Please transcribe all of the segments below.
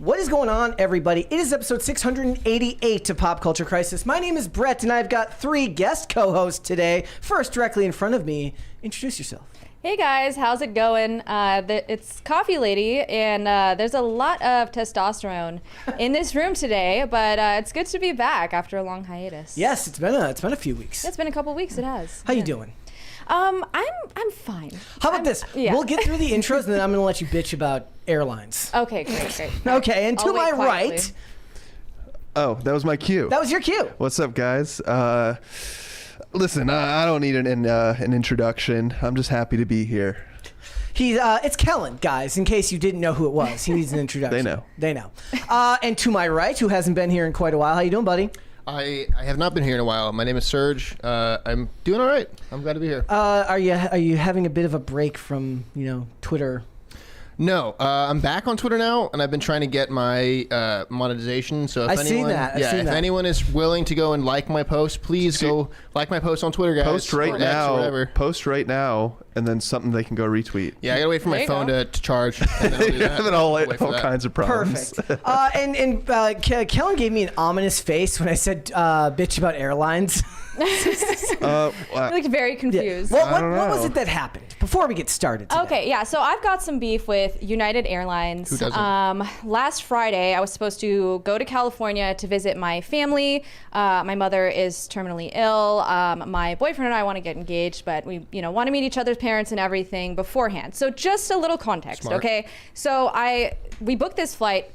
What is going on, everybody? It is episode 688 of Pop Culture Crisis. My name is Brett, and I've got three guest co-hosts today. First, directly in front of me, introduce yourself. Hey guys, how's it going? It's Coffee Lady, and there's a lot of testosterone in this room today, but it's good to be back after a long hiatus. Yes, it's been a few weeks. It's been a couple weeks. It has. How you doing? I'm fine. How about this? Yeah. We'll get through the intros, and then I'm going to let you bitch about airlines. Okay, great. Okay, and to I'll my wait quietly. right. Oh, that was my cue. That was your cue. What's up, guys? Listen, I don't need an introduction. I'm just happy to be here. It's Kellen, guys, in case you didn't know who it was. He needs an introduction. They know. And to my right, who hasn't been here in quite a while. How you doing, buddy? I have not been here in a while. My name is Serge. I'm doing all right. I'm glad to be here. Are you having a bit of a break from, Twitter? No, I'm back on Twitter now, and I've been trying to get my monetization. So if anyone is willing to go and like my post, please go like my post on Twitter, guys. Post right now, and then something they can go retweet. Yeah, I gotta wait for my phone to charge. And then I'll do that. Having all kinds of problems. Perfect. And Kellen gave me an ominous face when I said bitch about airlines. You looked very confused. Yeah. What was it that happened before we get started today? Okay, yeah, so I've got some beef with United Airlines. Who doesn't? Last Friday, I was supposed to go to California to visit my family. My mother is terminally ill. My boyfriend and I want to get engaged, but we, want to meet each other's parents and everything beforehand. So just a little context, Smart. okay? So we booked this flight,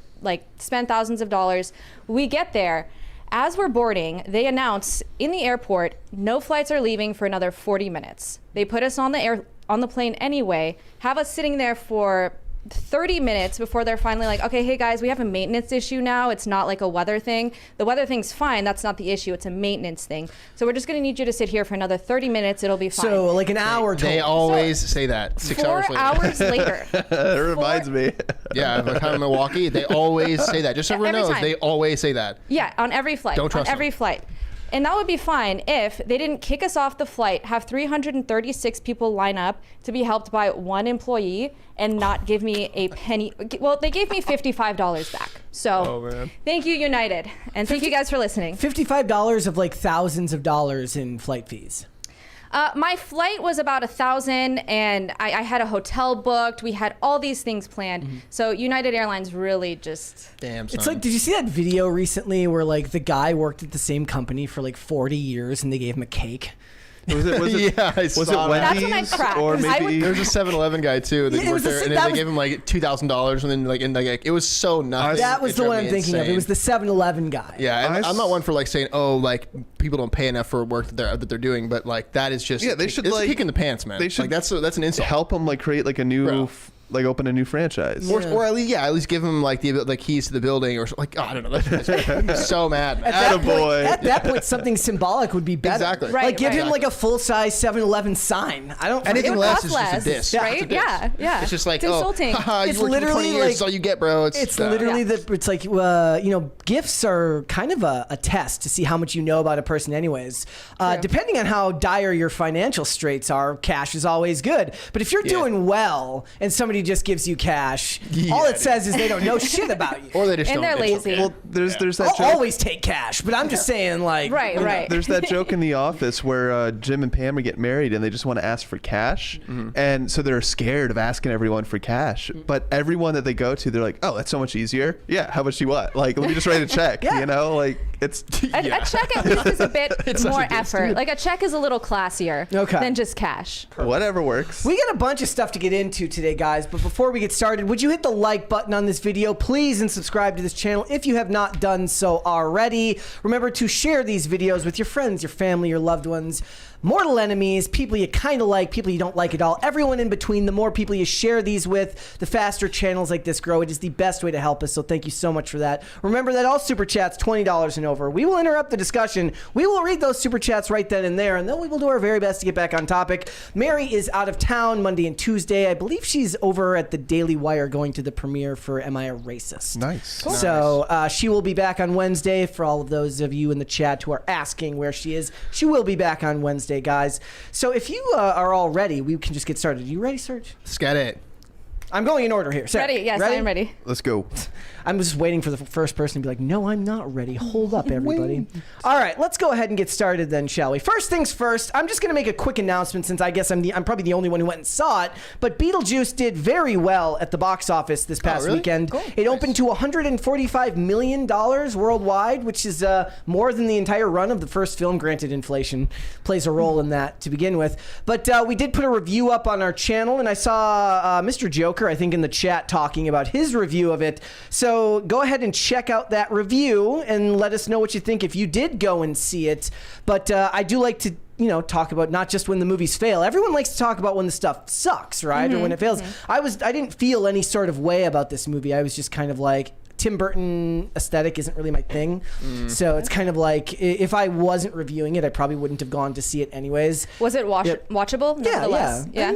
spent thousands of dollars. We get there. As we're boarding, they announce in the airport, no flights are leaving for another 40 minutes. They put us on the plane anyway, have us sitting there for 30 minutes before they're finally like, okay, hey guys, we have a maintenance issue now. It's not like a weather thing. The weather thing's fine. That's not the issue. It's a maintenance thing. So we're just going to need you to sit here for another 30 minutes. It'll be fine. So like an hour. They always say that. 6 hours later. 4 hours later. That reminds me. Yeah, if I come to Milwaukee, they always say that. Just so everyone knows, time. they always say that. Yeah, on every flight. Don't trust on every them. flight. And that would be fine if they didn't kick us off the flight, have 336 people line up to be helped by one employee and not give me a penny. Well, they gave me $55 back. So thank you, United. And thank you guys for listening. $55 of thousands of dollars in flight fees. My flight was about $1,000, and I had a hotel booked. We had all these things planned. Mm-hmm. So United Airlines really just... Damn, son. It's did you see that video recently where the guy worked at the same company for 40 years and they gave him a cake? Was it Yeah, I was it saw that. Wendy's? That's when I cracked. Or maybe There was a 7-Eleven guy too that Yeah, it worked was there, and that they was- gave him $2,000, and then it was so nothing. That was It the drove one I'm me thinking of. insane. It was the 7-Eleven guy. Yeah, and I'm not one for saying people don't pay enough for work that they're doing, but that is just they should it's a kick in the pants, man. They should that's an insult. help them create a new open a new franchise. Or at least give them the keys to the building, or I don't know. That's so mad. At that point, something symbolic would be better. Exactly. Right, give him right. a full-size 7-Eleven sign. I don't. Anything It would less cost is less, just a diss. right? It's a diss. Yeah. It's just it's insulting. It's You worked for 20 literally years, that's all you get, bro. It's literally gifts are kind of a test to see how much you know about a person anyways. Depending on how dire your financial straits are, cash is always good. But if you're doing well and somebody just gives you cash, all it says is they don't know shit about you. Or they just And don't. they're lazy. Well, there's that I'll joke. always take cash, but I'm just saying Right. There's that joke in The Office where Jim and Pam are getting married and they just want to ask for cash, and so they're scared of asking everyone for cash. But everyone that they go to, they're like, "Oh, that's so much easier. Yeah, how much do you want? Let me just write a check." It's A check at least is a bit more such a diss, effort. dude. A check is a little classier than just cash. whatever works. We got a bunch of stuff to get into today, guys, but before we get started, would you hit the like button on this video, please, and subscribe to this channel if you have not done so already. Remember to share these videos with your friends, your family, your loved ones, mortal enemies, people you kind of like, people you don't like at all, everyone in between. The more people you share these with, the faster channels like this grow. It is the best way to help us, so thank you so much for that. Remember that all super chats, $20 and over. We will interrupt the discussion. We will read those super chats right then and there, and then we will do our very best to get back on topic. Mary is out of town Monday and Tuesday. I believe she's over at the Daily Wire going to the premiere for Am I a Racist? Nice. Cool. So she will be back on Wednesday. For all of those of you in the chat who are asking where she is, she will be back on Wednesday, guys. So if you are all ready, we can just get started. Are you ready, Serge? Let's get it. I'm going in order here. Sarah, Ready? Yes, I'm ready. Let's go. I'm just waiting for the first person to be like, no, I'm not ready. Hold up, everybody. All right, let's go ahead and get started then, shall we? First things first, I'm just going to make a quick announcement since I guess I'm probably the only one who went and saw it, but Beetlejuice did very well at the box office this past weekend. Cool. It opened to $145 million worldwide, which is more than the entire run of the first film. Granted, inflation plays a role in that to begin with. But we did put a review up on our channel, and I saw Mr. Joker, I think, in the chat talking about his review of it. So go ahead and check out that review and let us know what you think if you did go and see it. But I do like to talk about not just when the movies fail. Everyone likes to talk about when the stuff sucks, right? Or when it fails. I didn't feel any sort of way about this movie. I was just kind of like, Tim Burton aesthetic isn't really my thing. So it's kind of like, if I wasn't reviewing it, I probably wouldn't have gone to see it anyways. Was it watchable? Yeah.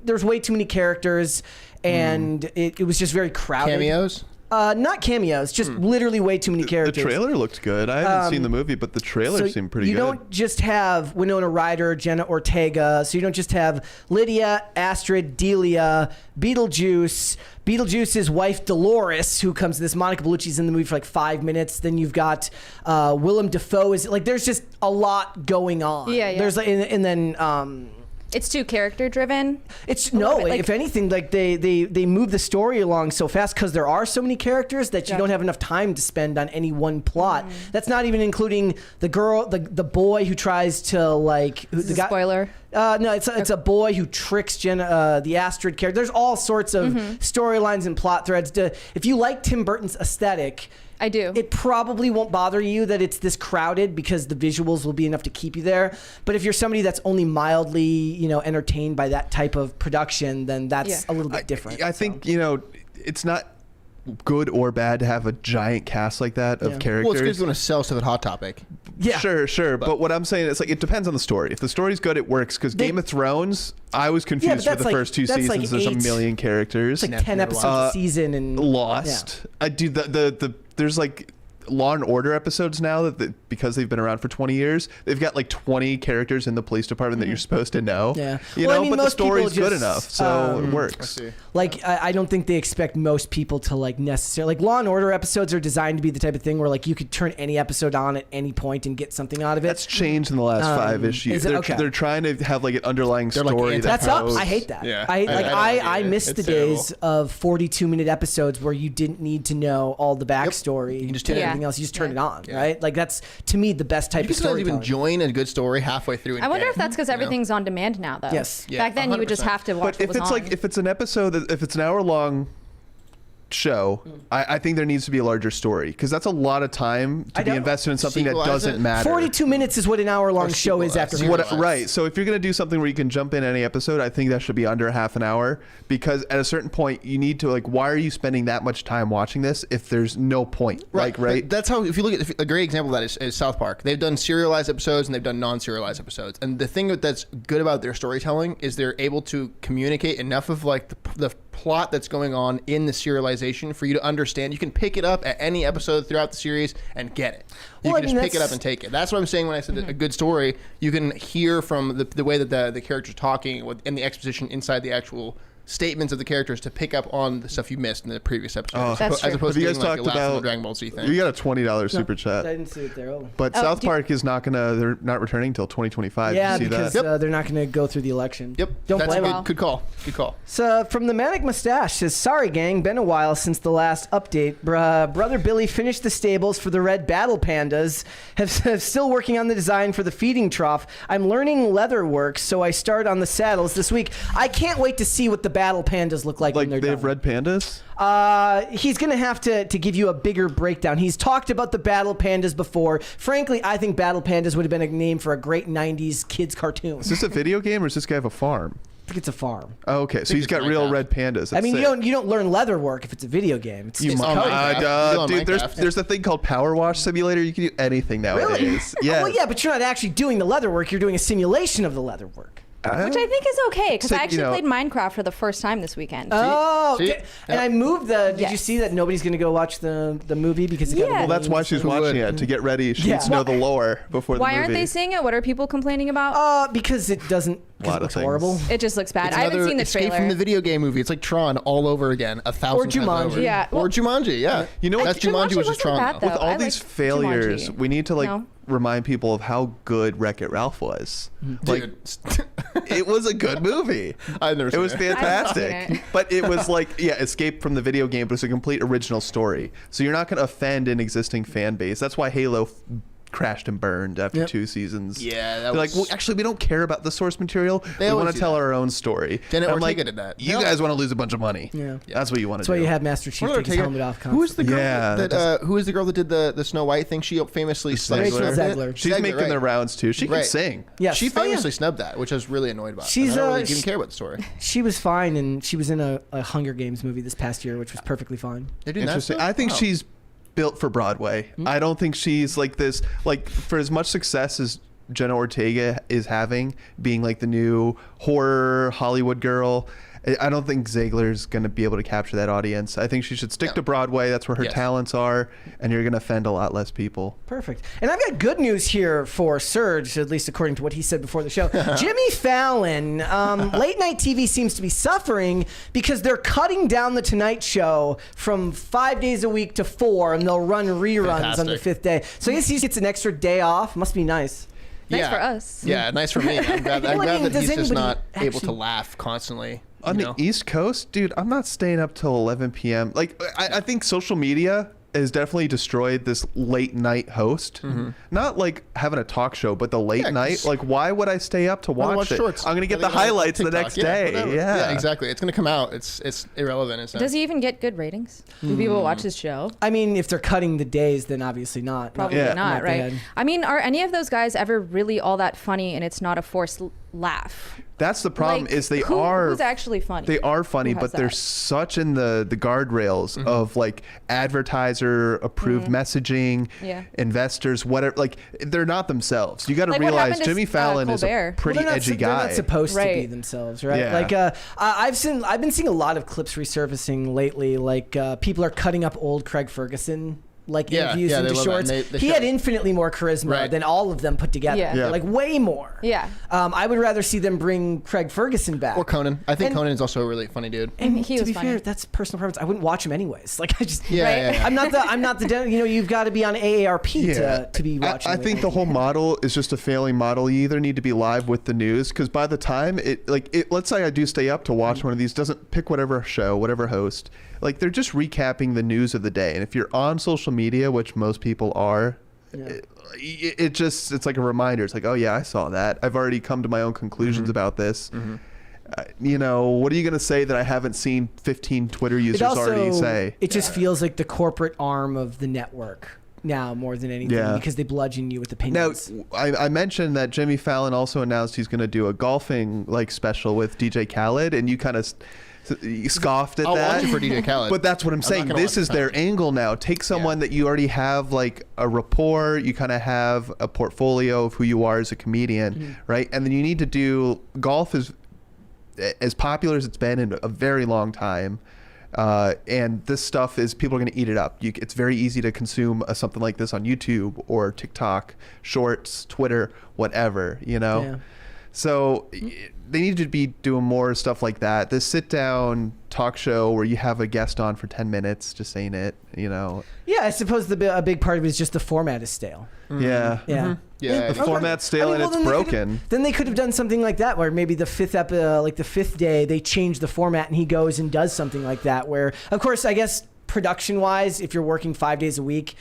There's way too many characters, and it was just very crowded. Cameos? Not cameos, just literally way too many characters. The trailer looked good. I haven't seen the movie, but the trailer seemed pretty good. You don't just have Winona Ryder, Jenna Ortega, so you don't just have Lydia, Astrid, Delia, Beetlejuice, Beetlejuice's wife Dolores, who comes to this. Monica Bellucci's in the movie for like 5 minutes. Then you've got Willem Dafoe. There's just a lot going on. Yeah. There's and then. It's too character driven. If anything, like they move the story along so fast because there are so many characters that you don't have enough time to spend on any one plot. That's not even including the girl, the boy who tries to like Spoiler. No, it's a boy who tricks Jenna, the Astrid character. There's all sorts of storylines and plot threads. If you like Tim Burton's aesthetic, I do. It probably won't bother you that it's this crowded because the visuals will be enough to keep you there. But if you're somebody that's only mildly, entertained by that type of production, then that's a little bit different. I think, it's not good or bad to have a giant cast like that of characters. Well, it's because you want to sell stuff at Hot Topic. Yeah. Sure. But what I'm saying is, like, it depends on the story. If the story's good, it works. Because Game of Thrones, I was confused for the first 2 seasons. Like there's a million characters. It's like 10 episodes a season and Lost. Yeah. I do there's like Law and Order episodes now because they've been around for 20 years. They've got like 20 characters in the police department that you're supposed to know. Yeah. But the story's good enough, so it works. I don't think they expect most people to like necessarily, like, Law and Order episodes are designed to be the type of thing where like you could turn any episode on at any point and get something out of it. That's changed in the last 5 issues. They're trying to have like an underlying story. That's up. I hate that. Yeah. I miss the days of 42-minute episodes where you didn't need to know all the backstory. You can just everything else. You just turn it on, right? Like, that's to me the best type of story. You can even join a good story halfway through. I wonder if that's because everything's on demand now, though. Yes. Back then, 100%. You would just have to watch. But if it's an episode, if it's an hour-long show, I think there needs to be a larger story, because that's a lot of time to be invested in something that doesn't matter. 42 minutes is what an hour-long show is after. Right. So if you're going to do something where you can jump in any episode, I think that should be under half an hour, because at a certain point you need to, like, why are you spending that much time watching this if there's no point? Right. Right. That's how, if you look at a great example of that is South Park. They've done serialized episodes and they've done non-serialized episodes. And the thing that's good about their storytelling is they're able to communicate enough of like the plot that's going on in the serialization for you to understand. You can pick it up at any episode throughout the series and get it. You can just pick it up and take it. That's what I'm saying when I said a good story. You can hear from the way that the character's talking and the exposition inside the actual statements of the characters to pick up on the stuff you missed in the previous episode. That's as true. opposed to you guys like talked about Dragon Ball Z thing. You got a $20 super chat. I didn't see it there. But South Park is not gonna. They're not returning until 2025. Yeah, you see because that? they're not going to go through the election. Yep. Don't That's blame a them. good call. Good call. So from the Manic Mustache says, sorry gang, been a while since the last update. Brother Billy finished the stables for the red battle pandas. Have still working on the design for the feeding trough. I'm learning leather work, so I start on the saddles this week. I can't wait to see what the battle pandas look like when they're they done. have red pandas. He's going to have to give you a bigger breakdown. He's talked about the Battle Pandas before. Frankly, I think Battle Pandas would have been a name for a great 90s kids cartoon. Is this a video game or does this guy have a farm? I think it's a farm. Oh, okay, so he's got real red pandas. That's you sick. don't learn leather work if it's a video game. It's Dude, there's a thing called Power Wash Simulator. You can do anything nowadays. Really? Yeah. Well, yeah, but you're not actually doing the leather work. You're doing a simulation of the leather work. Which I think is okay, because So, I actually played Minecraft for the first time this weekend. Oh, See? okay. And I moved the. Did you see that nobody's going to go watch the movie because it got Yeah. Well, that's why she's watching it, to get ready. She needs to know the lore before the movie. Why aren't they seeing it? What are people complaining about? because it doesn't A lot it of looks things. horrible. It just looks bad. It's I haven't another seen the Escape trailer. from the video game movie. It's like Tron all over again, 1,000 Or times Jumanji. over. Yeah, Or well- Jumanji, yeah. You know what? That's Jumanji, which is wasn't Tron, bad, though. though. With all I these liked failures, Jumanji. we need to like No. remind people of how good Wreck-It Ralph was. Like, Dude. it was a good movie. I've never It seen was it. fantastic. I've seen it. But it was like, yeah, Escape from the video game, but it's a complete original story. So you're not going to offend an existing fan base. That's why Halo crashed and burned after 2 seasons. Yeah, that They're was- like, well, actually, we don't care about the source material. They We always want to do tell that. our own story. Janet And I'm Ortega like, did that. You guys want to lose a bunch of money. Yeah. That's what you want to That's do. why you had Master Chief Janet take his Ortega- helmet off constantly. Who is the girl Yeah, who is the girl that did the Snow White thing? She famously Rachel snubbed it. Zegler. She's Zegler, making right. the rounds too. She can Right. sing. Yes. She Oh, yeah. famously snubbed that, which I was really annoyed about. She's, I don't really sh- even care about the story. She was fine, and she was in a Hunger Games movie this past year, which was perfectly fine. They're doing that Interesting. stuff? I think Wow. she's built for Broadway. I don't think she's like this. Like for as much success as Jenna Ortega is having, being like the new horror Hollywood girl, I don't think Ziegler's going to be able to capture that audience. I think she should stick to Broadway. That's where her Yes. talents are, and you're going to offend a lot less people. Perfect. And I've got good news here for Serge, at least according to what he said before the show. Jimmy Fallon, late night TV seems to be suffering because they're cutting down the Tonight Show from 5 days a week to 4, and they'll run reruns on the Fantastic. 5th day. So I guess he gets an extra day off. Must be nice. Nice for us. Yeah, nice for me. I'm glad, Well, I mean, that does he's just anybody not able to actually- laugh constantly. On you the know? East Coast, dude, I'm not staying up till 11 p.m. Like, I think social media has definitely destroyed this late night host. Not like having a talk show, but the late Yeah, night. 'cause- Like, why would I stay up to Wanna watch it? shorts. I'm going to get I the think I'll highlights the TikTok. next day. Whatever. Yeah. exactly. It's going to come out. It's irrelevant. It's Does he even get good ratings? Do people watch his show? I mean, if they're cutting the days, then obviously not. Probably Yeah. not, right? bad. I mean, are any of those guys ever really all that funny and it's not a forced laugh? That's the problem Like, is they who- are who's actually funny? They are funny, Who has but they're that? such in the guardrails of like advertiser approved messaging, Yeah. investors, whatever. Like they're not themselves. You got to Like what realize happened to, Jimmy Fallon is a Colbert? pretty Well, they're not edgy they're guy. not supposed to be Right. themselves, right? Yeah. Like, I've been seeing a lot of clips resurfacing lately. Like, people are cutting up old Craig Ferguson. Like Yeah, interviews yeah, into they love that. shorts. And they He show had it. infinitely more charisma Right. than all of them put together. Yeah. Yeah. Like way more. Yeah. I would rather see them bring Craig Ferguson back. Or Conan. I think And- Conan is also a really funny dude. And He to was be funny. fair, that's personal preference. I wouldn't watch him anyways. Like I just Yeah, Right? yeah, yeah. I'm not the you know, you've got to be on AARP to be watching. I late think night the TV. whole model is just a failing model. You either need to be live with the news because by the time let's say I do stay up to watch one of these, doesn't pick whatever show, whatever host, like they're just recapping the news of the day. And if you're on social media, which most people are, it's like a reminder. It's like, oh yeah, I saw that. I've already come to my own conclusions about this. You know, what are you going to say that I haven't seen 15 Twitter users already say? It just feels like the corporate arm of the network now more than anything Yeah. because they bludgeon you with Now, opinions. I mentioned that Jimmy Fallon also announced he's going to do a golfing like special with DJ Khaled, and you kind of scoffed at I'll that. watch it for DJ Khaled. But that's what I'm saying. not gonna This watch is it. their angle now. Take someone that you already have like a rapport, you kind of have a portfolio of who you are as a comedian, right? And then you need to do golf is as popular as it's been in a very long time. And this stuff is people are going to eat it up. It's very easy to consume something like this on YouTube or TikTok, Shorts, Twitter, whatever, you know? Yeah. So they need to be doing more stuff like that. This sit down talk show where you have a guest on for 10 minutes just saying it, you know? Yeah, I suppose a big part of it is just the format is stale. Yeah. Yeah. Yeah, The format's stale and it's then they could've- broken. Then they could have done something like that, where maybe the fifth day they change the format and he goes and does something like that. Where, of course, I guess production-wise, if you're working 5 days a week,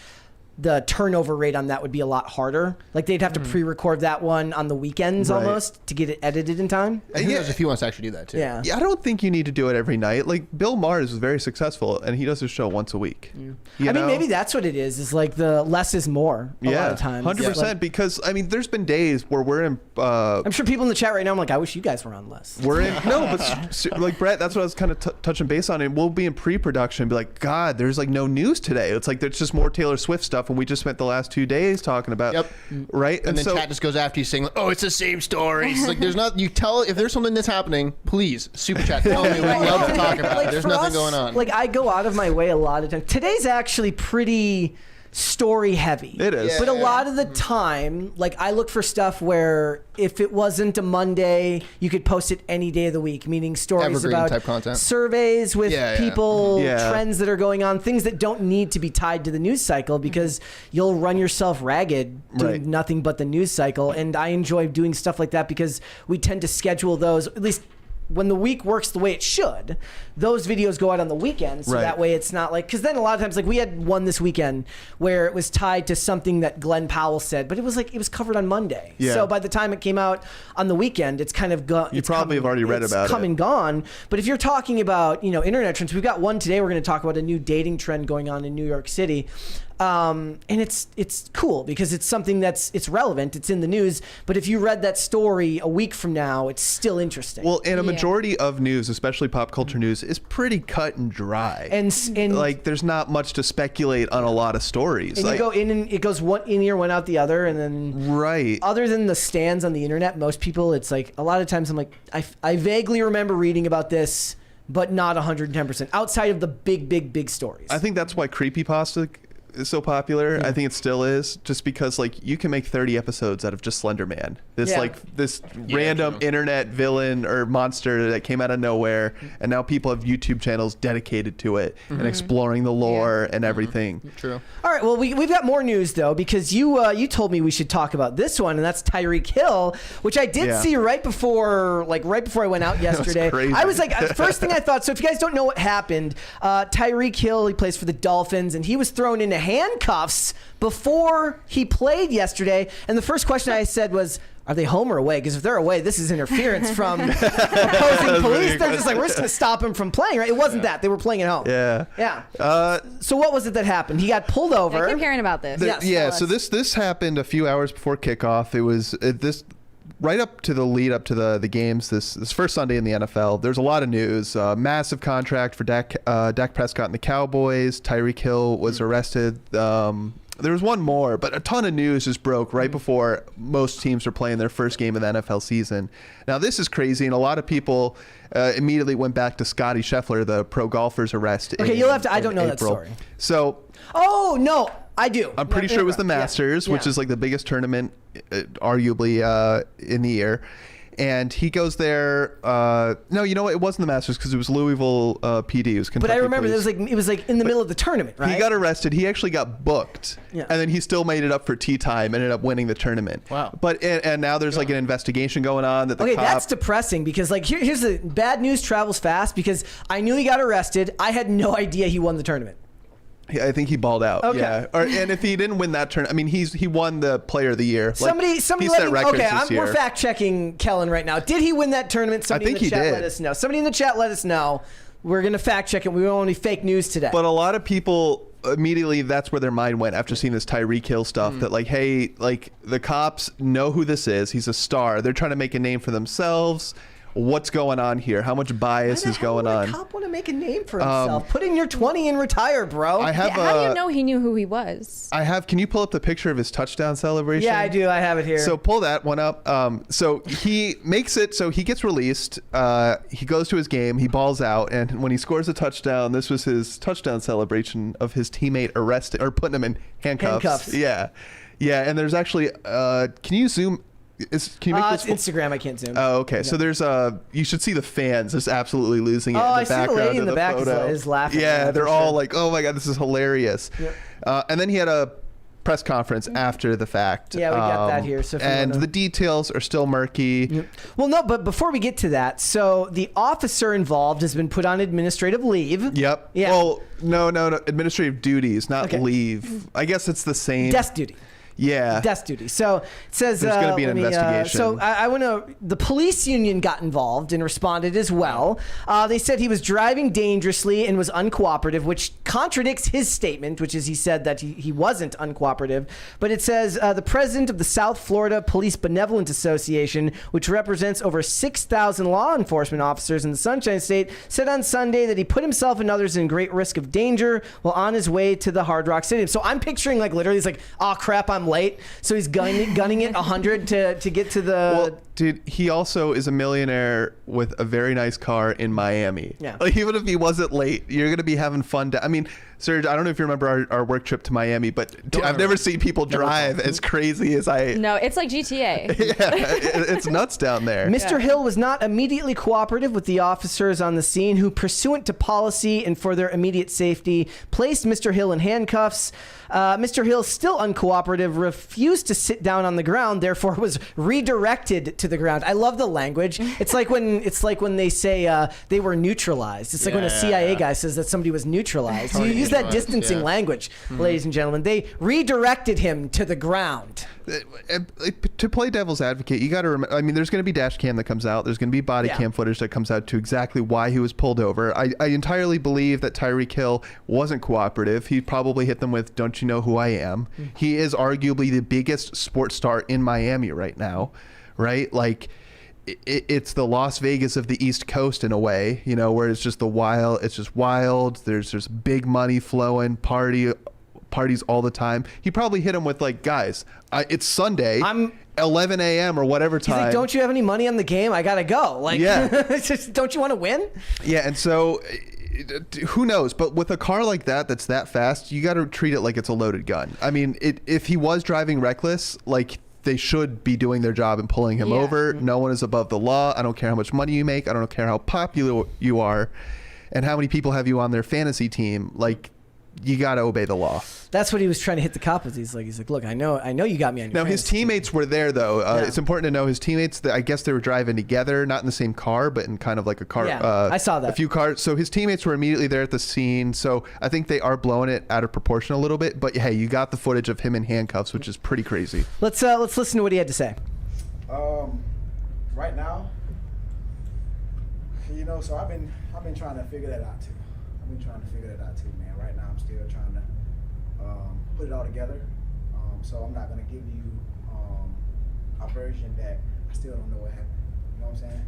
the turnover rate on that would be a lot harder. Like they'd have to pre-record that one on the weekends Right. almost to get it edited in time. And who knows if he wants to actually do that too. Yeah. Yeah, I don't think you need to do it every night. Like Bill Maher is very successful and he does his show once a week. You I mean, know? maybe that's what it is like the less is more a lot of times. 100%. Like, Because I mean, there's been days where we're in. I'm sure people in the chat right now, I'm like, I wish you guys were on less. We're in no, but like Brett, that's what I was kind of touching base on. And we'll be in pre-production, and be like, God, there's like no news today. It's like there's just more Taylor Swift stuff, and we just spent the last 2 days talking about. Yep. Right. And then so chat just goes after you saying, "Oh, it's the same story." It's like there's not. You tell if there's something that's happening, please super chat. Tell me. We'd love to talk about it. There's for nothing us, going on. Like I go out of my way a lot of times. Today's actually pretty story heavy. It is. But a lot of the time, like I look for stuff where if it wasn't a Monday, you could post it any day of the week, meaning stories Evergreen about type content. surveys with people, Yeah. trends that are going on, things that don't need to be tied to the news cycle because you'll run yourself ragged doing Right. nothing but the news cycle. And I enjoy doing stuff like that because we tend to schedule those, at least when the week works the way it should, those videos go out on the weekend. So Right. that way it's not like, because then a lot of times, like we had one this weekend where it was tied to something that Glenn Powell said, but it was like, it was covered on Monday. Yeah. So by the time it came out on the weekend, it's kind of gone. You probably have already read about it. Come and gone. But if you're talking about, internet trends, we've got one today. We're going to talk about a new dating trend going on in New York City. And it's cool because it's something it's relevant. It's in the news. But if you read that story a week from now, it's still interesting. Well, and a majority of news, especially pop culture news, is pretty cut and dry. And like, there's not much to speculate on a lot of stories. and Like, you go in and it goes one in ear, one out the other, and then right. other than the stands on the internet, most people, it's like a lot of times I'm like, I vaguely remember reading about this, but not 110%. Outside of the big stories. I think that's why creepypasta is so popular. I think it still is, just because like you can make 30 episodes out of just Slender Man. This random internet villain or monster that came out of nowhere, and now people have YouTube channels dedicated to it and exploring the lore and everything. True. All right, well, we've got more news, though, because you told me we should talk about this one, and that's Tyreek Hill, which I did see right before I went out yesterday. crazy. I was like, first thing I thought, so if you guys don't know what happened, Tyreek Hill, he plays for the Dolphins, and he was thrown into handcuffs before he played yesterday, and the first question I said was, are they home or away? Because if they're away, this is interference from opposing police. They're just like, we're just going to stop him from playing, right? It wasn't that. They were playing at home. Yeah. Yeah. So what was it that happened? He got pulled over. I keep hearing about this. Yes. So this happened a few hours before kickoff. It was this right up to the lead up to the games this first Sunday in the NFL. There's a lot of news. Massive contract for Dak Prescott and the Cowboys. Tyreek Hill was arrested. There was one more, but a ton of news just broke right before most teams are playing their first game of the NFL season. Now, this is crazy, and a lot of people immediately went back to Scotty Scheffler, the pro golfer's arrest. Okay, you'll have to. I don't know that April. story. So, oh no, I do. I'm pretty sure it was the Masters, which is like the biggest tournament, arguably, in the year. And he goes there. No, you know what? It wasn't the Masters because it was Louisville PD. It was Kentucky But I remember police. it was like in the middle of the tournament, right? He got arrested. He actually got booked, Yeah. and then he still made it up for tea time. Ended up winning the tournament. Wow. But and now there's like an investigation going on that the Okay, cop. that's depressing because like here's the bad news travels fast because I knew he got arrested. I had no idea he won the tournament. I think he balled out. Okay. Yeah. And if he didn't win that tournament, I mean, he won the Player of the Year. Somebody he let set me. records Okay, this year. we're fact checking Kellen right now. Did he win that tournament? Somebody think in the he chat did. let us know. Somebody in the chat let us know. We're gonna fact check it. We won't any fake news today. But a lot of people immediately, that's where their mind went after seeing this Tyreek Hill stuff. That like, hey, like the cops know who this is. He's a star. They're trying to make a name for themselves. What's going on here? How much bias is going on? Why the hell would a cop want to make a name for himself? Put in your 20 and retire, bro. I have. How do you know he knew who he was? I have. Can you pull up the picture of his touchdown celebration? Yeah, I do. I have it here. So pull that one up. So he makes it. So he gets released. He goes to his game. He balls out, and when he scores a touchdown, this was his touchdown celebration of his teammate arrested or putting him in handcuffs. Handcuffs. Yeah, yeah. And there's actually. Can you zoom? Can you make it's this? Instagram. I can't zoom. Oh, okay. So there's you should see the fans just absolutely losing it. Oh, in the I see the background lady in of the back photo. is laughing. Yeah, Yeah, they're for all sure. like, "Oh my god, this is hilarious." Yep. And then he had a press conference after the fact. Yeah, we got that here, so if you and wanna- the details are still murky. Well, no, but before we get to that, so the officer involved has been put on administrative leave. Yep. Yeah. Well, no. Administrative duties, not Okay. leave. I guess it's the same. Desk duty. Yeah. Desk duty. So it says There's gonna be an investigation. So I want to. The police union got involved and responded as well. They said he was driving dangerously and was uncooperative, which contradicts his statement, which is he said that he wasn't uncooperative. But it says the president of the South Florida Police Benevolent Association, which represents over 6,000 law enforcement officers in the Sunshine State, said on Sunday that he put himself and others in great risk of danger while on his way to the Hard Rock Stadium. So I'm picturing like literally he's like, oh crap, I'm late. So he's gunning it 100 to get to the. Well, dude, he also is a millionaire with a very nice car in Miami. Yeah. Like, even if he wasn't late, you're gonna be having fun. I mean, Serge, I don't know if you remember our work trip to Miami, but I've never seen people drive as crazy as I. No, it's like GTA. It's nuts down there. Mr. Hill was not immediately cooperative with the officers on the scene, who, pursuant to policy and for their immediate safety, placed Mr. Hill in handcuffs. Mr. Hill, still uncooperative, refused to sit down on the ground, therefore was redirected to the ground. I love the language. It's like when they say they were neutralized. It's like when a CIA guy says that somebody was neutralized. You use that distancing language, ladies and gentlemen. They redirected him to the ground. To play devil's advocate, you got to remember, I mean, there's going to be dash cam that comes out. There's going to be body cam footage that comes out to exactly why he was pulled over. I entirely believe that Tyreek Hill wasn't cooperative. He probably hit them with, "Don't you know who I am?" He is arguably the biggest sports star in Miami right now, right? Like, it's the Las Vegas of the East Coast in a way, you know, where it's just wild. There's big money flowing, parties all the time. He probably hit him with like, "Guys, it's Sunday. I'm 11 a.m. or whatever time. He's like, don't you have any money on the game? I gotta go." Like, don't you want to win? Yeah, and so who knows? But with a car like that that's that fast, you got to treat it like it's a loaded gun. I mean, if he was driving reckless, like, they should be doing their job and pulling him over. No one is above the law. I don't care how much money you make. I don't care how popular you are and how many people have you on their fantasy team. Like, you got to obey the law. That's what he was trying to hit the cop with. He's like, look, I know you got me on your Now, his teammates were there, though. It's important to know his teammates, I guess they were driving together, not in the same car, but in kind of like a car. Yeah, I saw that. A few cars. So his teammates were immediately there at the scene. So I think they are blowing it out of proportion a little bit. But hey, you got the footage of him in handcuffs, which is pretty crazy. Let's listen to what he had to say. Right now, you know, so I've been trying to figure that out too. Man. Right now, I'm still trying to put it all together. So I'm not gonna give you a version that I still don't know what happened. You know what I'm saying?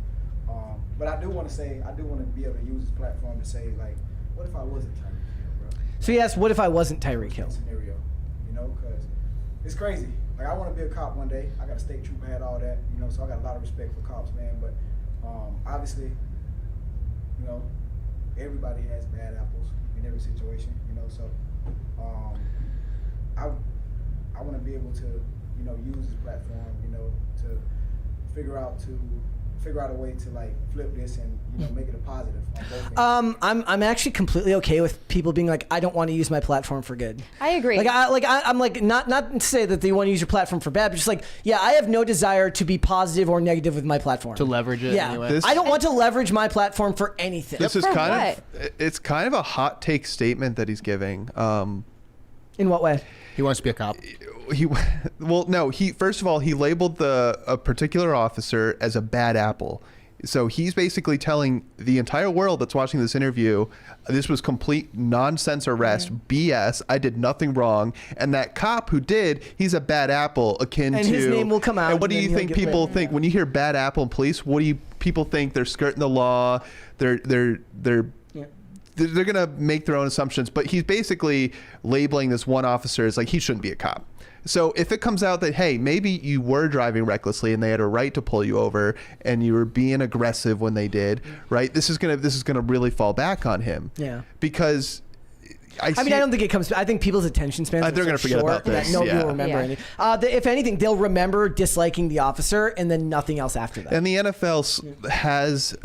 But I do want to be able to use this platform to say, like, what if I wasn't Tyreek Hill, bro? So he asked, what if I wasn't Tyreek Hill? Scenario, you know, because it's crazy. Like, I want to be a cop one day. I got a state trooper, had all that, you know, so I got a lot of respect for cops, man. But obviously, you know, everybody has bad apples in every situation, you know. So I want to be able to, you know, use this platform, you know, to figure out a way to, like, flip this and, you know, make it a positive on both ends. I'm actually completely okay with people being like, I don't want to use my platform for good. I agree. I'm like, not to say that they want to use your platform for bad, but just like, yeah, I have no desire to be positive or negative with my platform. To leverage it anyway. I don't want to leverage my platform for anything. This is For it's kind of a hot take statement that he's giving. In what way? He wants to be a cop. He first of all, he labeled a particular officer as a bad apple. So he's basically telling the entire world that's watching this interview, this was complete nonsense arrest, BS. I did nothing wrong. And that cop who did, he's a bad apple, akin to... And his name will come out. And what do you think people think? When you hear bad apple in police, what do you people think? They're skirting the law. They're going to make their own assumptions. But he's basically labeling this one officer as like, he shouldn't be a cop. So if it comes out that, hey, maybe you were driving recklessly and they had a right to pull you over and you were being aggressive when they did, right? This is gonna really fall back on him. Yeah. Because I don't think it comes. I think people's attention spans. They're going to forget about this. That nobody will remember anything. If anything, they'll remember disliking the officer and then nothing else after that. And the NFL has,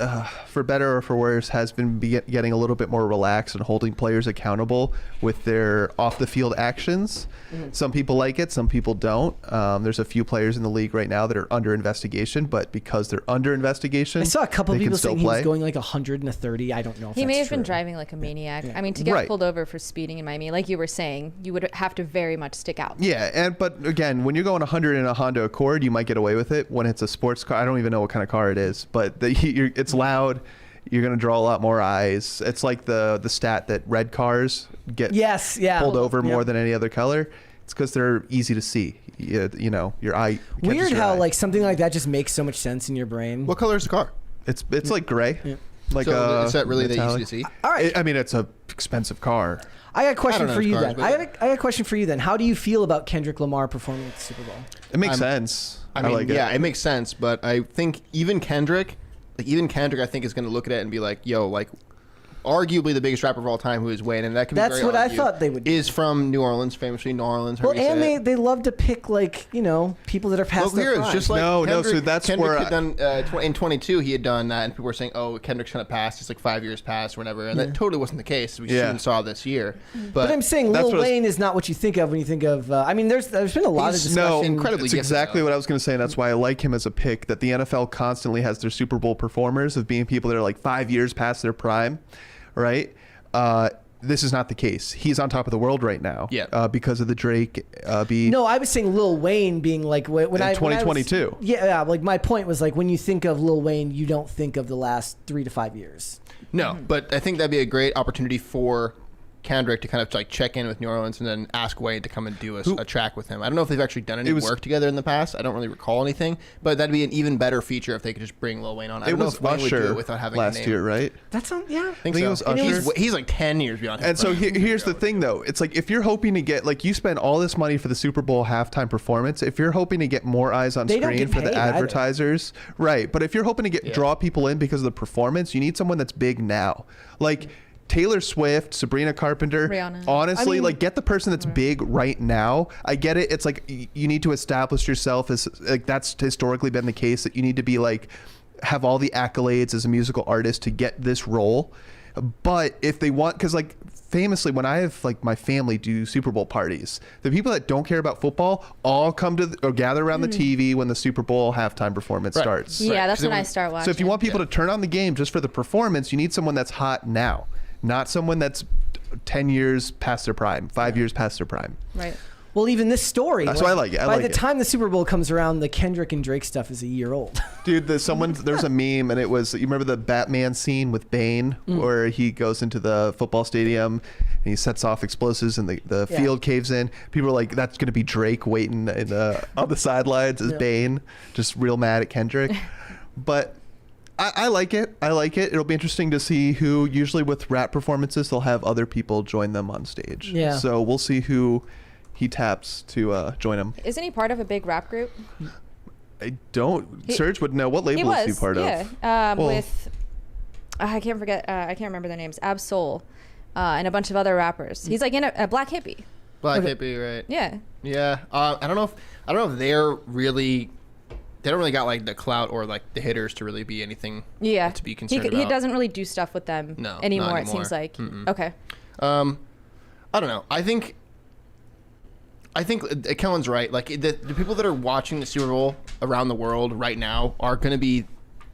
for better or for worse, has been getting a little bit more relaxed and holding players accountable with their off the field actions. Mm-hmm. Some people like it, some people don't. There's a few players in the league right now that are under investigation, but because they're under investigation, I saw a couple of people saying he play. was going like 130. I don't know if he that's may have true. been driving like a maniac. I mean, to get pulled over for speeding in Miami, like you were saying, you would have to very much stick out. Yeah, but again, when you're going 100 in a Honda Accord, you might get away with it. When it's a sports car, I don't even know what kind of car it is, but it's loud. You're going to draw a lot more eyes. It's like the stat that red cars get pulled over more than any other color. It's because they're easy to see. You know, your eye. Weird how like something like that just makes so much sense in your brain. What color is the car? It's like gray. Yeah. Like so is that really metallic. that easy to see? All right. I mean, it's a expensive car. I got a question for you then. I got a question for you then. How do you feel about Kendrick Lamar performing at the Super Bowl? It makes sense. I mean, like it. Yeah, it makes sense. But I think even Kendrick, I think is going to look at it and be like, "Yo, like, arguably the biggest rapper of all time, who is Wayne, and that could be That's very what I argued, thought they would do. is from New Orleans, famously New Orleans. Well, and they love to pick people that are past local their heroes, prime. just like No, Kendrick, so that's Kendrick where had done in 22. He had done that, and people were saying, "Oh, Kendrick's kind of passed. It's like 5 years past, or whatever." And that totally wasn't the case. We soon saw this year. But I'm saying That's Lil what I was- Wayne is not what you think of when you think of. There's been a lot of He's discussion. incredibly it's gifted, exactly though. what I was going to say, and that's why I like him as a pick. That the NFL constantly has their Super Bowl performers of being people that are like 5 years past their prime, right? This is not the case. He's on top of the world right now. Yeah. Because of the Drake beat. No, I was saying Lil Wayne being like when In I 2022. Like my point was like when you think of Lil Wayne, you don't think of the last 3 to 5 years. No, but I think that'd be a great opportunity for Kendrick to kind of like check in with New Orleans and then ask Wayne to come and do a track with him. I don't know if they've actually done any work together in the past. I don't really recall anything, but that'd be an even better feature if they could just bring Lil Wayne on. I don't know if Wayne would do it without having a last name. year, right? That's on, yeah. I think it so. was And Usher. he's like 10 years beyond him. And so here's the thing, though. It's like if you're hoping to get, like, you spend all this money for the Super Bowl halftime performance, if you're hoping to get more eyes on They don't screen get for the paid either. advertisers, right? But if you're hoping to draw people in because of the performance, you need someone that's big now. Like Taylor Swift, Sabrina Carpenter. Rihanna. Honestly, like, get the person that's big right now. I get it. It's like you need to establish yourself as, like, that's historically been the case, that you need to be like, have all the accolades as a musical artist to get this role. But if they want, because like famously, when I have like my family do Super Bowl parties, the people that don't care about football all come to or gather around the TV when the Super Bowl halftime performance starts. Yeah, that's 'Cause when it I was- start watching. So if you want people to turn on the game just for the performance, you need someone that's hot now, not someone that's 10 years past their prime, 5 years past their prime. Right. Well, even this story. So I like it. I by like the it. time the Super Bowl comes around, the Kendrick and Drake stuff is a year old. Dude, there's a meme, and it was, you remember the Batman scene with Bane where he goes into the football stadium and he sets off explosives and the field caves in? People are like, that's going to be Drake waiting on the sidelines as Bane, just real mad at Kendrick. But I like it. I like it. It'll be interesting to see who, usually with rap performances, they'll have other people join them on stage. Yeah. So we'll see who he taps to join him. Isn't he part of a big rap group? I don't. Serge would know. What label is he part of? Yeah. Well- With I can't remember their names. Ab-Soul, and a bunch of other rappers. He's like in a Black Hippie. Black Hippie, right? Yeah. Yeah. I don't know if they're really. They don't really got like the clout or like the hitters to really be anything. Yeah. To be concerned about. He doesn't really do stuff with them No, not anymore. It anymore. seems like. Mm-mm. Okay. I don't know. I think Kellen's right. Like the people that are watching the Super Bowl around the world right now are going to be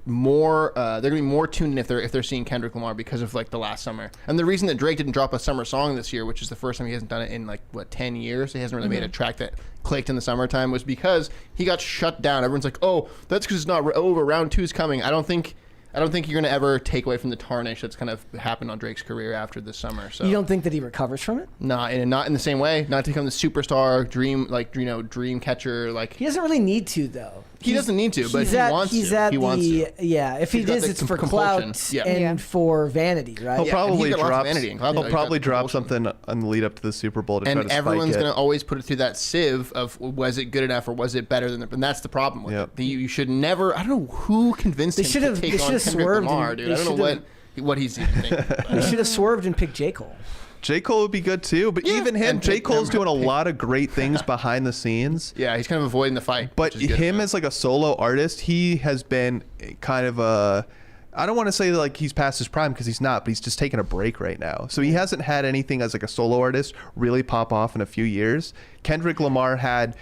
more. They're going to be more tuned in if they're seeing Kendrick Lamar because of like the last summer. And the reason that Drake didn't drop a summer song this year, which is the first time he hasn't done it in like 10 years. He hasn't really made a track that clicked in the summertime, was because he got shut down. Everyone's like, oh, that's because it's not over. Round 2 is coming. I don't think you're going to ever take away from the tarnish that's kind of happened on Drake's career after this summer. So You don't think that he recovers from it? not in the same way. Not to become the superstar, dream catcher. Like He doesn't really need to, though. he doesn't need to, but he wants to. He wants to. Yeah, if he He's got does, the it's for compulsion. clout Yeah. and Yeah. for vanity, right? He'll Yeah, probably and he's got lots of drop. vanity and clout. He'll He's probably got drop compulsion. something on the lead up to the Super Bowl to try And to everyone's spike going to it. always put it through that sieve of, was it good enough or was it better than and that's the problem with Yep. it. You should never. I don't know who convinced They him should've- to they take on should've Kendrick swerved Lamar, and dude. they I don't know what he's even thinking. He should have swerved and picked J. Cole. J. Cole would be good too, but Yeah, even him, and J. Cole's doing a pick- lot of great things behind the scenes. Yeah, he's kind of avoiding the fight. But which is good. him as like a solo artist, he has been kind of I don't want to say like he's past his prime because he's not, but he's just taking a break right now. So he hasn't had anything as like a solo artist really pop off in a few years. Kendrick Lamar had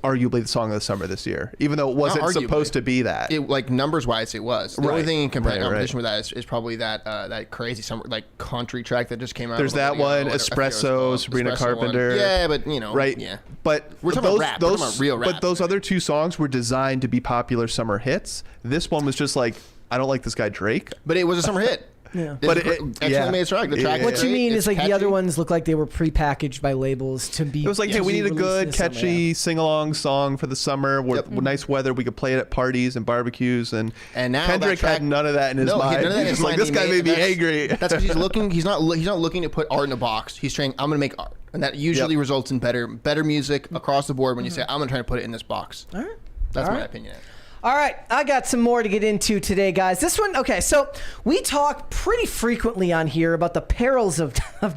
arguably the song of the summer this year, even though it wasn't arguably. supposed to be that. It, like numbers wise, it was. The only Right. thing in competition Right. with that is probably that crazy summer like country track that just came out. There's a that little one, ago, whatever- I forget what it's Espresso, called. Sabrina Espresso one. Carpenter. Yeah, but Right. Yeah. But We're talking about rap. We're talking about real rap. But those other two songs were designed to be popular summer hits. This one was just like, I don't like this guy Drake. But it was a summer hit. Yeah. But It's it- excellently yeah. made track. The track. Yeah. What is you great, mean it's is like catchy. the other ones look like they were prepackaged by labels to be. It was like, hey, we need a good, catchy sing-along song for the summer. With nice weather, we could play it at parties and barbecues. And now Kendrick that track- had none of that in his No, he mind. had none of that in He's his like, mind. this He guy made- made me that's- angry. That's because he's looking. He's not looking to put art in a box. He's saying, I'm going to make art, and that usually Yep. results in better music across the board. When you say, I'm going to try to put it in this box. All right. That's All my right. opinion. All right, I got some more to get into today, guys. This one, okay, so we talk pretty frequently on here about the perils of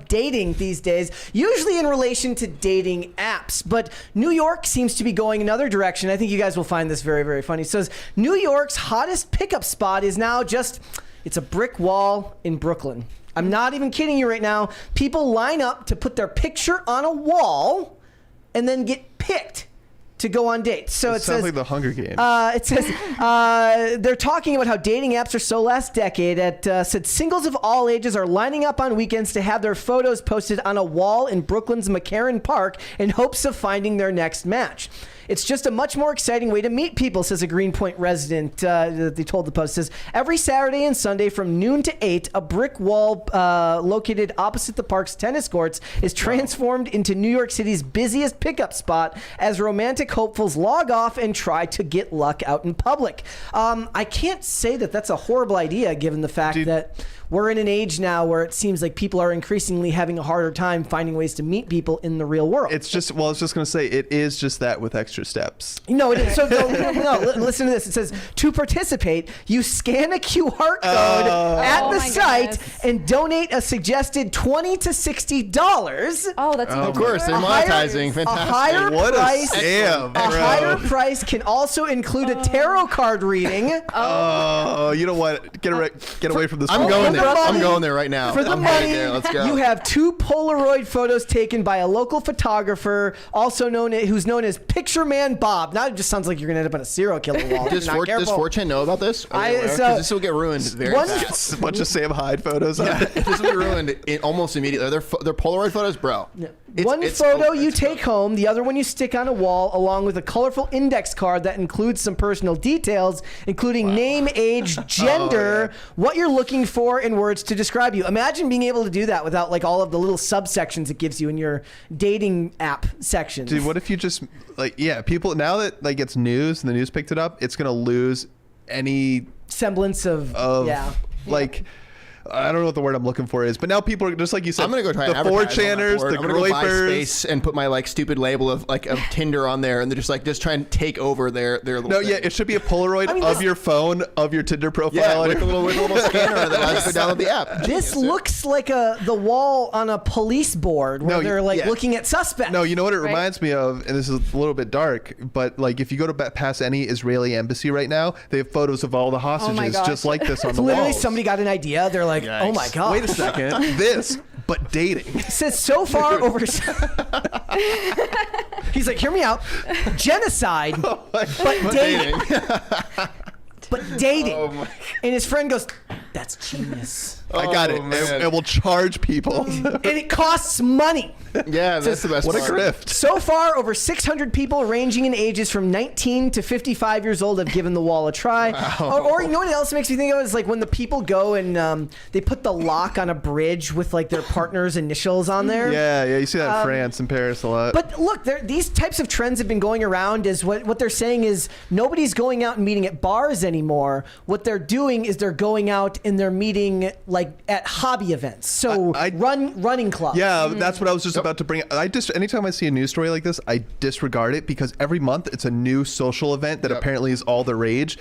dating these days, usually in relation to dating apps. But New York seems to be going another direction. I think you guys will find this very, very funny. It says, New York's hottest pickup spot is now it's a brick wall in Brooklyn. I'm not even kidding you right now. People line up to put their picture on a wall and then get picked to go on dates. So it sounds says like the Hunger Games. It says they're talking about how dating apps are so last decade. Said singles of all ages are lining up on weekends to have their photos posted on a wall in Brooklyn's McCarran Park in hopes of finding their next match. It's just a much more exciting way to meet people, says a Greenpoint resident. They told the Post, says, every Saturday and Sunday from noon to 8, a brick wall located opposite the park's tennis courts is transformed into New York City's busiest pickup spot as romantic hopefuls log off and try to get luck out in public. I can't say that that's a horrible idea, given the fact that we're in an age now where it seems like people are increasingly having a harder time finding ways to meet people in the real world. It's just, well, I was just going to say, it is just that with extra steps. No, it is. So, listen to this. It says, to participate, you scan a QR code at the site goodness. and donate a suggested $20 to $60. Oh, that's even Of course, they're better. monetizing. A higher What a price. scam, A bro. higher price can also include a tarot card reading. Oh, you know what? Get away from this. I'm wall. going there. money- I'm going there right now. For the I'm money, heading there. Let's go. you have 2 Polaroid photos taken by a local photographer, also who's known as Picture Man Bob. Now it just sounds like you're gonna end up on a serial killer wall. Does Not careful. 4chan know about this? Because this will get ruined very one- fast. Yes, a bunch of Sam Hyde photos. On it. This will be ruined almost immediately. They're Polaroid photos, bro. One photo you take home, the other one you stick on a wall, along with a colorful index card that includes some personal details, including name, age, gender, what you're looking for, and words to describe you. Imagine being able to do that without like all of the little subsections it gives you in your dating app sections. Dude, what if you just people now that like it's news and the news picked it up, it's gonna lose any semblance of like. I don't know what the word I'm looking for is, but now people are just like you said. I'm gonna go try the and advertise on that 4chaners, board. the I'm gonna go buy groypers. space and put my like stupid label of Tinder on there, and they're just try and take over their little. No, thing. yeah, it should be a Polaroid I mean, of this- your phone of your Tinder profile. Yeah, on with your- a little scanner that allows you to download the app. This Genius, dude. looks like the wall on a police board where No, they're like yeah. looking at suspects. No, you know what it Right. reminds me of, and this is a little bit dark, but like if you go to past any Israeli embassy right now, they have photos of all the hostages gosh. just like this on It's the literally walls. somebody got an idea. They're like, Yikes. oh my God. Wait a second, this, but dating. It says so far over. He's like, hear me out. Genocide, but dating. But dating. Oh my. And his friend goes, that's genius. I got it. man. It will charge people. And it costs money. Yeah, that's the best. What a part. grift. So far, over 600 people ranging in ages from 19 to 55 years old have given the wall a try. Or you know what else makes me think of is like when the people go and they put the lock on a bridge with like their partner's initials on there. Yeah, you see that in France and Paris a lot. But look, these types of trends have been going around. Is what they're saying is nobody's going out and meeting at bars anymore. What they're doing is they're going out and they're meeting like at hobby events. So running clubs. Yeah, that's what I was just about to bring up. Anytime I see a news story like this, I disregard it because every month it's a new social event that apparently is all the rage.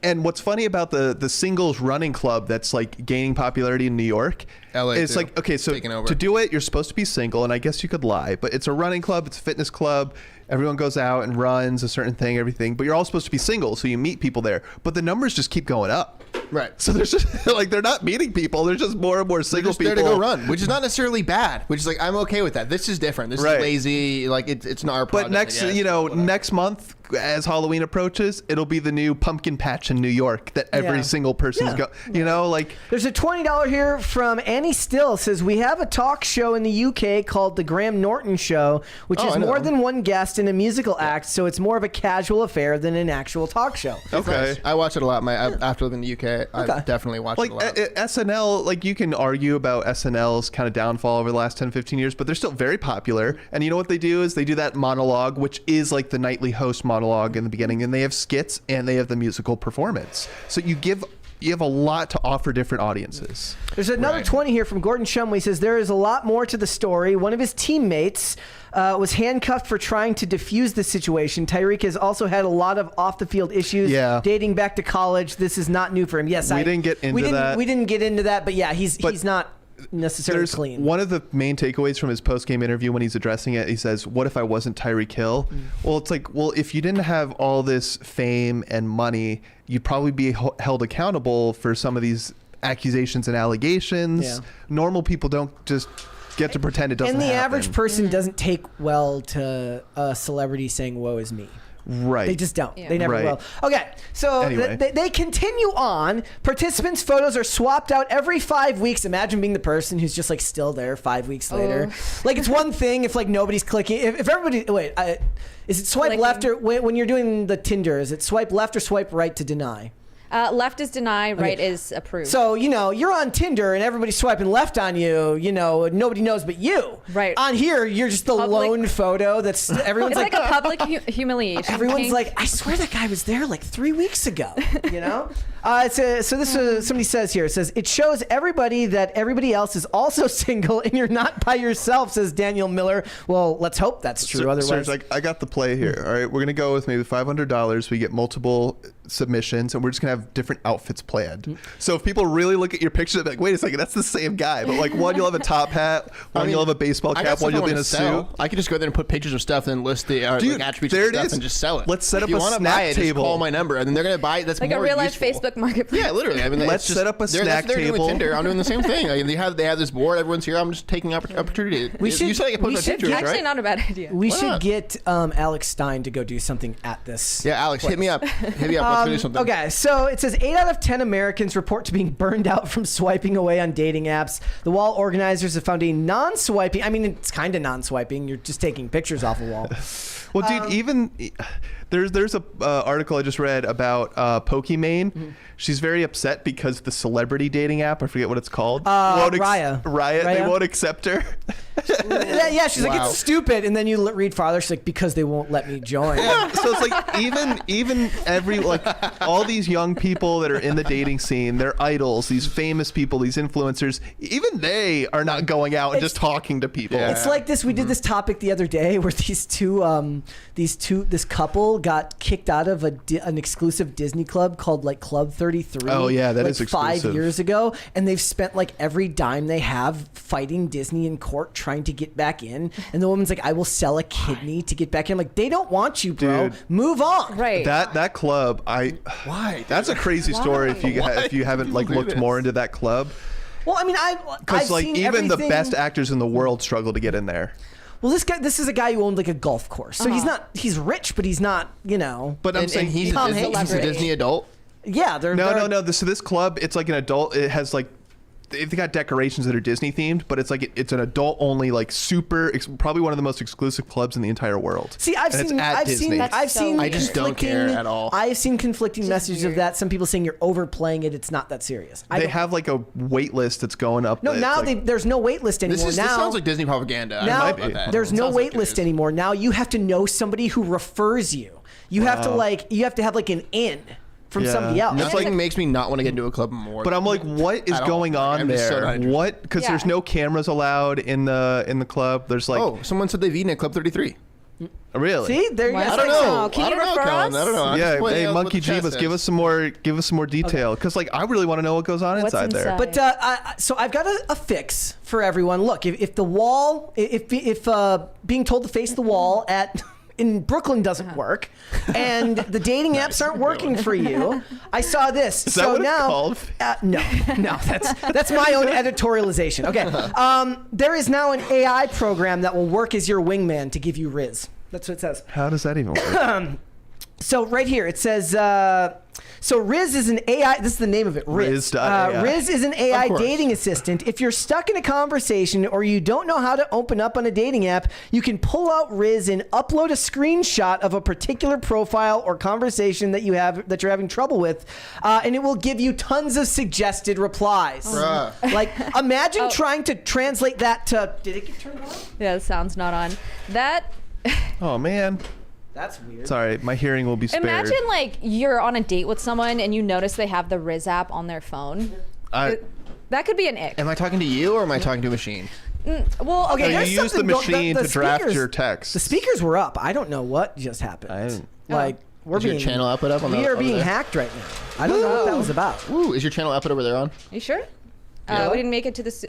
And what's funny about the singles running club that's like gaining popularity in New York, LA it's too. like, okay, so Taking over. to do it, you're supposed to be single, and I guess you could lie, but it's a running club, it's a fitness club. Everyone goes out and runs a certain thing, everything, but you're all supposed to be single, so you meet people there. But the numbers just keep going up. Right. So there's just like they're not meeting people. There's just more and more They're single just people. there to go run, which is not necessarily bad. Which is like I'm okay with that. This is different. This Right. is lazy. Like it's not our project. But next, I guess. Whatever. next month, as Halloween approaches, it'll be the new pumpkin patch in New York that every Yeah. single person's Yeah. like. There's a $20 here from Annie Still. Says we have a talk show in the UK called the Graham Norton Show, which is I know. more than one guest in a musical act, so it's more of a casual affair than an actual talk show. Okay. I watch it a lot. After living in the UK, Okay. I definitely watch Like it a lot. SNL, like you can argue about SNL's kind of downfall over the last 10, 15 years, but they're still very popular. And you know what they do is they do that monologue, which is like the nightly host monologue in the beginning, and they have skits and they have the musical performance. So you give you have a lot to offer different audiences. There's another 20 here from Gordon Shumway. He says there is a lot more to the story. One of his teammates was handcuffed for trying to defuse the situation. Tyreek has also had a lot of off-the-field issues dating back to college. This is not new for him. Yes, we didn't get into that. We didn't get into that, but yeah, he's not necessarily clean. One of the main takeaways from his post-game interview when he's addressing it, he says, what if I wasn't Tyreek Hill? Well, it's like, well, if you didn't have all this fame and money, you'd probably be held accountable for some of these accusations and allegations. Yeah. Normal people don't just get to pretend it doesn't happen. And the average person doesn't take well to a celebrity saying, woe is me. Right. They just don't. Yeah. They never will. Okay, so Anyway. they continue on. Participants' photos are swapped out every 5 weeks. Imagine being the person who's just like still there 5 weeks later. Like it's one thing if like nobody's clicking. If everybody, is it swipe left or when you're doing the Tinder? Is it swipe left or swipe right to deny? Left is deny, right is approved. So, you're on Tinder and everybody's swiping left on you, nobody knows but you. Right. On here, you're just the lone photo that's, everyone's it's like a public humiliation. Everyone's like, I swear that guy was there like 3 weeks ago, somebody says here, it says, it shows everybody that everybody else is also single and you're not by yourself, says Daniel Miller. Well, let's hope that's true. Otherwise, Serge, I got the play here. All right, we're going to go with maybe $500. We get multiple submissions and we're just gonna have different outfits planned. So if people really look at your picture, they'll be like, wait a second, that's the same guy, but like one you'll have a top hat, one you'll have a baseball cap, one you'll be in a suit. I could just go there and put pictures of stuff and then list the like attributes of stuff and just sell it. Let's set up if you a want to snack buy it, table. Just call my number and then they're gonna buy it. That's like more a real life useful. Facebook marketplace. Yeah, literally. I mean, let's set up a snack they're table. Doing Tinder. I'm doing the same thing. Like, they have this board. Everyone's here. I'm just taking opportunity. We should- you said I could we post should my pictures, Actually, right? not a bad idea. we Why should not? get Alex Stein to go do something at this. Yeah, Alex, hit me up. Hit me up. Let's go do something. Okay, so it says 8 out of 10 Americans report to being burned out from swiping away on dating apps. The wall organizers have found a non-swiping. I mean, it's kind of non-swiping. You're just taking pictures off a wall. Well, dude, even there's a article I just read about Pokimane. Mm-hmm. She's very upset because the celebrity dating app, I forget what it's called, Raya. They won't accept her. Yeah, she's like, Wow. it's stupid. And then you read farther, she's like, because they won't let me join. So it's like even every all these young people that are in the dating scene, they're idols, these famous people, these influencers, even they are not going out and just talking to people. Yeah. It's like this. We did this topic the other day where this couple got kicked out of an exclusive Disney club called like Club 33. Oh, yeah, that like is exclusive. 5 years ago, and they've spent like every dime they have fighting Disney in court trying to get back in. And the woman's like, I will sell a kidney to get back in. I'm like, they don't want you, bro. Dude. Move on. Right. That club, Why? that's a crazy story if you haven't like looked more into that club. Well, I mean, Because I've like seen even the everything- best actors in the world struggle to get in there. Well, this is a guy who owned like a golf course, so he's rich, but he's not, But I'm And saying he's Tom a Hanks. Disney, he's a Disney adult. yeah, they're no. So this club, it's like an adult. It has like they've got decorations that are Disney themed, but it's like it's an adult only, like probably one of the most exclusive clubs in the entire world. See, I've And it's seen, at I've Disney. seen, That's I've so seen. weird. I just don't care conflicting- at all. I've seen conflicting messages of weird. that. Some people saying you're overplaying it. It's not that serious. They have like a wait list that's going up. No, It's now like, there's no wait list anymore. This now sounds like Disney propaganda. now might be. there's It no sounds wait like it list is. anymore. Now you have to know somebody who refers you. You have to have like an in from Yeah. somebody else. Nothing makes me not want to get into a club more. But I'm like, what is At all. going on I'm just so there? not interested. What? Because Yeah. there's no cameras allowed in the club. There's like, Oh, someone said they've eaten at Club 33. really? See, there you Why go. is I don't that know. so? Can I you don't know, refer Kellen. us? I don't know. I'm just Yeah, pointing hey, out what Monkey the chat Jeebus, says. give us some more detail, because like I really want to know what goes on What's inside there. inside? But so I've got a fix for everyone. Look, if the wall, if being told to face the wall in Brooklyn doesn't work, and the dating apps aren't working for you, I saw this. Is that so what it's now, called? No, that's my own editorialization. Okay, there is now an AI program that will work as your wingman to give you Riz. That's what it says. How does that even work? So right here it says. So Riz is an AI. This is the name of it. Riz. Riz.ai. Riz is an AI Of course. dating assistant. If you're stuck in a conversation or you don't know how to open up on a dating app, you can pull out Riz and upload a screenshot of a particular profile or conversation that you're having trouble with, and it will give you tons of suggested replies. Bruh. Like imagine trying to translate that to. Did it get turned on? Yeah, the sound's not on. That Oh man. That's weird. Sorry, my hearing will be spared. Imagine like you're on a date with someone and you notice they have the Riz app on their phone. That could be an ick. Am I talking to you or am I talking to a machine? Well, okay. you there's use the something machine to draft speakers- your text. The speakers were up. I don't know what just happened. Like we're Is being your channel output up on we the, are over being there? hacked right now. I don't know what that was about. Ooh, is your channel output over there on? You sure? Yeah. We didn't make it to this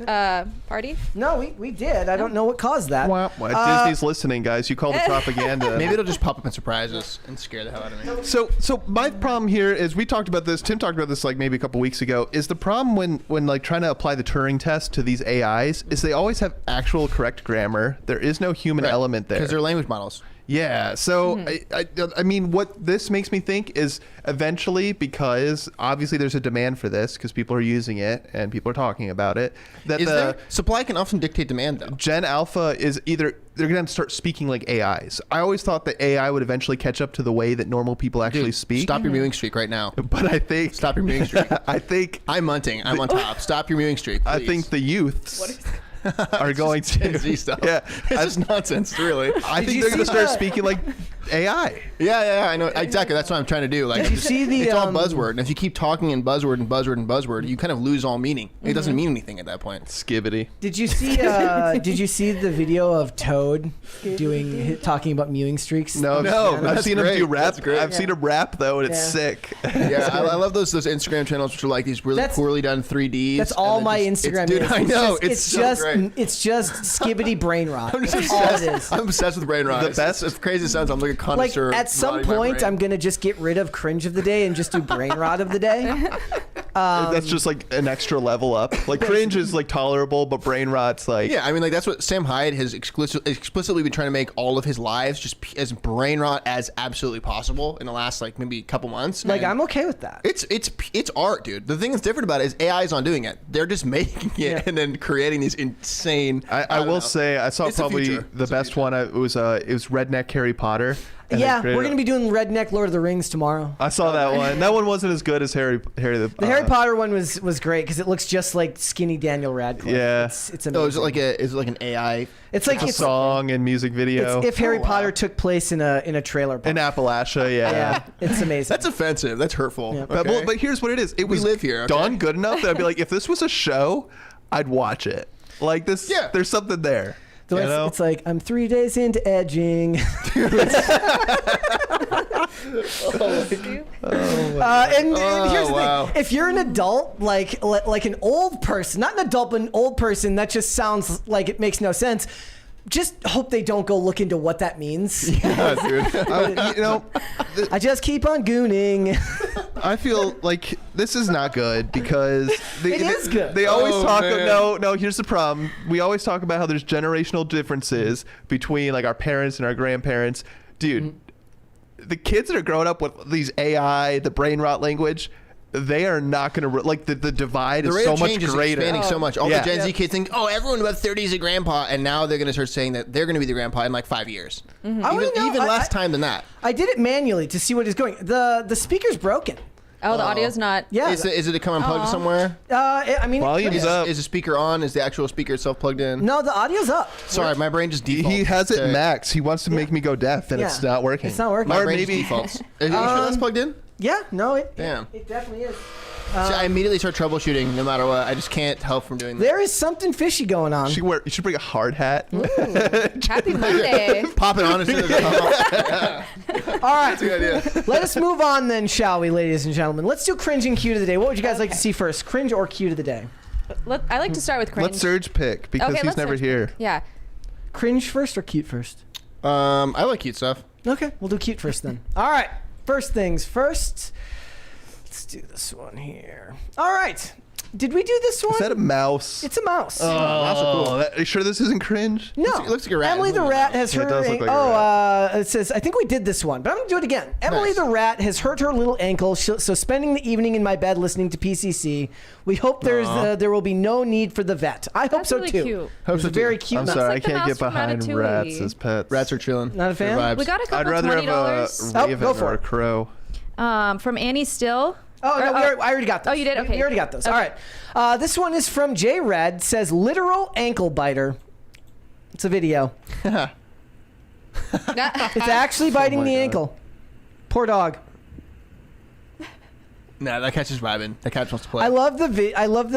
party. No, we did. I don't know what caused that. Well, Disney's listening, guys. You call the propaganda. Maybe it'll just pop up and surprise us and scare the hell out of me. So my problem here is we talked about this. Tim talked about this like maybe a couple weeks ago. Is the problem when like trying to apply the Turing test to these AIs is they always have actual correct grammar. There is no human element there Because they're language models. Yeah. So I mean, what this makes me think is eventually, because obviously there's a demand for this because people are using it and people are talking about it. That Supply can often dictate demand, though. Gen Alpha is either they're going to start speaking like AIs. I always thought that AI would eventually catch up to the way that normal people actually speak. Stop your mewing streak right now. But I think Stop your mewing streak. I think I'm munting. I'm on top. Stop your mewing streak, please. I think the youths are going to Gen Z stuff. Yeah, It's just nonsense, really. I think they're going to start speaking like AI. Yeah, I know exactly. That's what I'm trying to do. Like, Did you see the, it's all buzzword, and if you keep talking in buzzword and buzzword and buzzword, you kind of lose all meaning. It doesn't mean anything at that point. Skibbity. Did you see? Did you see the video of Toad talking about mewing streaks? No, I've that's seen him great. do rap. That's great. I've seen him rap though, and it's Yeah. sick. Yeah, I love those Instagram channels which are like these really That's- poorly done 3Ds. That's all and my then just- Instagram Dude, is. I know. It's so just great. it's just skibbity brain rot. I'm just That's all it obsessed. is. I'm obsessed with brain rot. The best- As crazy as it sounds, I'm like a Like connoisseur. at some rotting my point, brain. I'm gonna just get rid of cringe of the day and just do brain rot of the day. That's just like an extra level up. Like cringe is like tolerable, but brain rot's like Yeah, I mean, like that's what Sam Hyde has explicitly been trying to make all of his lives just as brain rot as absolutely possible in the last like maybe couple months. Like And I'm okay with that. it's art, dude. The thing that's different about it is AI is not doing it. They're just making it and then creating these insane. I don't will know. say I saw It's the probably future. the It's the best one. It was Redneck Harry Potter. and they Yeah, created we're gonna be doing Redneck Lord of the Rings tomorrow. I saw that one. That one wasn't as good as Harry The Harry Potter one was great because it looks just like skinny Daniel Radcliffe. Yeah. it's amazing. Oh, is it like an AI? It's like a song and music video it's if Harry Oh, wow. Potter took place in a trailer park. in Appalachia. Yeah. Yeah, it's amazing. That's offensive. That's hurtful. Yeah. But, well, but here's what it is. It was live here, okay? done good enough that I'd be like, if this was a show, I'd watch it. Like this. Yeah. There's something there. So You know? it's like I'm 3 days into edging. And here's the wow. thing: if you're an adult, like an old person, not an adult, but an old person, that just sounds like it makes no sense. Just hope they don't go look into what that means. Yeah, dude. You know, I just keep on gooning. I feel like this is not good because It is good. They always Oh, talk. man. No. Here's the problem. We always talk about how there's generational differences between like our parents and our grandparents. Dude, the kids that are growing up with these AI, the brain rot language, they are not going to like the divide The is rate so of much change is greater. expanding so much. All Yeah. the Gen Z kids think, oh, everyone above 30 is a grandpa, and now they're going to start saying that they're going to be the grandpa in like 5 years. I wanna know- Even I- less I- time than that. I did it manually to see what is going. The speaker's broken. Oh, the audio's not. Yeah. Is it come unplugged somewhere? I mean, Volume's Is, up. is the speaker on? Is the actual speaker itself plugged in? no, the audio's up. Sorry, my brain just defaults. He has it to- max. He wants to make me go deaf, and Yeah. it's not working. It's not working. My Or brain maybe just defaults. Are you sure that's plugged in? Yeah, no, it Damn. it definitely is. See, I immediately start troubleshooting no matter what. I just can't help from doing that. There is something fishy going on. You should bring a hard hat. Happy Monday. Pop it on as soon as it comes. All right, Good idea. let us move on then, shall we, ladies and gentlemen? Let's do cringe and cue to the day. What would you guys like to see first, cringe or cue to the day? I like to start with cringe. Let Serge pick because Okay, he's let's never Serge here. Yeah. Cringe first or cute first? I like cute stuff. Okay, we'll do cute first then. All right, first things first. Let's do this one here. All right. Did we do this one? Is that a mouse? It's a mouse. Mouse are cool. Are you sure this isn't cringe? No. It looks like a rat. Emily the rat has Yeah, hurt it does her. look like a It says, I think we did this one, but I'm going to do it again. Emily Nice. the rat has hurt her little ankle, so spending the evening in my bed listening to PCC. We hope there will be no need for the vet. I hope That's so really too. cute. It's a very cute I'm mouse. sorry, like I the can't mouse get from behind Ratatouille. rats as pets. Rats are chilling. Not a fan? They're vibes. We got a I'd couple rather have $20. a raven go for or a it. crow. From Annie Still. Oh, no, Or- I already got those. Oh, you did? Okay. We already got those. Okay. All right. This one is from J Red. Says literal ankle biter. It's a video. It's actually biting the ankle. Poor dog. Nah, that catch is vibing. That catch wants to play. I love the videos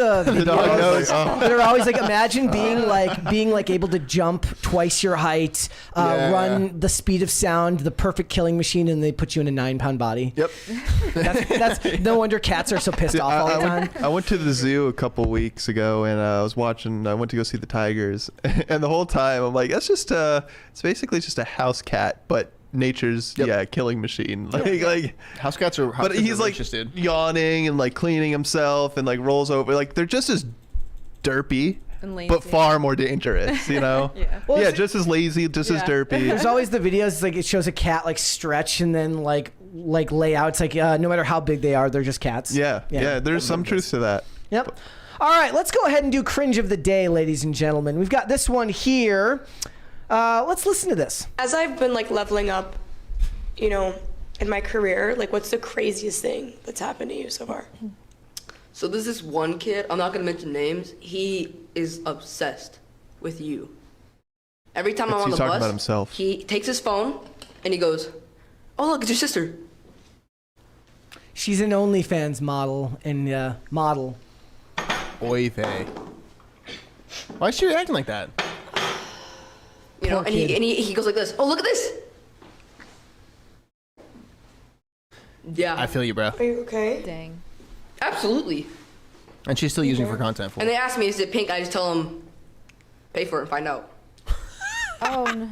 that are always like, imagine being like able to jump twice your height, run the speed of sound, the perfect killing machine, and they put you in a 9-pound body. Yep. That's no wonder cats are so pissed off all the time. I went to the zoo a couple weeks ago, and I went to go see the tigers, and the whole time I'm like, that's just it's basically just a house cat, but nature's killing machine. Like house cats are. But he's like yawning and like cleaning himself and like rolls over. Like they're just as derpy, but far more dangerous. You know? Well, just as lazy, just as derpy. There's always the videos. It's like it shows a cat like stretch and then like lay out. It's like no matter how big they are, they're just cats. Yeah. There's some truth to that. Yep. All right, let's go ahead and do cringe of the day, ladies and gentlemen. We've got this one here. Let's listen to this. As I've been like leveling up, you know, in my career, like what's the craziest thing that's happened to you so far? So there's this one kid, I'm not gonna mention names, he is obsessed with you. Every time I'm on the talking bus, about himself. he takes his phone and he goes, "Oh look, it's your sister." She's an OnlyFans model and model. Oy vey. Why is she acting like that? You know, and he goes like this. "Oh, look at this." Yeah. I feel you, bro. Are you okay? Dang. Absolutely. And she's still using it for content. And they ask me, "Is it pink?" I just tell them, "Pay for it and find out." Oh no.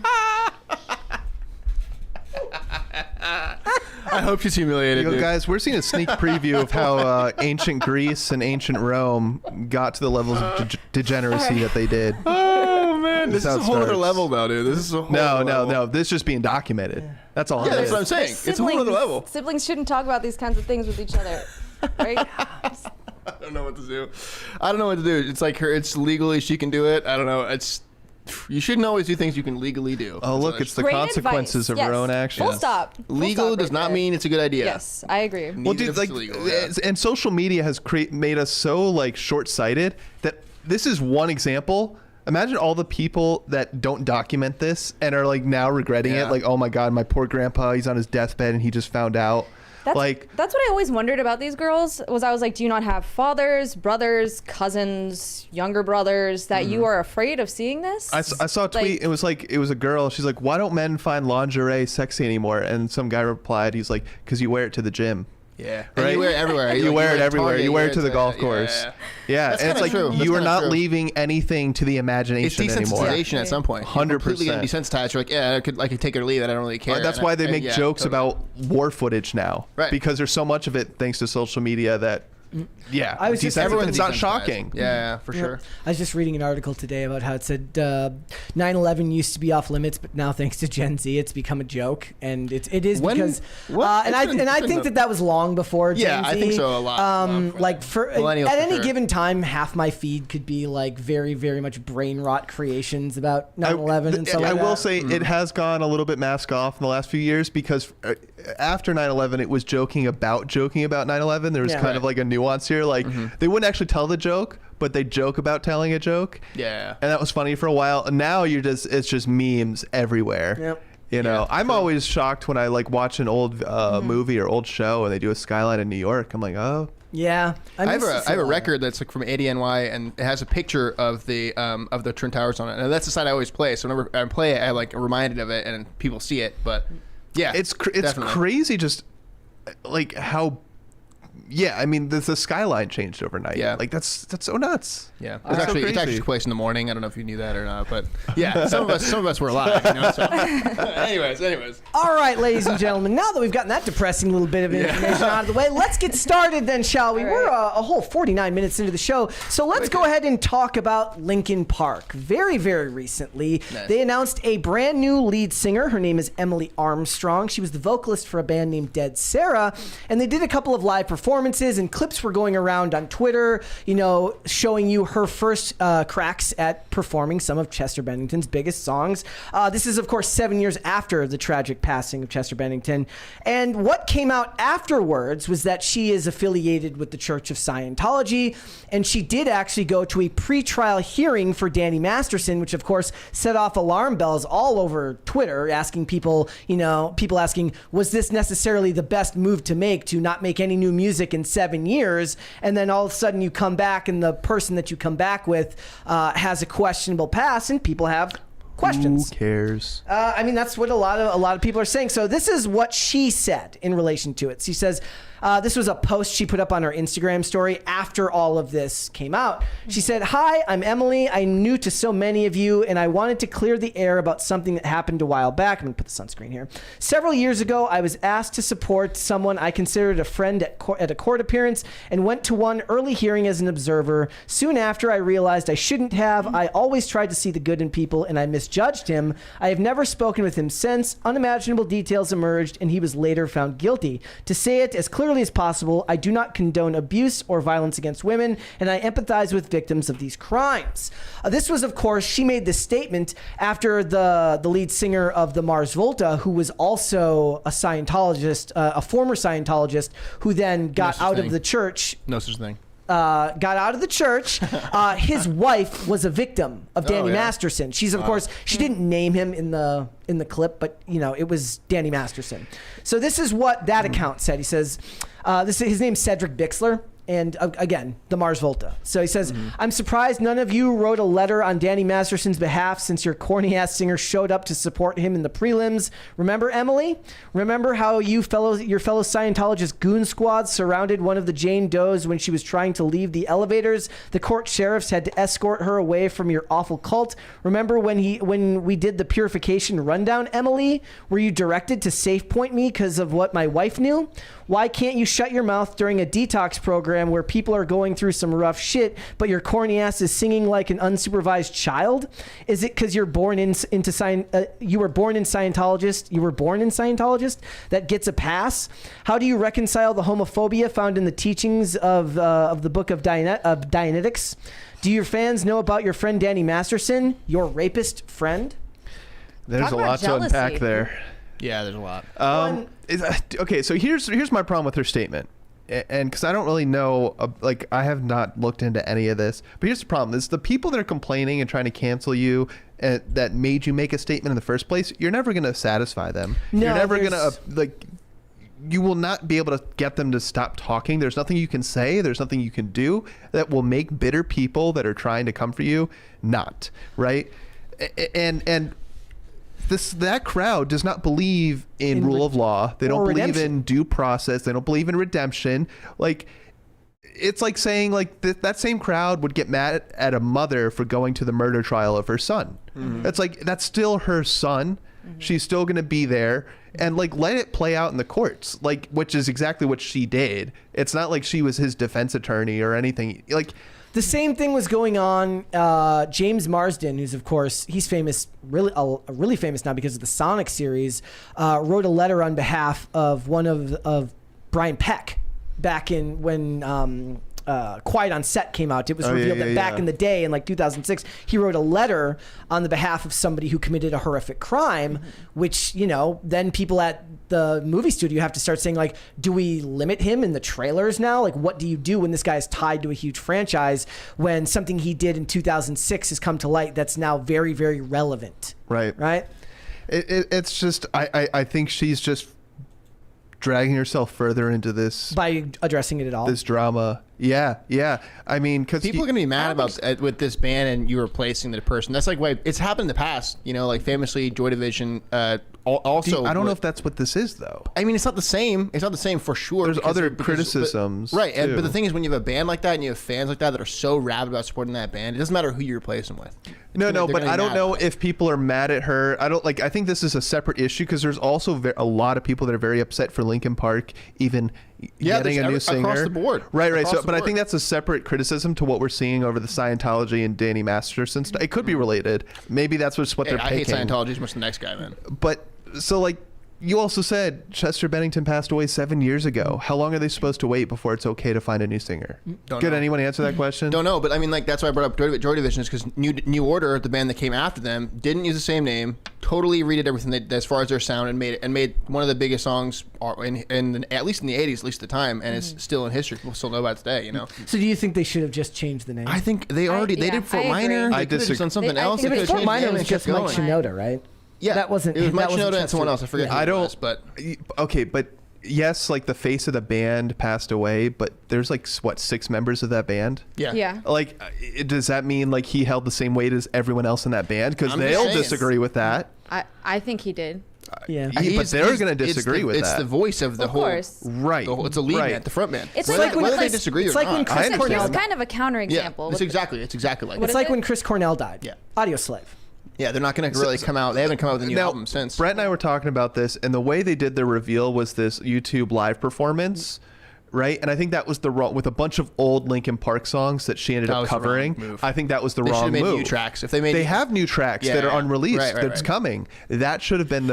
I hope she's humiliated, dude. Guys, we're seeing a sneak preview of how ancient Greece and ancient Rome got to the levels of degeneracy that they did. Oh man, this is how a it whole other starts. level, though, dude. This is a whole other level. No. This is just being documented. That's all. Yeah, it that's is. what I'm saying. It's a whole other level. Siblings shouldn't talk about these kinds of things with each other, right? I don't know what to do. It's like her. It's legally she can do it. I don't know. You shouldn't always do things you can legally do. Oh, look, it's the Great consequences advice. of your own actions. Full stop. Full Legal stop does right not there. mean it's a good idea. Yes, I agree. Well, dude, like, and social media has made us so like short-sighted that this is one example. Imagine all the people that don't document this and are like now regretting it. Like, oh my God, my poor grandpa, he's on his deathbed and he just found out. That's what I always wondered about these girls. I was like, do you not have fathers, brothers, cousins, younger brothers that you are afraid of seeing this? I saw a tweet. It was a girl. She's like, why don't men find lingerie sexy anymore? And some guy replied, he's like, because you wear it to the gym. Yeah, right. And you wear it everywhere. You wear it everywhere. Target, You wear it to the golf course. Yeah, That's and it's kinda like true. That's you are kinda not true. leaving anything to the It's imagination anymore. desensitization at some point. 100%. You're completely getting desensitized. You're like, yeah, I could take it or leave it. I don't really care. That's why they make jokes about war footage now, Right. because there's so much of it thanks to social media that, I was just- it's not desensitized. shocking. Yeah, for sure. I was just reading an article today about how it said 9/11 used to be off limits, but now thanks to Gen Z, it's become a joke, and it is When- because what? and It's been- I it's think been that was long before Gen Yeah, Z. I think so a lot. Like for Millennials at for any sure. given time, half my feed could be like very very much brain rot creations about 9/11 and stuff like I that. will say it has gone a little bit mask off in the last few years because after 9/11, it was joking about 9/11. There was kind of like a nuance here. Like they wouldn't actually tell the joke, but they joke about telling a joke. Yeah. And that was funny for a while. And now it's just memes everywhere. Yep. You know, I'm always shocked when I like watch an old movie or old show and they do a skyline in New York. I'm like, oh. Yeah, I have a record that's like from ADNY, and it has a picture of the Twin Towers on it, and that's the side I always play. So whenever I play it, I like reminded of it, and people see it. But yeah, it's definitely. crazy, just like how. Yeah, I mean the skyline changed overnight. Yeah, like that's so nuts. Yeah, That's so it actually crazy. took place in the morning. I don't know if you knew that or not, but yeah, some of us were alive. You know, so. anyways. All right, ladies and gentlemen, now that we've gotten that depressing little bit of information out of the way, let's get started then, shall we? All right. We're a whole 49 minutes into the show, so let's go ahead and talk about Linkin Park. Very, very recently, they announced a brand new lead singer. Her name is Emily Armstrong. She was the vocalist for a band named Dead Sara, and they did a couple of live performances performances, and clips were going around on Twitter, you know, showing you her first cracks at performing some of Chester Bennington's biggest songs. This is, of course, 7 years after the tragic passing of Chester Bennington. And what came out afterwards was that she is affiliated with the Church of Scientology, and she did actually go to a pre-trial hearing for Danny Masterson, which, of course, set off alarm bells all over Twitter, asking people, you know, people asking, was this necessarily the best move to make, to not make any new music in 7 years? And then all of a sudden you come back and the person that you come back with has a questionable past, and people have questions. Who cares? I mean, that's what a lot of people are saying. So this is what she said in relation to it. She says, this was a post she put up on her Instagram story after all of this came out. She said, "Hi, I'm Emily. I'm new to so many of you, and I wanted to clear the air about something that happened a while back." I'm going to put the sunscreen here. "Several years ago, I was asked to support someone I considered a friend at a court appearance and went to one early hearing as an observer. Soon after, I realized I shouldn't have. I always tried to see the good in people, and I misjudged him. I have never spoken with him since. Unimaginable details emerged, and he was later found guilty. To say it as clearly as possible, I do not condone abuse or violence against women, and I empathize with victims of these crimes." This was, of course, she made this statement after the lead singer of the Mars Volta, who was also a Scientologist, a former Scientologist, who then got out of the church. No such thing. Got out of the church. His wife was a victim of Danny Masterson. She's, of course, she didn't name him in the clip, but you know, it was Danny Masterson. So this is what that account said. He says, his name's Cedric Bixler. And again, the Mars Volta. So he says, "I'm surprised none of you wrote a letter on Danny Masterson's behalf, since your corny ass singer showed up to support him in the prelims. Remember, Emily? Remember how your fellow Scientologist goon squad surrounded one of the Jane Does when she was trying to leave the elevators? The court sheriffs had to escort her away from your awful cult. Remember when we did the purification rundown, Emily? Were you directed to safe point me because of what my wife knew? Why can't you shut your mouth during a detox program where people are going through some rough shit, but your corny ass is singing like an unsupervised child? Is it because you were born in Scientologist? You were born in Scientologist that gets a pass? How do you reconcile the homophobia found in the teachings of the book of Dianetics? Do your fans know about your friend Danny Masterson, your rapist friend?" There's Talk a about lot to jealousy. unpack there. Yeah, there's a lot. Okay, so here's my problem with her statement, and because I don't really know, like I have not looked into any of this, but here's the problem: is the people that are complaining and trying to cancel you that made you make a statement in the first place. You're never going to satisfy them. No, you're never going to you will not be able to get them to stop talking. There's nothing you can say. There's nothing you can do that will make bitter people that are trying to come for you not, right? And that crowd does not believe in rule of law. They don't believe redemption. in due process. They don't believe in redemption. Like, it's like saying like that same crowd would get mad at a mother for going to the murder trial of her son. It's like, that's still her son. She's still going to be there, and like, let it play out in the courts, like, which is exactly what she did. It's not like she was his defense attorney or anything. Like, the same thing was going on. James Marsden, who's, of course, he's famous, really famous now because of the Sonic series, wrote a letter on behalf of one of Brian Peck back in when Quiet on Set came out. It was revealed that back in the day, in like 2006, he wrote a letter on the behalf of somebody who committed a horrific crime, which, you know, then people at the movie studio have to start saying, like, do we limit him in the trailers now? Like, what do you do when this guy is tied to a huge franchise, when something he did in 2006 has come to light that's now very, very relevant? right. It's just, I think she's just dragging herself further into this By addressing it at all. this drama. Yeah. I mean, because People are gonna be mad about with this band and you replacing the person. That's like, wait, it's happened in the past. You know, like famously, Joy Division. Also, I don't know if that's what this is, though. I mean, it's not the same. It's not the same for sure. There's other criticisms, right? too. But the thing is, when you have a band like that and you have fans like that that are so rabid about supporting that band, it doesn't matter who you replace them with. No, but I don't know if people are mad at her. I think this is a separate issue because there's also a lot of people that are very upset for Linkin Park even getting a new singer across the board. Right. Across So, the but I board. think that's a separate criticism to what we're seeing over the Scientology and Danny Masterson stuff. It could be related. Maybe that's what Hey, they're I hate picking. Scientology as much as the next guy, man. But so like, you also said Chester Bennington passed away 7 years ago. How long are they supposed to wait before it's okay to find a new singer? Could anyone answer that question? Don't know, but I mean, like, that's why I brought up Joy Division, is because New Order, the band that came after them, didn't use the same name, totally redid everything as far as their sound, and made one of the biggest songs in at least in the 80s, at least at the time, and it's still in history. People still know about it today, you know. So do you think they should have just changed the name? I think they did Fort I Minor. agree. I They could have disagree. done something else. Yeah, They Yeah, could but have Fort changed the Minor name was and just kept Mike going. Shinoda, right? Yeah, That wasn't. It was Mike that wasn't Shinoda and someone Chester. else. I forget. Yeah. who I it don't. was, but Okay, but yes, like the face of the band passed away, but there's like what 6 members of that band. Yeah. Like, does that mean like he held the same weight as everyone else in that band? Because I'm just they'll saying. disagree with that. I think he did. Yeah. But they're going to disagree with it's that. the voice of the Of whole. course. Right. It's a lead right. man, the front man. It's whether, like when whether they Chris- disagree it's or like not. when Chris I understand. Here's Cornell. kind of a counterexample. It's exactly like What It's is like it? when Chris Cornell died. Yeah. Audio Slave. Yeah, they're not going to really come out. They haven't come out with a new Now, album since. Brett and I were talking about this, and the way they did the reveal was this YouTube live performance, right? And I think that was the wrong, with a bunch of old Linkin Park songs that she ended That up was the wrong covering. move. I think that was the They should wrong have made move. new tracks. If they made They have new tracks Yeah, that are yeah. unreleased Right, that's right. coming. That should have been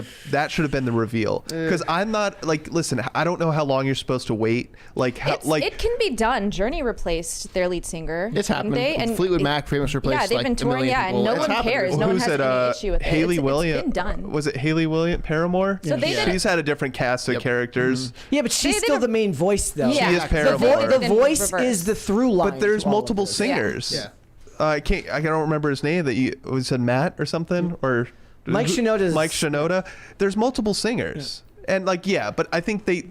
the reveal. Because I'm not like, listen, I don't know how long you're supposed to wait. Like It can be done. Journey replaced their lead singer. It's happened. They, and Fleetwood Mac famous replaced. Yeah, they've like, been a touring. million Yeah, people. and no It's one happened. cares. No one who's has it? any issue with it. Haley It's Williams. been done. Was it Haley Williams Paramore? So they did She's had a different cast of Yep. characters. Yeah, but she's They still did a- the main voice, though. Yeah. She is The Paramore. The in voice reverse. is the through line. But there's to all of multiple this. singers. Yeah. I don't remember his name. That you said Matt or something or Mike Shinoda's- Mike Shinoda. There's multiple singers, and like but I think the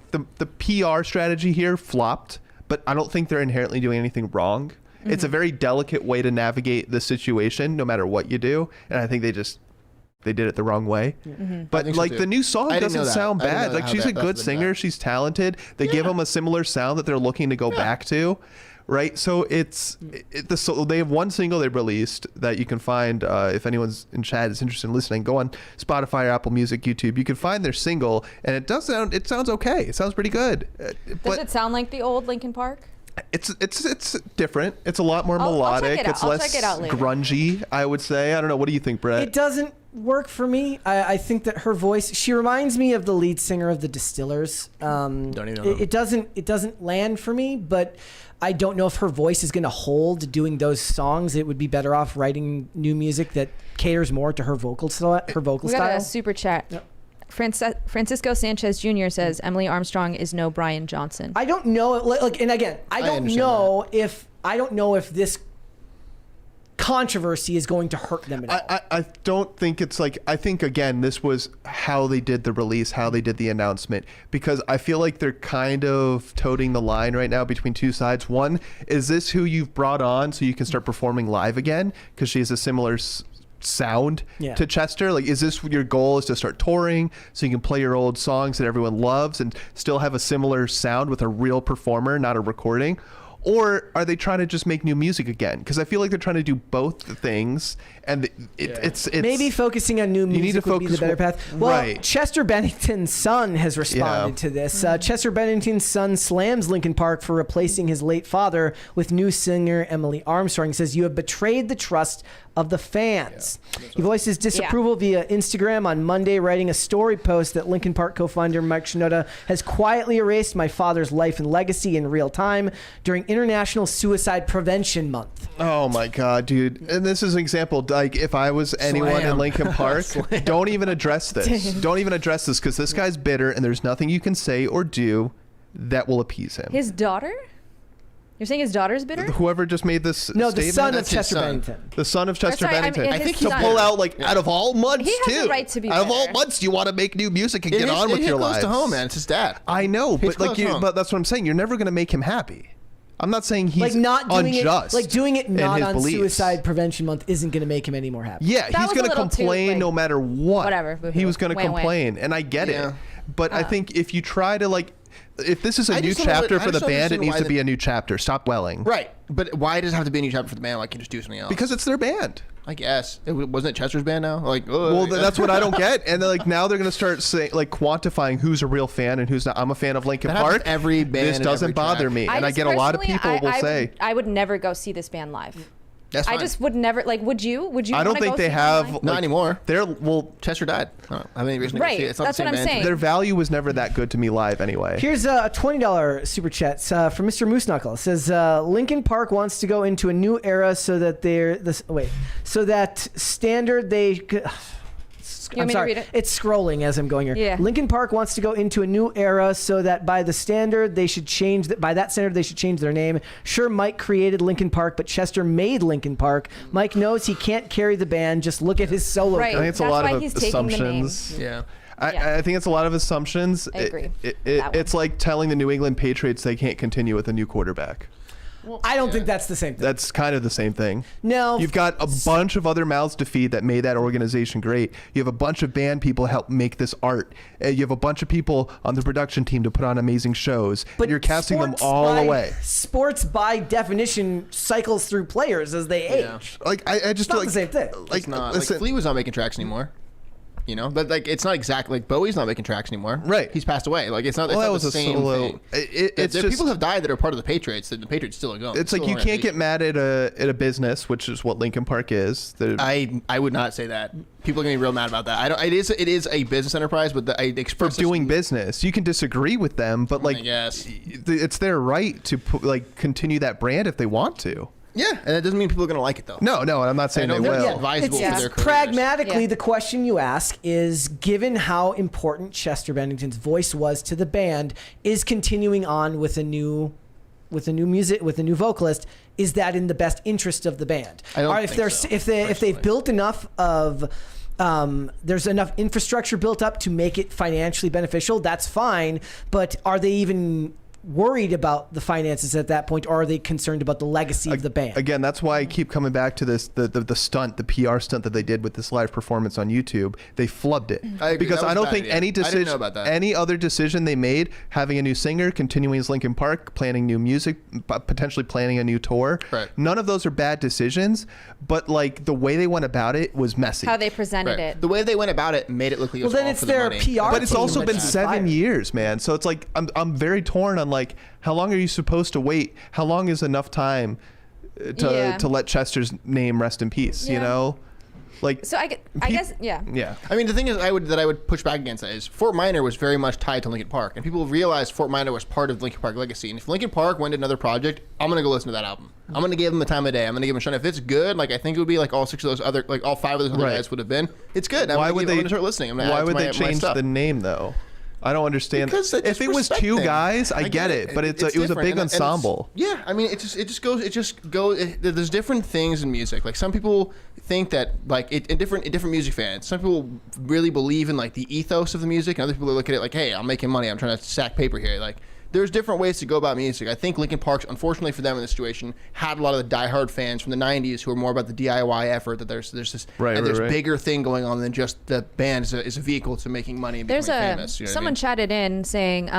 PR strategy here flopped. But I don't think they're inherently doing anything wrong. It's a very delicate way to navigate the situation, no matter what you do. And I think they did it the wrong way. But I think so, like too. the new song I didn't know doesn't that. sound I didn't bad. know Like how she's a that good was singer. bad. She's talented. They give them a similar sound that they're looking to go back to. Right, so so they have one single they released that you can find if anyone's in chat is interested in listening. Go on Spotify, or Apple Music, YouTube. You can find their single, and it sounds okay. It sounds pretty good. Does But it sound like the old Linkin Park? it's different. It's a lot more I'll check melodic. it out. It's I'll less check it out later. grungy, I would say. I don't know. What do you think, Brett? It doesn't work for me. I think that her voice, she reminds me of the lead singer of the Distillers. Don't even know It doesn't land for me, but I don't know if her voice is going to hold doing those songs. It would be better off writing new music that caters more to her vocal style. We got a super chat. Yep. Francisco Sanchez Jr. says Emily Armstrong is no Brian Johnson. I don't know. Like, and again, I don't know if this controversy is going to hurt them at all. I don't think it's like, I think again this was how they did the release, how they did the announcement, because I feel like they're kind of toting the line right now between two sides. One, is this who you've brought on so you can start performing live again, because she has a similar sound to Chester? Like, is this your goal, is to start touring so you can play your old songs that everyone loves and still have a similar sound with a real performer, not a recording? Or are they trying to just make new music again? Because I feel like they're trying to do both the things, and it's maybe focusing on new need to music would be the focus better path. Well, right. Chester Bennington's son has responded to this. Chester Bennington's son slams Linkin Park for replacing his late father with new singer Emily Armstrong. He says, "You have betrayed the trust of the fans." He voices disapproval via Instagram on Monday, writing a story post that Linkin Park co-founder Mike Shinoda has quietly erased my father's life and legacy in real time during International Suicide Prevention Month. Oh my God, dude. And this is an example, like if I was anyone in Linkin Park, don't even address this. Don't even address this, because this guy's bitter and there's nothing you can say or do that will appease him. His daughter? You're saying his daughter's bitter? Whoever just made this No, statement? the son of That's his Chester son. Bennington. The son of Chester sorry, I mean, Bennington. his I think to son. pull out, like, out of all months, He has too. the right to be out of all bitter. months, you want to make new music and It get hits- on with it hit your close lives. to home, man. It's his dad. I know, Hits but like close home. but that's what I'm saying. You're never going to make him happy. I'm not saying he's Like not doing unjust. doing it in not his on beliefs. Suicide Prevention Month isn't going to make him any more happy. Yeah, That he's was going a to little too, complain like, no matter what. whatever, boo-hoo. He was going to Wah, wah. complain, and I get Yeah. it. But I think if you try to, like, if this is a I new just don't know chapter what- I for the just don't band, it understand needs why to the- be a new chapter. Stop welling. Right. But why does it have to be a new chapter for the band? Like, you just do something else. Because it's their band. I guess. Wasn't it Chester's band now? Like, Well, that's what I don't get. And then, like, now they're going to start saying, like, quantifying who's a real fan and who's not. I'm a fan of Linkin That happens Park. with every band This and doesn't every bother track. me. And I just get a lot of personally, people will say, I would never go see this band live. That's fine. I just would never like. Would you? I don't think they have. Not anymore. Well, Chester died. I don't have any reason to go Right, see it. It's not that's the what same I'm band. saying. their value was never that good to me live anyway. Here's a $20 super chat from Mr. Moose Knuckle. It says Linkin Park wants to go into a new era so that standard they. You want me to read it? It's scrolling as I'm going here. Yeah. Linkin Park wants to go into a new era so that by that standard they should change their name. Sure, Mike created Linkin Park, but Chester made Linkin Park. Mike knows he can't carry the band. Just look at his solo. Right. I think it's That's a lot why of he's taking the name. assumptions. Yeah. I think it's a lot of assumptions. I agree. It's like telling the New England Patriots they can't continue with a new quarterback. I don't think that's the same thing. That's kind of the same thing. No. You've got a bunch of other mouths to feed that made that organization great. You have a bunch of band people help make this art. You have a bunch of people on the production team to put on amazing shows. But you're casting them sports all by- away. Sports, by definition, cycles through players as they age. Like I just It's not like the same thing. Like, It's not. listen, Like Flea was not making tracks anymore. You know, but like it's not exactly like Bowie's not making tracks anymore. Right. He's passed away. Like it's not. well, that it's was not the a same solo. thing. It's There- just people have died that are part of the Patriots. That the Patriots still are going. it's like you can't get mad at a business, which is what Linkin Park is. I would not say that. People are gonna be real mad about that. I don't. It is a business enterprise, but I for express doing business. You can disagree with them, but like guess. it's their right to continue that brand if they want to. Yeah, and that doesn't mean people are gonna like it though. No, I'm not saying I they don't think will. it's advisable It's for their careers. pragmatically, Yeah. the question you ask is, given how important Chester Bennington's voice was to the band, is continuing on with a new vocalist, is that in the best interest of the band? I don't Or if think they're so, if they've personally. built enough of there's enough infrastructure built up to make it financially beneficial, that's fine. But are they even worried about the finances at that point, or are they concerned about the legacy of the band? Again, that's why I keep coming back to this the stunt, the PR stunt that they did with this live performance on YouTube. They flubbed it. I agree. Because That was I don't bad, think yeah. any I didn't decision, know about that. any other decision they made, having a new singer, continuing as Linkin Park, planning new music, potentially planning a new tour, Right. none of those are bad decisions. But like the way they went about it was messy. How they presented Right. it. The way they went about it made it look like it Well, was then all it's for the their money. PR But it's team also that been got 7 fired. years, man. So it's like I'm very torn on like how long are you supposed to wait? How long is enough time to let Chester's name rest in peace? You Yeah. know, like So I guess yeah. yeah. I mean, the thing is, I would push back against that is Fort Minor was very much tied to Linkin Park, and people realized Fort Minor was part of Linkin Park legacy. And if Linkin Park went to another project, I'm gonna go listen to that album. I'm gonna give them the time of day. I'm gonna give them a shot. If it's good, like I think it would be like all 6 of those other, like all 5 of those other Right. guys would have been. It's good. Why would I'm they gonna start listening? I'm gonna Why add it to would they my change stuff. the name though? I don't understand. Because they If just it was respect 2 things. guys, I get it, but it was a different, big and it's- ensemble. yeah, I mean, it just goes. There's different things in music. Like some people think that like different music fans. Some people really believe in like the ethos of the music, and other people look at it like, hey, I'm making money. I'm trying to stack paper here. Like there's different ways to go about music. I think Linkin Park, unfortunately for them in this situation, had a lot of the diehard fans from the '90s who are more about the DIY effort. That there's this there's bigger thing going on than just the band is a vehicle to making money and There's becoming famous. You know what I someone mean? chatted in saying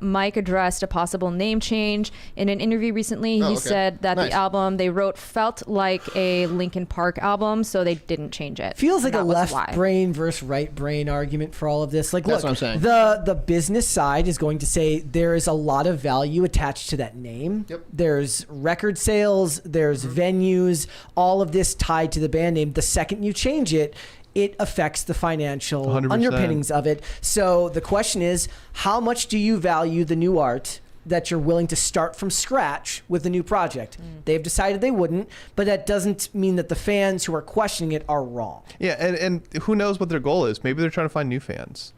Mike addressed a possible name change in an interview recently. He okay. said that Nice. the album they wrote felt like a Linkin Park album, so they didn't change it. Feels like And a that was left why. brain versus right brain argument for all of this. Like, That's look, what I'm saying. the business side is going to say there is a lot of value attached to that name. Yep. There's record sales, there's venues, all of this tied to the band name. The second you change it, it affects the financial 100%. underpinnings of it. So the question is, how much do you value the new art that you're willing to start from scratch with a new project? They've decided they wouldn't, but that doesn't mean that the fans who are questioning it are wrong. Yeah, and who knows what their goal is? Maybe they're trying to find new fans.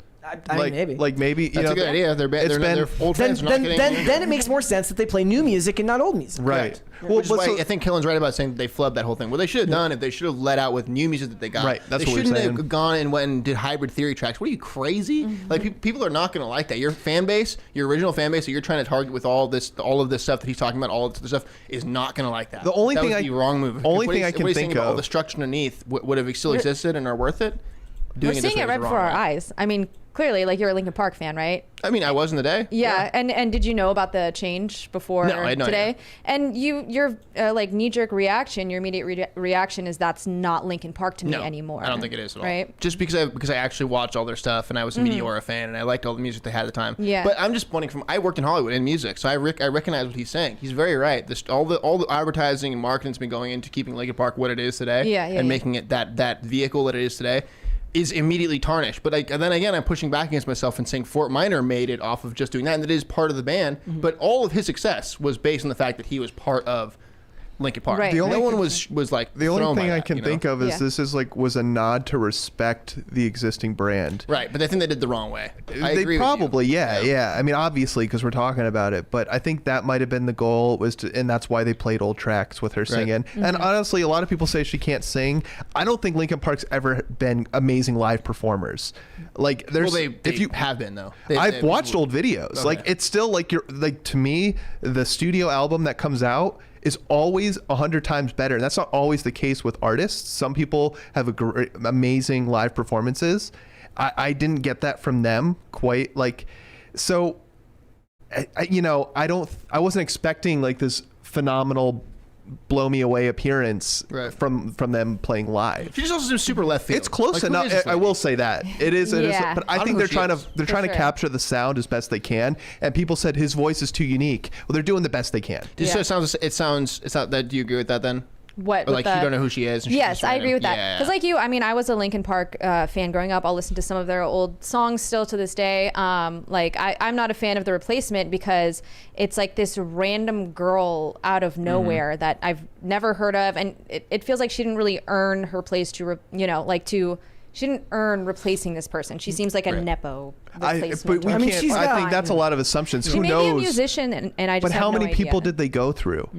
I mean, maybe. Like maybe you That's know, a good idea. They're old then, fans. Are not getting then it makes more sense that they play new music and not old music. right. Well, Which is why so- I think Kellen's right about saying they flubbed that whole thing. What they should have done, if they should have let out with new music that they got. Right, that's they what we're shouldn't saying. have gone and went and did hybrid theory tracks. What are you, crazy? Like people are not going to like that. Your fan base, your original fan base that you're trying to target with all of this stuff that he's talking about, all of this stuff, is not going to like that. The only that thing was I- the wrong move. only What thing he's- I can what he's think saying about all of- the structure underneath would have still existed and are worth it. We're Doing it this seeing way it was right the before wrong our way. eyes. I mean, clearly, like, you're a Linkin Park fan, right? I mean, I was in the day. Yeah. And did you know about the change before No, I had no today? idea. And your like knee-jerk reaction, your immediate reaction is that's not Linkin Park to me No, anymore. I don't think it is at all. Right? Just because I actually watched all their stuff and I was a Meteora fan and I liked all the music they had at the time. Yeah. But I'm just pointing from I worked in Hollywood in music, so I recognize what he's saying. He's very right. All the advertising and marketing's been going into keeping Linkin Park what it is today. And making it that vehicle that it is today. Is immediately tarnished. But and then again, I'm pushing back against myself and saying Fort Minor made it off of just doing that, and that is part of the band. But all of his success was based on the fact that he was part of Linkin Park. Right. No one was like The only thrown by thing I that, can think of is Yeah. this is like was a nod to respect the existing brand. Right, but I think they did the wrong way. I They agree probably, with you. yeah. I mean, obviously, because we're talking about it, but I think that might have been the goal, and that's why they played old tracks with her singing. And honestly, a lot of people say she can't sing. I don't think Linkin Park's ever been amazing live performers. Like, there's Well, they have been though. I've watched old videos. Okay. Like, it's still like to me, the studio album that comes out is always 100 times better. And that's not always the case with artists. Some people have amazing live performances. I didn't get that from them quite. Like, so, I wasn't expecting like this phenomenal blow me away appearance from them playing live. She just also seems super left field. It's close Like, enough. I will say that it is. Yeah. But I think they're trying to capture the sound as best they can. And people said his voice is too unique. Well, they're doing the best they can. So it sounds. It's not that. Do you agree with that then? What? Or like you don't know who she is. And she's Yes, just I random? agree with that. Yeah. Because like you, I mean, I was a Linkin Park fan growing up. I'll listen to some of their old songs still to this day. Like I'm not a fan of The Replacement because it's like this random girl out of nowhere that I've never heard of, and it feels like she didn't really earn her place to, she didn't earn replacing this person. She seems like a nepo replacement. I think that's a lot of assumptions. She Who may knows? be a musician, and I just But have how no many people idea. did they go through?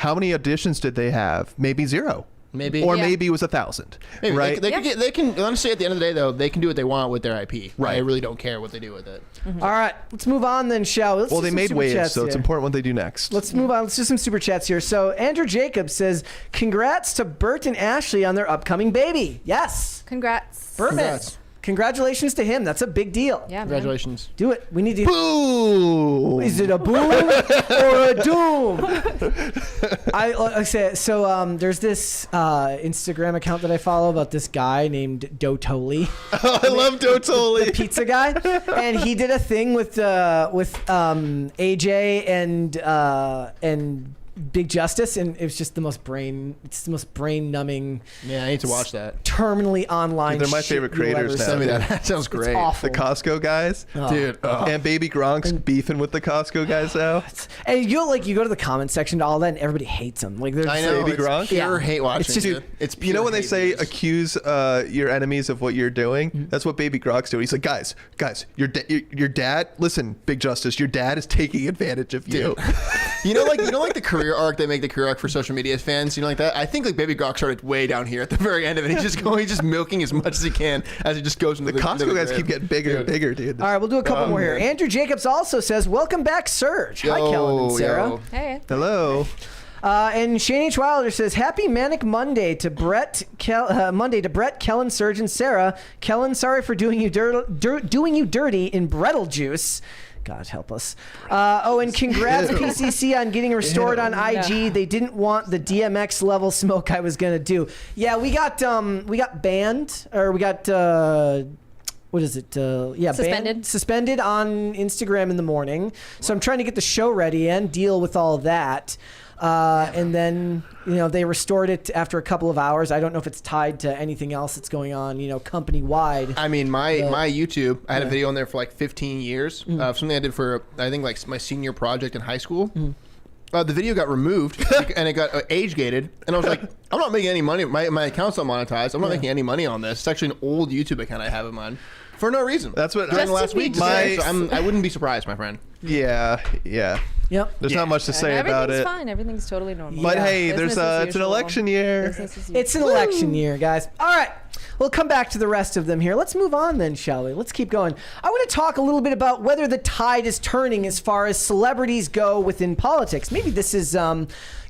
How many auditions did they have? Maybe 0. Maybe. Or Yeah. maybe it was 1,000. Maybe. Right? They can honestly at the end of the day though they can do what they want with their IP. Right. I really don't care what they do with it. All right, let's move on then, shall we? Let's Well, do they some made super waves, chats so it's here. important what they do next. Let's move on. Let's do some super chats here. So Andrew Jacobs says, "Congrats to Bert and Ashley on their upcoming baby." Yes, Congrats. Bertman. Congrats. Congratulations to him. That's a big deal. Yeah, man. Congratulations. Do it. We need to. Boo! Is it a boom or a doom? I say so. There's this Instagram account that I follow about this guy named Dotoli, I love the Dotoli. pizza guy, and he did a thing with AJ and Big Justice, and it was just the most brain numbing. Yeah, I need to watch that. Terminally online. They're my shit favorite you'll creators ever now. see. Send me that. That sounds It's great. awful. The Costco guys, Dude. and Baby Gronk's beefing with the Costco guys now. And you go to the comment section to all that, and everybody hates him. Like there's I know. Baby It's Gronk? pure hate watching. It's just- dude. It's You know pure when they hate say videos. accuse your enemies of what you're doing? That's what Baby Gronk's doing. He's like, guys, your dad. Listen, Big Justice, your dad is taking advantage of you. You know, like the career arc they make the career arc for social media fans. You know, like that. I think like Baby Gronk started way down here at the very end of it. He's just milking as much as he can as he just goes into The Costco guys grave. keep getting bigger and bigger, dude. All right, we'll do a couple more here. Andrew Jacobs also says, "Welcome back, Serge." Hi, Kellen and Sara. Yo. Hey. Hello. And Shane H. Wilder says, "Happy Manic Monday to Brett, Kellen, Serge, and Sara. Kellen, sorry for doing you dirty in Beetlejuice. God help us. And congrats PCC on getting restored on IG. They didn't want the DMX level smoke I was gonna do. Yeah, we got banned, or we got what is it? Suspended on Instagram in the morning. So I'm trying to get the show ready and deal with all of that. And then, they restored it after a couple of hours. I don't know if it's tied to anything else that's going on, company wide. I mean, my YouTube, I had a video on there for like 15 years. Something I did for, I think, like my senior project in high school. The video got removed and it got age gated. And I was like, I'm not making any money. My account's not monetized. I'm not making any money on this. It's actually an old YouTube account I have of mine. For no reason. That's what during the Just last to be week. clear. So I wouldn't be surprised, my friend. Yeah. Yep. There's not much to say about Everything's it. fine. Everything's totally normal. But Yeah. hey, Business it's as an usual. election year. Business as usual. It's an election year, guys. All right. We'll come back to the rest of them here. Let's move on then, shall we? Let's keep going. I want to talk a little bit about whether the tide is turning as far as celebrities go within politics. Maybe this is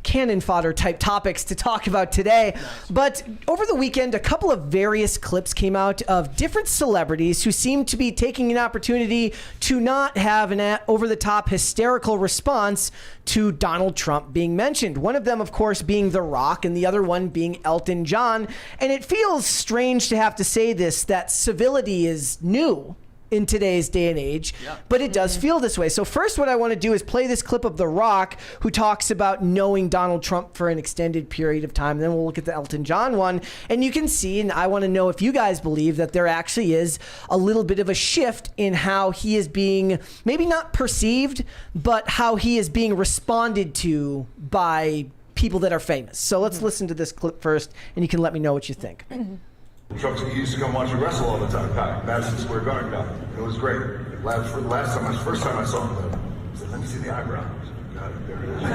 cannon fodder type topics to talk about today. Nice. But over the weekend, a couple of various clips came out of different celebrities who seem to be taking an opportunity to not have an over-the-top hysterical response to Donald Trump being mentioned. One of them, of course, being The Rock, and the other one being Elton John. And it feels strange to have to say this, that civility is new in today's day and age, but it does feel this way. So first, what I want to do is play this clip of The Rock, who talks about knowing Donald Trump for an extended period of time. And then we'll look at the Elton John one, and you can see, and I want to know if you guys believe that there actually is a little bit of a shift in how he is being, maybe not perceived, but how he is being responded to by people that are famous. So let's listen to this clip first, and you can let me know what you think. Trump used to come watch you wrestle all the time, Madison Square Garden. It was great. First time I saw him, I said, let me see the eyebrow. Got it, there it is. I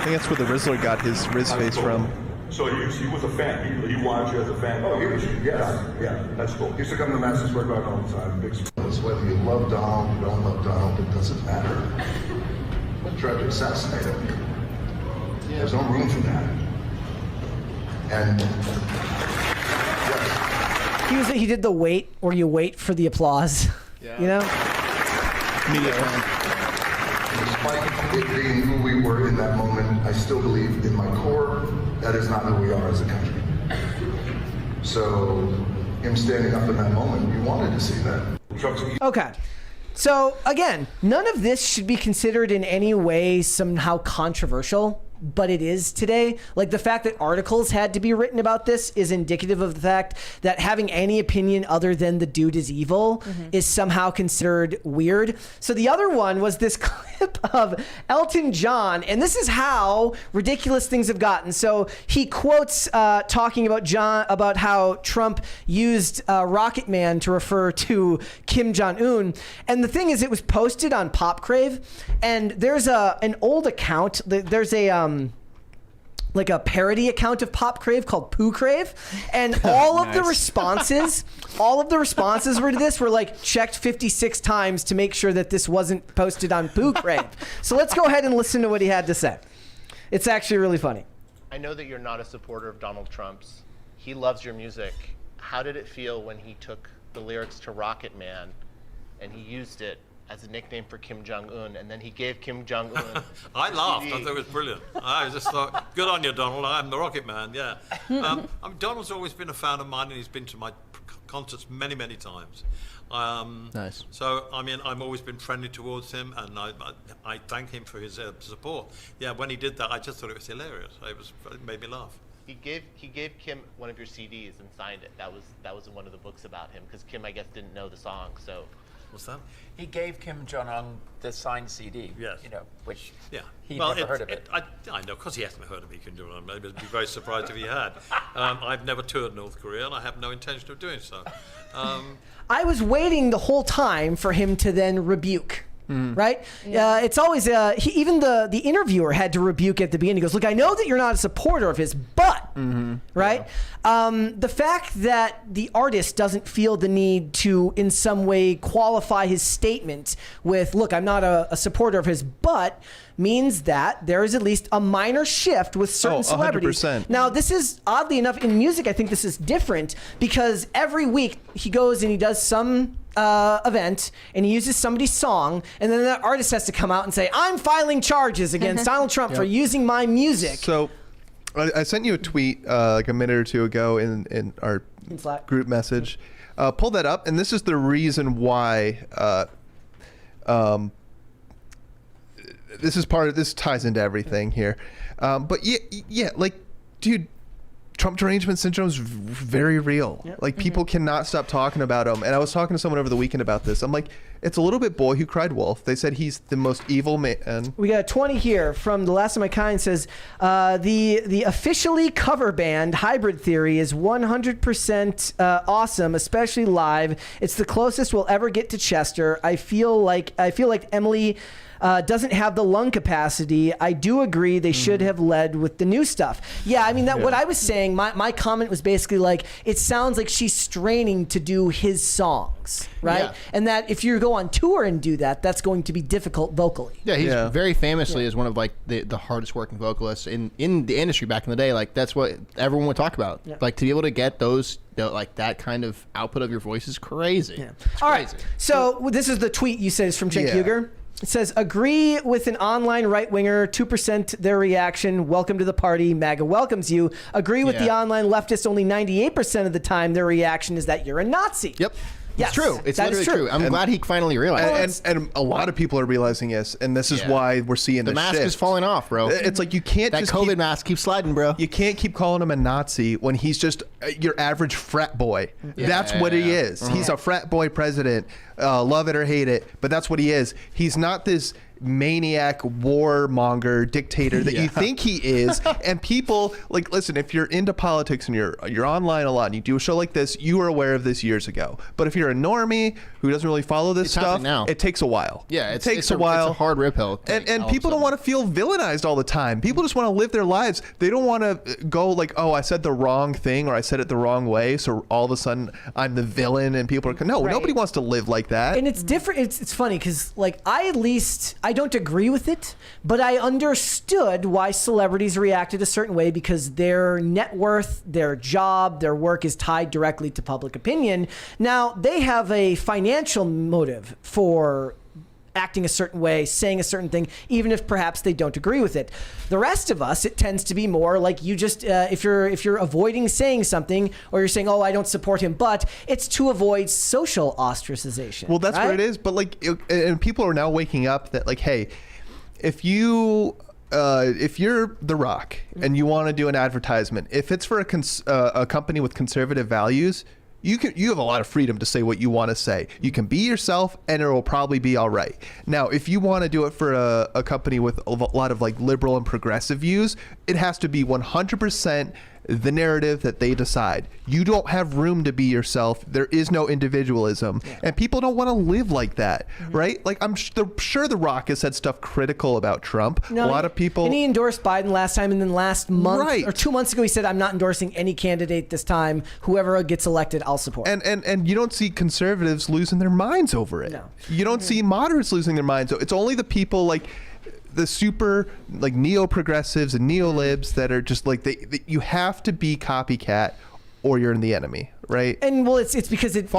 think that's where the Rizzler got his Riz face from. So he was a fan. He watched you as a fan. Oh, yeah, that's cool. He used to come to Madison Square Garden all the time. Big whether you love Donald, you don't love Donald, it doesn't matter. Tried to assassinate him. There's no room for that. And yes. He did the wait, where you wait for the applause. Yeah. You know? Despite it being who we were in that moment, I still believe in my core that is not who we are as a country. So him standing up in that moment, you wanted to see that. Okay. So, again, none of this should be considered in any way somehow controversial, but it is today. Like, the fact that articles had to be written about this is indicative of the fact that having any opinion other than the dude is evil is somehow considered weird. So the other one was this clip of Elton John, and this is how ridiculous things have gotten. So he quotes talking about how Trump used Rocket Man to refer to Kim Jong-un. And the thing is, it was posted on Pop Crave, and there's an old account. There's a like a parody account of Pop Crave called Poo Crave, and all of the responses were to this were like checked 56 times to make sure that this wasn't posted on Poo Crave. So let's go ahead and listen to what he had to say. It's actually really funny. I know that you're not a supporter of Donald Trump's. He loves your music. How did it feel when he took the lyrics to Rocket Man and he used it as a nickname for Kim Jong-un, and then he gave Kim Jong-un I laughed. I thought it was brilliant. I just thought, good on you, Donald. I'm the Rocket Man, yeah. Donald's always been a fan of mine, and he's been to my concerts many, many times. Nice. So, I mean, I've always been friendly towards him, and I thank him for his support. Yeah, when he did that, I just thought it was hilarious. It made me laugh. He gave Kim one of your CDs and signed it. That was in one of the books about him, because Kim, I guess, didn't know the song, so... What's that? He gave Kim Jong-un the signed CD. Yes. You know, which he never heard of it. I know, because he hasn't heard of it. I'd be very surprised if he had. I've never toured North Korea, and I have no intention of doing so. I was waiting the whole time for him to then rebuke. Right? Yeah. It's always, even the interviewer had to rebuke at the beginning. He goes, look, I know that you're not a supporter of his, but, right? Yeah. The fact that the artist doesn't feel the need to, in some way, qualify his statement with, look, I'm not a supporter of his, but, means that there is at least a minor shift with certain celebrities. 100%. Now, this is, oddly enough, in music, I think this is different, because every week he goes and he does some event and he uses somebody's song, and then that artist has to come out and say, I'm filing charges against Donald Trump for using my music. So I sent you a tweet like a minute or two ago in our group message. Pull that up, and this is the reason why this ties into everything here. But yeah, like, dude, Trump derangement syndrome is very real. Yep. Like, people cannot stop talking about him. And I was talking to someone over the weekend about this. I'm like, It's a little bit Boy Who Cried Wolf. They said he's the most evil man. We got 20 here from The Last of My Kind says, the officially cover band Hybrid Theory is 100% awesome, especially live. It's the closest we'll ever get to Chester. I feel like Emily doesn't have the lung capacity. I do agree they should have led with the new stuff. Yeah, I mean, what I was saying, my comment was basically like, it sounds like she's straining to do his songs, right? Yeah. And that if you go on tour and do that, that's going to be difficult vocally. Yeah, he's very famously is one of like the hardest working vocalists in the industry back in the day. Like that's what everyone would talk about. Yeah. Like to be able to get those like that kind of output of your voice is crazy. Yeah. It's All crazy. right. So this is the tweet you said is from Cenk Uygur. It says, agree with an online right-winger, 2% their reaction, welcome to the party, MAGA welcomes you. Agree with the online leftist, only 98% of the time their reaction is that you're a Nazi. Yep. Yes, It's true. It's that is literally true. I'm glad he finally realized. And a lot of people are realizing this, and this is why we're seeing the this mask shift. is falling off, bro. It's like you can't that just COVID mask keeps sliding, bro. You can't keep calling him a Nazi when he's just your average frat boy. That's what he is. He's a frat boy president. Love it or hate it, but that's what he is. He's not this maniac warmonger dictator that you think he is. And people like, listen, if you're into politics and you're online a lot and you do a show like this, you were aware of this years ago. But if you're a normie who doesn't really follow this stuff, it takes a while. Yeah, it takes a while. It's a hard rip hill. And people don't want to feel villainized all the time. People just want to live their lives. They don't want to go like, oh, I said the wrong thing or I said it the wrong way, so all of a sudden I'm the villain and people are nobody wants to live like that. And it's different. It's funny because like I don't agree with it, but I understood why celebrities reacted a certain way because their net worth, their job, their work is tied directly to public opinion. Now they have a financial motive for acting a certain way, saying a certain thing, even if perhaps they don't agree with it. The rest of us, it tends to be more like you just, if you're avoiding saying something or you're saying, oh, I don't support him, but it's to avoid social ostracization. Well, that's right? what it is. But like, and people are now waking up that like, hey, if you're The Rock and you want to do an advertisement, if it's for a company with conservative values, you have a lot of freedom to say what you want to say. You can be yourself and it will probably be all right. Now, if you want to do it for a company with a lot of like liberal and progressive views, it has to be 100% the narrative that they decide. You don't have room to be yourself. There is no individualism. And people don't want to live like that, right? Like I'm sure The Rock has said stuff critical about Trump. No, a lot of people... And he endorsed Biden last time, and then last month Right. or 2 months ago he said, I'm not endorsing any candidate this time. Whoever gets elected, I'll support. And you don't see conservatives losing their minds over it. No. You don't see moderates losing their minds. It's only the people like the super like neo-progressives and neo-libs that are just like you have to be copycat or you're in the enemy, right? And well, it's because they expect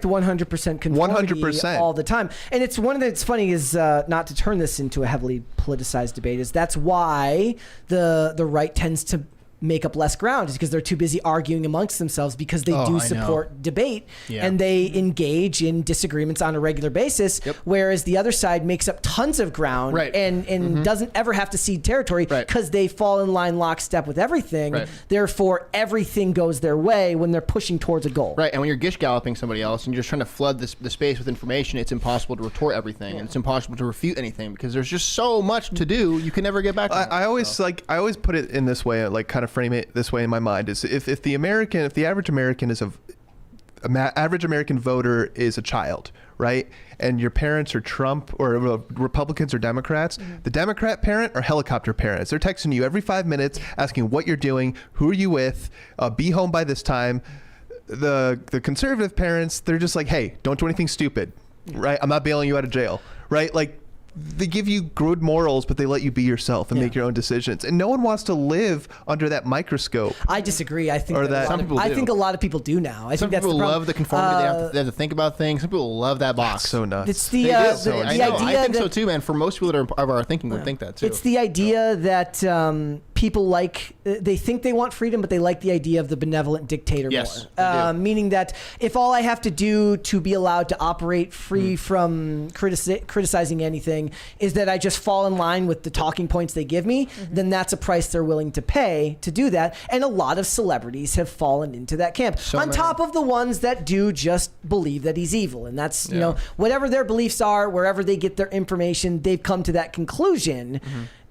100% conformity 100% all the time. And it's one of the, it's funny is not to turn this into a heavily politicized debate, is that's why the right tends to make up less ground, is because they're too busy arguing amongst themselves, because they do support debate and they engage in disagreements on a regular basis, whereas the other side makes up tons of ground and doesn't ever have to cede territory because they fall in line lockstep with everything. Therefore, everything goes their way when they're pushing towards a goal. Right, and when you're gish galloping somebody else and you're just trying to flood the space with information, it's impossible to retort everything and it's impossible to refute anything because there's just so much to do. You can never get back to I always put it in this way, like kind of frame it this way in my mind, is if the average American is average American voter is a child, right? And your parents are Trump or Republicans or Democrats. The Democrat parent are helicopter parents. They're texting you every 5 minutes asking what you're doing, who are you with, be home by this time. The conservative parents, they're just like, hey, don't do anything stupid, right? I'm not bailing you out of jail, right? Like, they give you good morals, but they let you be yourself and make your own decisions. And no one wants to live under that microscope. I disagree. I think I think a lot of people do now. Some think that's people the love the conformity. They have to think about things. Some people love that box. So nuts. It's the I idea think so that too, man. For most people that are of our thinking would think that too. it's the idea that people they think they want freedom, but they like the idea of the benevolent dictator more. Meaning that if all I have to do to be allowed to operate free from criticizing anything is that I just fall in line with the talking points they give me, then that's a price they're willing to pay to do that. And a lot of celebrities have fallen into that camp. On top of the ones that do just believe that he's evil. And that's, you know, whatever their beliefs are, wherever they get their information, they've come to that conclusion.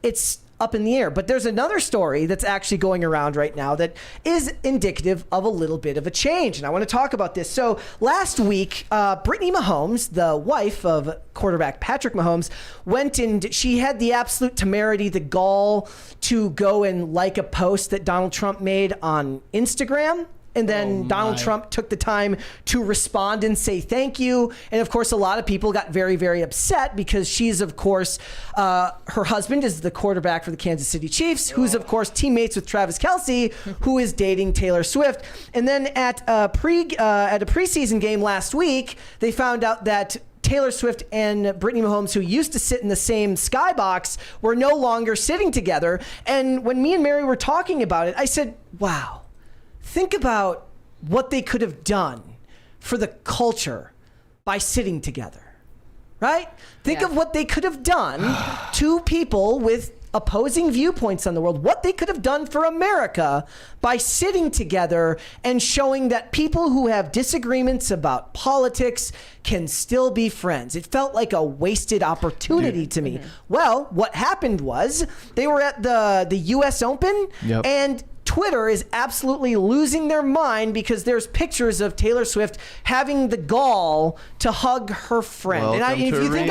It's up in the air. But there's another story that's actually going around right now that is indicative of a little bit of a change. And I want to talk about this. So last week, Brittany Mahomes, the wife of quarterback Patrick Mahomes, went and she had the absolute temerity, the gall to go and like a post that Donald Trump made on Instagram. And then Donald Trump took the time to respond and say thank you. And of course, a lot of people got very, very upset because she's, of course, her husband is the quarterback for the Kansas City Chiefs, who's, of course, teammates with Travis Kelce, who is dating Taylor Swift. And then at a preseason game last week, they found out that Taylor Swift and Brittany Mahomes, who used to sit in the same skybox, were no longer sitting together. And when me and Mary were talking about it, I said, wow. Think about what they could have done for the culture by sitting together, right? Think of what they could have done, two people with opposing viewpoints on the world, what they could have done for America by sitting together and showing that people who have disagreements about politics can still be friends. It felt like a wasted opportunity to me. Well, what happened was they were at the US Open and Twitter is absolutely losing their mind because there's pictures of Taylor Swift having the gall to hug her friend. If you think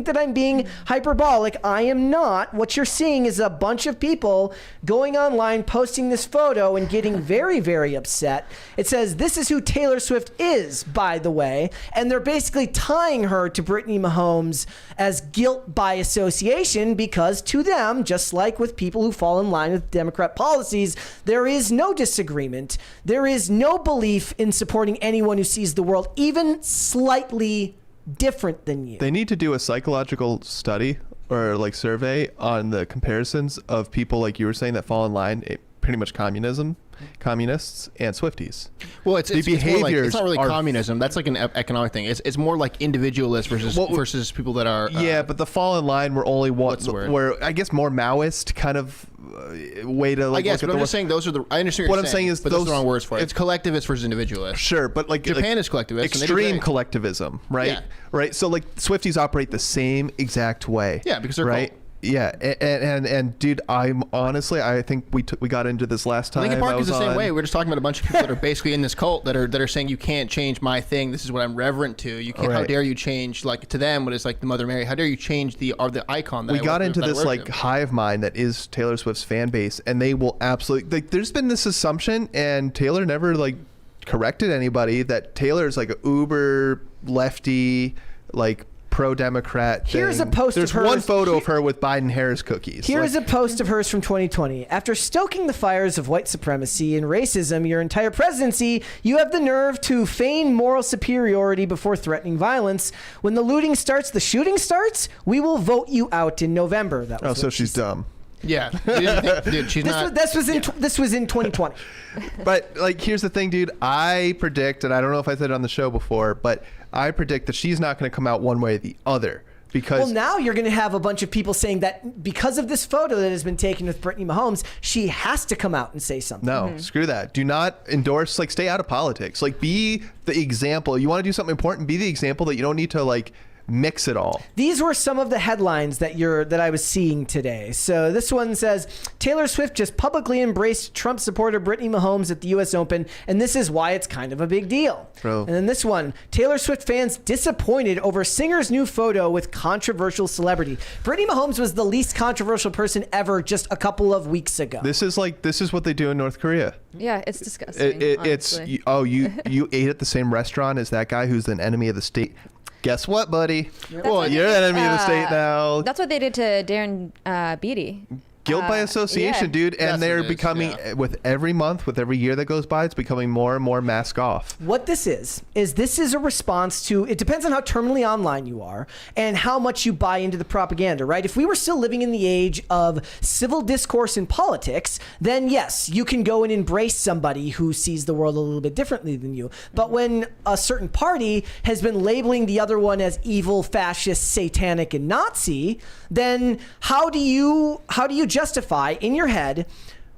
that I'm being hyperbolic, I am not. What you're seeing is a bunch of people going online, posting this photo and getting very, very upset. It says, "This is who Taylor Swift is, by the way," and they're basically tying her to Brittany Mahomes as guilt by association because to them, just like with people who fall in line with Democrat policies, there is no disagreement. There is no belief in supporting anyone who sees the world even slightly different than you. They need to do a psychological study or like survey on the comparisons of people like you were saying that fall in line, pretty much communists and Swifties. Well, it's more like, it's not really communism. That's like an economic thing. It's more like individualist versus people that are. But the fall in line were only were I guess more Maoist kind of way to like. I guess, but I'm just saying those are the. I understand what I'm saying is, but those are the wrong words for it. It's collectivist versus individualist. Sure, but like Japan is collectivist. Extreme collectivism, right? Yeah. Right. So like Swifties operate the same exact way. Yeah, because they're right. Yeah, and dude, I'm honestly, I think we got into this last time. Linkin Park is the same way. We're just talking about a bunch of people that are basically in this cult that are saying you can't change my thing. This is what I'm reverent to. You can't. How dare you change like to them what is like the Mother Mary? How dare you change the icon? That we got into this like hive mind that is Taylor Swift's fan base, and they will absolutely like. There's been this assumption, and Taylor never like corrected anybody that Taylor is like a uber lefty like. Pro-Democrat thing. Here's a post There's of hers. one photo of her with Biden-Harris cookies. Here's a post of hers from 2020. After stoking the fires of white supremacy and racism your entire presidency, you have the nerve to feign moral superiority before threatening violence. When the looting starts, the shooting starts, we will vote you out in November. That was so she's dumb. Yeah. Dude, she's not. This was in 2020. But like, here's the thing, dude. I predict, and I don't know if I said it on the show before, but I predict that she's not going to come out one way or the other. Because well, now you're going to have a bunch of people saying that because of this photo that has been taken with Brittany Mahomes, she has to come out and say something. No, screw that. Do not endorse, like, stay out of politics. Like, be the example. You want to do something important, be the example that you don't need to, like, mix it all. These were some of the headlines that I was seeing today. So this one says, Taylor Swift just publicly embraced Trump supporter Brittany Mahomes at the US Open, and this is why it's kind of a big deal. Bro. And then this one, Taylor Swift fans disappointed over singer's new photo with controversial celebrity. Brittany Mahomes was the least controversial person ever just a couple of weeks ago. This is what they do in North Korea. Yeah, it's disgusting. It's you ate at the same restaurant as that guy who's an enemy of the state. Guess what, buddy? Well, you're an enemy of the state now. That's what they did to Darren Beatty. Guilt by association, yeah. dude. And That's they're what it is, becoming, with every month, with every year that goes by, it's becoming more and more mask off. What this is this is a response to, it depends on how terminally online you are and how much you buy into the propaganda, right? If we were still living in the age of civil discourse in politics, then yes, you can go and embrace somebody who sees the world a little bit differently than you. But when a certain party has been labeling the other one as evil, fascist, satanic, and Nazi, then how do you justify in your head,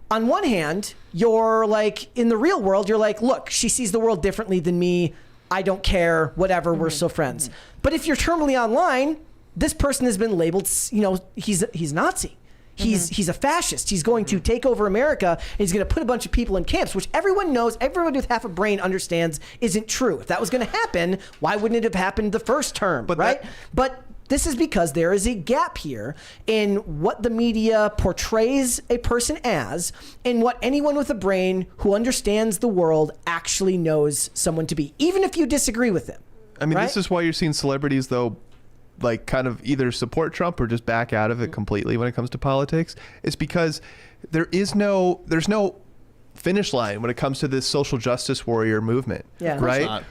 on one hand, you're like, in the real world, you're like, look, she sees the world differently than me. I don't care, whatever, we're still friends. But if you're terminally online, this person has been labeled, you know, he's Nazi. He's a fascist. He's going to take over America, and he's going to put a bunch of people in camps, which everyone knows, everyone with half a brain understands isn't true. If that was going to happen, why wouldn't it have happened the first term, right? But this is because there is a gap here in what the media portrays a person as and what anyone with a brain who understands the world actually knows someone to be, even if you disagree with them. I mean, right? this is why you're seeing celebrities, though, like kind of either support Trump or just back out of it completely when it comes to politics. It's because there's no finish line when it comes to this social justice warrior movement. Yeah.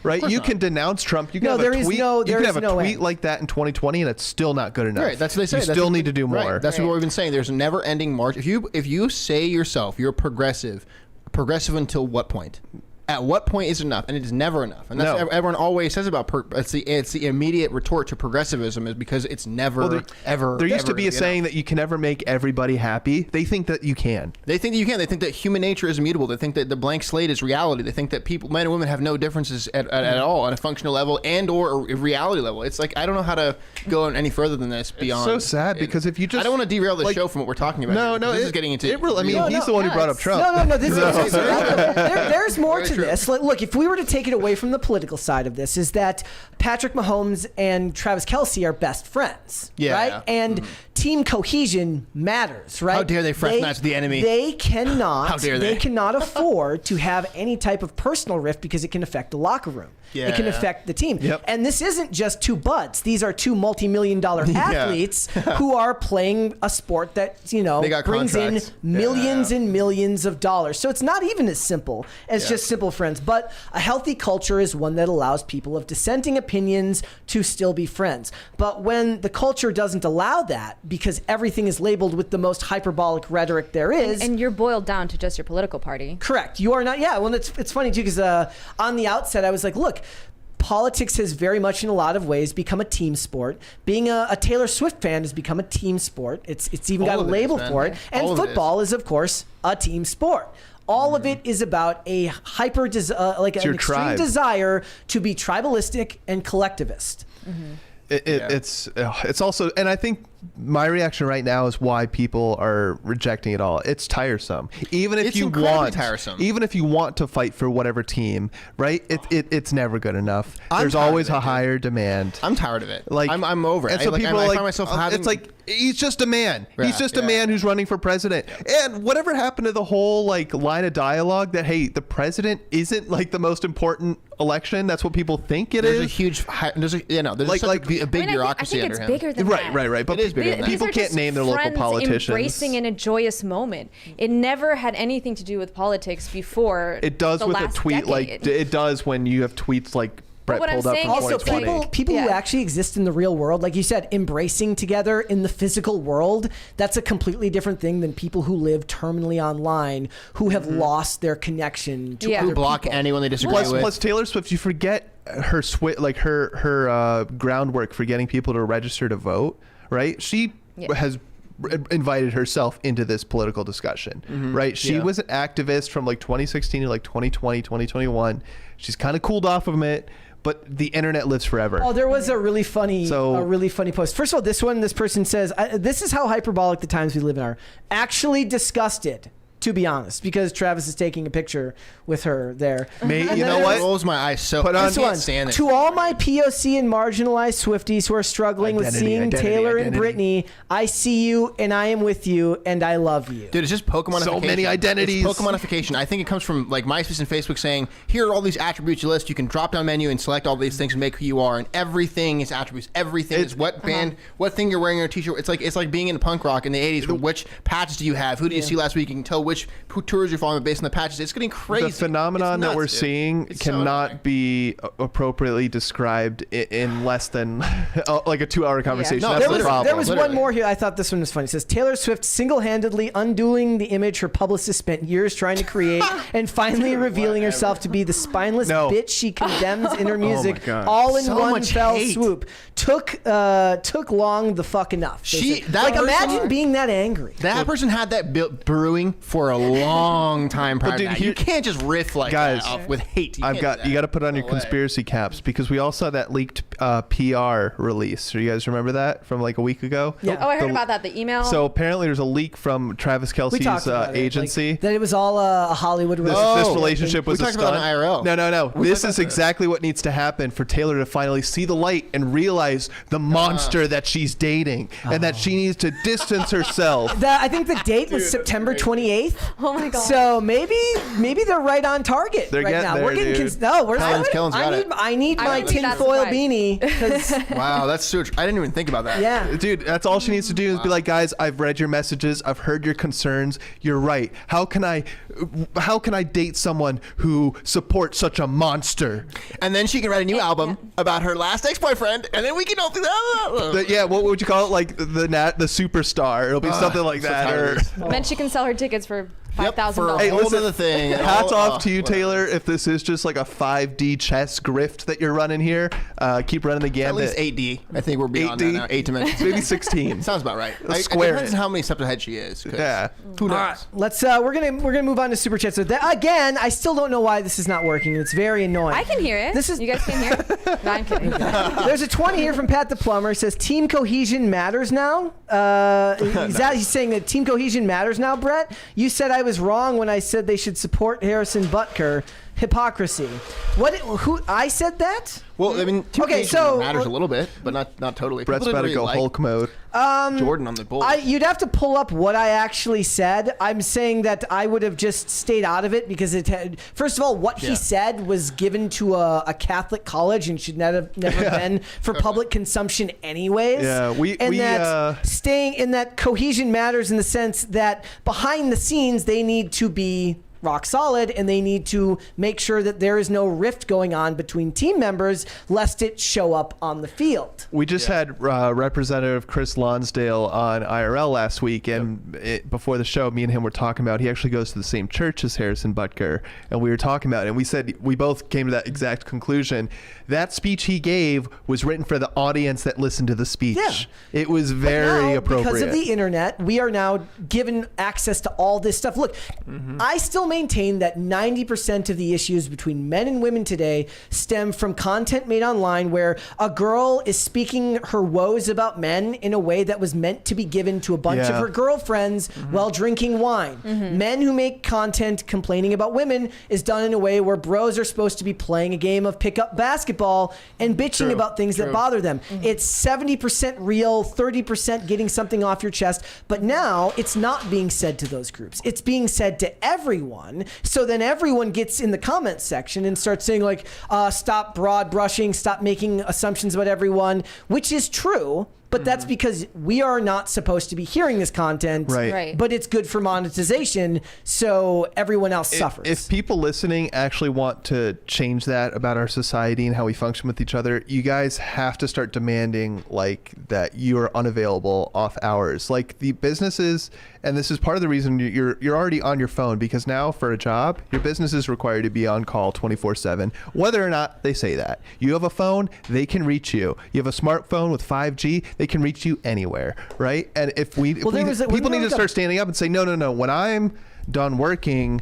Right. You can denounce Trump. You can have a tweet. You can have a tweet like that in 2020, and it's still not good enough. Right, that's what they say. You still need to do more. Right. That's what we've been saying. There's a never-ending march. If you say yourself you're progressive until what point? At what point is enough? And it is never enough. And that's what everyone always says about it's the immediate retort to progressivism is because it's never ever. There used to be a saying enough. that you can never make everybody happy. They think that you can. They think that you can. They think that human nature is immutable. They think that the blank slate is reality. They think that men and women have no differences at all on a functional level and or a reality level. It's like I don't know how to go any further than this beyond. It's so sad because if you just, I don't want to derail the show from what we're talking about. No, this is getting into. It really, I mean, he's the one who brought up Trump. No. This is there's more to this. Look, if we were to take it away from the political side of this, is that Patrick Mahomes and Travis Kelce are best friends, right? And team cohesion matters, right? How dare they fraternize the enemy? They cannot. How dare they? They cannot afford to have any type of personal rift because it can affect the locker room. It can affect the team. And this isn't just two buds. These are two multi-million-dollar athletes who are playing a sport that, you know, brings in millions and millions of dollars. So it's not even as simple as just simple friends. But a healthy culture is one that allows people of dissenting opinions to still be friends. But when the culture doesn't allow that, because everything is labeled with the most hyperbolic rhetoric there is. And you're boiled down to just your political party. Correct. You are not. Yeah. Well, it's funny too, because on the outset, I was like, look, politics has very much in a lot of ways become a team sport. Being a Taylor Swift fan has become a team sport. It's even got a label for it. And football is, of course, a team sport. All of it is about a an extreme desire to be tribalistic and collectivist. It's also, and I think my reaction right now is why people are rejecting it all. It's tiresome. Even if you want to fight for whatever team, right? It's never good enough. There's always a higher demand. I'm tired of it. Like I'm over it. And so people are I like, find myself having, it's like he's just a man. He's just a man who's running for president. And whatever happened to the whole like line of dialogue that hey, the president isn't like the most important election. That's what people think it is. There's a huge, there's a big bureaucracy I think under it's him. bigger than that. Right. But people These can't name their local politicians. Embracing in a joyous moment. It never had anything to do with politics before. It does with a tweet like it does when you have tweets like Brett pulled up from also 2020. people who actually exist in the real world, like you said, embracing together in the physical world, that's a completely different thing than people who live terminally online who have lost their connection to other who block people. anyone they disagree with. Plus Taylor Swift, you forget her her groundwork for getting people to register to vote, right? She has invited herself into this political discussion, right? She was an activist from like 2016 to like 2020, 2021. She's kind of cooled off of it, but the internet lives forever. Oh, there was a really funny post. First of all, this person says, this is how hyperbolic the times we live in are. Actually disgusted to be honest, because Travis is taking a picture with her there. You know what? It rolls my eyes so Put on- I can't stand it. To all my POC and marginalized Swifties who are struggling with seeing Taylor and Brittany, I see you and I am with you and I love you. Dude, it's just Pokemonification. So many identities. It's Pokemonification. I think it comes from like MySpace and Facebook saying, here are all these attributes you list. You can drop down menu and select all these things and make who you are, and everything is attributes. Everything is what band, what thing you're wearing on your t-shirt. It's like being in punk rock in the 80s. Where which patches do you have? Who did you see last week? You can tell which tours you're following based on the patches. It's getting crazy. The phenomenon that we're seeing cannot be appropriately described in less than like a 2-hour conversation. No, That's the problem. There was one more here. I thought this one was funny. It says Taylor Swift single-handedly undoing the image her publicist spent years trying to create and finally revealing herself to be the spineless bitch she condemns in her music, all in one fell swoop. Took long the fuck enough. Imagine being that angry. That person had that brewing for a long time prior to that. You can't just riff like that off with hate. You got to put on your conspiracy caps, because we all saw that leaked PR release. Do you guys remember that from like a week ago? Yeah. Oh, I heard about that. The email. So apparently there's a leak from Travis Kelce's agency. That it was all a Hollywood relationship. This relationship was a stunt. We talked about an IRL. No. This is exactly what needs to happen for Taylor to finally see the light and realize the monster that she's dating and that she needs to distance herself. I think the date was September 28th. Oh my god. So maybe they're right on target they're right getting now. there, We're getting Kellen's got it. I need my tinfoil beanie. Wow, that's so true. I didn't even think about that. Yeah. Dude, that's all she needs to do is be like, guys, I've read your messages. I've heard your concerns. You're right. How can I date someone who supports such a monster? And then she can write a new album about her last ex-boyfriend, and then we can all do that. Yeah, what would you call it? Like the superstar. It'll be something like that. And then she can sell her tickets for $5,000. Hey, listen, other thing. Hats off to you, Taylor. If this is just like a 5D chess grift that you're running here, keep running the gambit. At least 8D. I think we're beyond that now. 8 dimensions. Maybe 16. Sounds about right. Square. It depends on how many steps ahead she is. Yeah. Who knows? All right, let's we're gonna move on to super chats. So again, I still don't know why this is not working. It's very annoying. I can hear it. You guys can hear it? No, I'm kidding. There's a 20 here from Pat the Plumber. It says team cohesion matters now. He's saying that team cohesion matters now, Brett. You said I was wrong when I said they should support Harrison Butker. Hypocrisy. Who I said that? Well, I mean, so matters a little bit, but not totally. Brett's about to go Hulk mode. Jordan on the Bulls. You'd have to pull up what I actually said. I'm saying that I would have just stayed out of it because it had. First of all, what he said was given to a Catholic college and should never been for public consumption, anyways. Yeah, staying in that cohesion matters in the sense that behind the scenes they need to be rock solid, and they need to make sure that there is no rift going on between team members lest it show up on the field. We just had Representative Chris Lonsdale on IRL last week, and before the show, me and him were talking about, he actually goes to the same church as Harrison Butker, and we were talking about it, and we said we both came to that exact conclusion. That speech he gave was written for the audience that listened to the speech. Yeah. It was very appropriate. Because of the internet, we are now given access to all this stuff. Look, I still maintain that 90% of the issues between men and women today stem from content made online where a girl is speaking her woes about men in a way that was meant to be given to a bunch of her girlfriends while drinking wine. Men who make content complaining about women is done in a way where bros are supposed to be playing a game of pickup basketball and bitching about things that bother them. It's 70% real, 30% getting something off your chest. But now it's not being said to those groups. It's being said to everyone. So then everyone gets in the comments section and starts saying like, stop broad brushing, stop making assumptions about everyone, which is true. But that's because we are not supposed to be hearing this content, right. But it's good for monetization, so everyone else suffers. If people listening actually want to change that about our society and how we function with each other, you guys have to start demanding like that you are unavailable off hours. Like the businesses, and this is part of the reason you're already on your phone, because now for a job, your business is required to be on call 24/7, whether or not they say that. You have a phone, they can reach you. You have a smartphone with 5G, they can reach you anywhere, right? And if people need to start standing up and say, no, when I'm done working,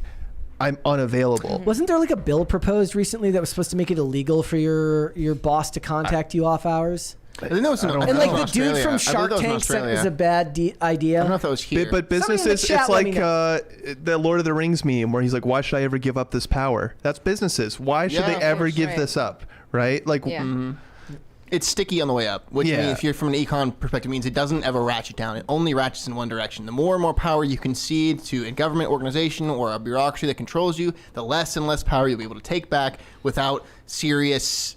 I'm unavailable. Wasn't there like a bill proposed recently that was supposed to make it illegal for your boss to contact you off hours? I think that was and like the dude from Shark Tank said it was a bad idea. I don't know if that was here. But businesses, it's like the Lord of the Rings meme where he's like, why should I ever give up this power? That's businesses. Why should they ever give this up? Right? Like, it's sticky on the way up, which means if you're from an econ perspective means it doesn't ever ratchet down. It only ratchets in one direction. The more and more power you concede to a government organization or a bureaucracy that controls you, the less and less power you'll be able to take back without serious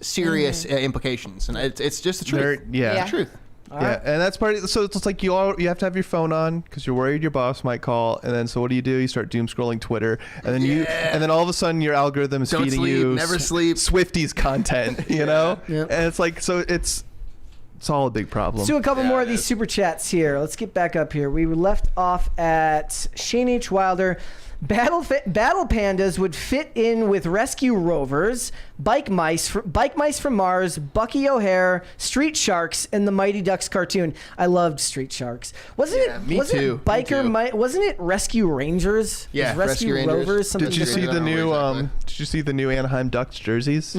implications. And it's just the truth. The truth. And that's part of it. So it's like you have to have your phone on because you're worried your boss might call, and then so what do? You start doom scrolling Twitter, and then and then all of a sudden your algorithm is feeding you never sleep Swifties content, you know, and it's like it's all a big problem. Let's do a couple more of these super chats here. Let's get back up here. We were left off at Shane H. Wilder. Battle pandas would fit in with rescue rovers, bike mice from Mars, Bucky O'Hare, Street Sharks, and the Mighty Ducks cartoon. I loved Street Sharks. Wasn't it Rescue Rangers? Yeah, Rescue Rangers. Rovers. Did you see the new? Did you see the new Anaheim Ducks jerseys?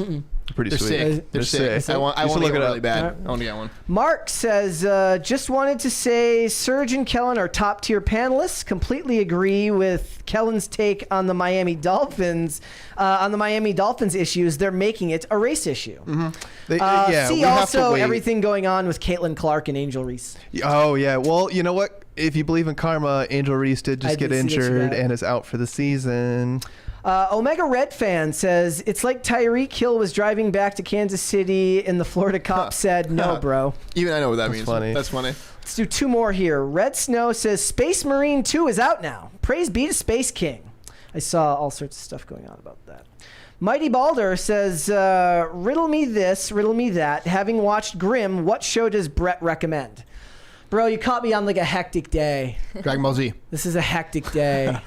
Pretty They're sweet. sick. They're sick. I want to look it really bad. I want to get one. Mark says, just wanted to say Serge and Kellen are top tier panelists. Completely agree with Kellen's take on the Miami Dolphins. On the Miami Dolphins issues, they're making it a race issue. See also everything going on with Caitlin Clark and Angel Reese. Oh yeah. Well, you know what? If you believe in karma, Angel Reese did just get injured and is out for the season. Omega Red fan says, it's like Tyreek Hill was driving back to Kansas City and the Florida cop said, no, bro. Even I know what that means. Funny. That's funny. Let's do two more here. Red Snow says, Space Marine 2 is out now. Praise be to Space King. I saw all sorts of stuff going on about that. Mighty Balder says, riddle me this, riddle me that. Having watched Grimm, what show does Brett recommend? Bro, you caught me on like a hectic day. Dragon Ball Z. This is a hectic day.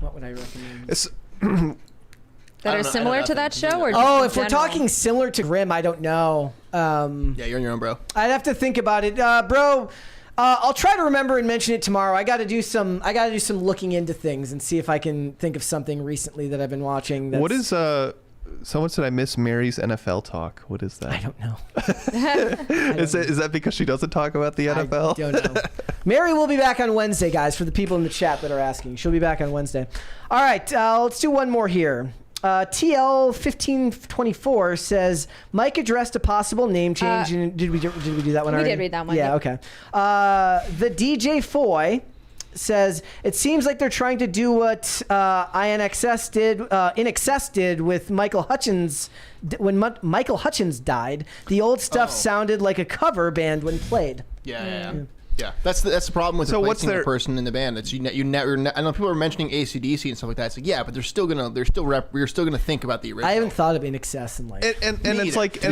What would I recommend? That are similar to that show? Or if we're talking similar to Grimm, I don't know. Yeah, you're on your own, bro. I'd have to think about it, bro. I'll try to remember and mention it tomorrow. I got to do some looking into things and see if I can think of something recently that I've been watching. What is Someone said I miss Mary's NFL talk. What is that? I don't know. Is that because she doesn't talk about the NFL? I don't know. Mary will be back on Wednesday, guys, for the people in the chat that are asking. She'll be back on Wednesday. All right, let's do one more here. TL1524 says, Mike addressed a possible name change. Did we do that one already? We did read that one. Yeah, okay. The DJ Foy says, it seems like they're trying to do what INXS did with Michael Hutchins. When Michael Hutchins died, the old stuff sounded like a cover band when played. Yeah, that's the problem with replacing a person in the band. It's you never. I know people are mentioning AC/DC and stuff like that. It's like, yeah, but you're still gonna think about the original. I haven't thought of INXS in like. And it's like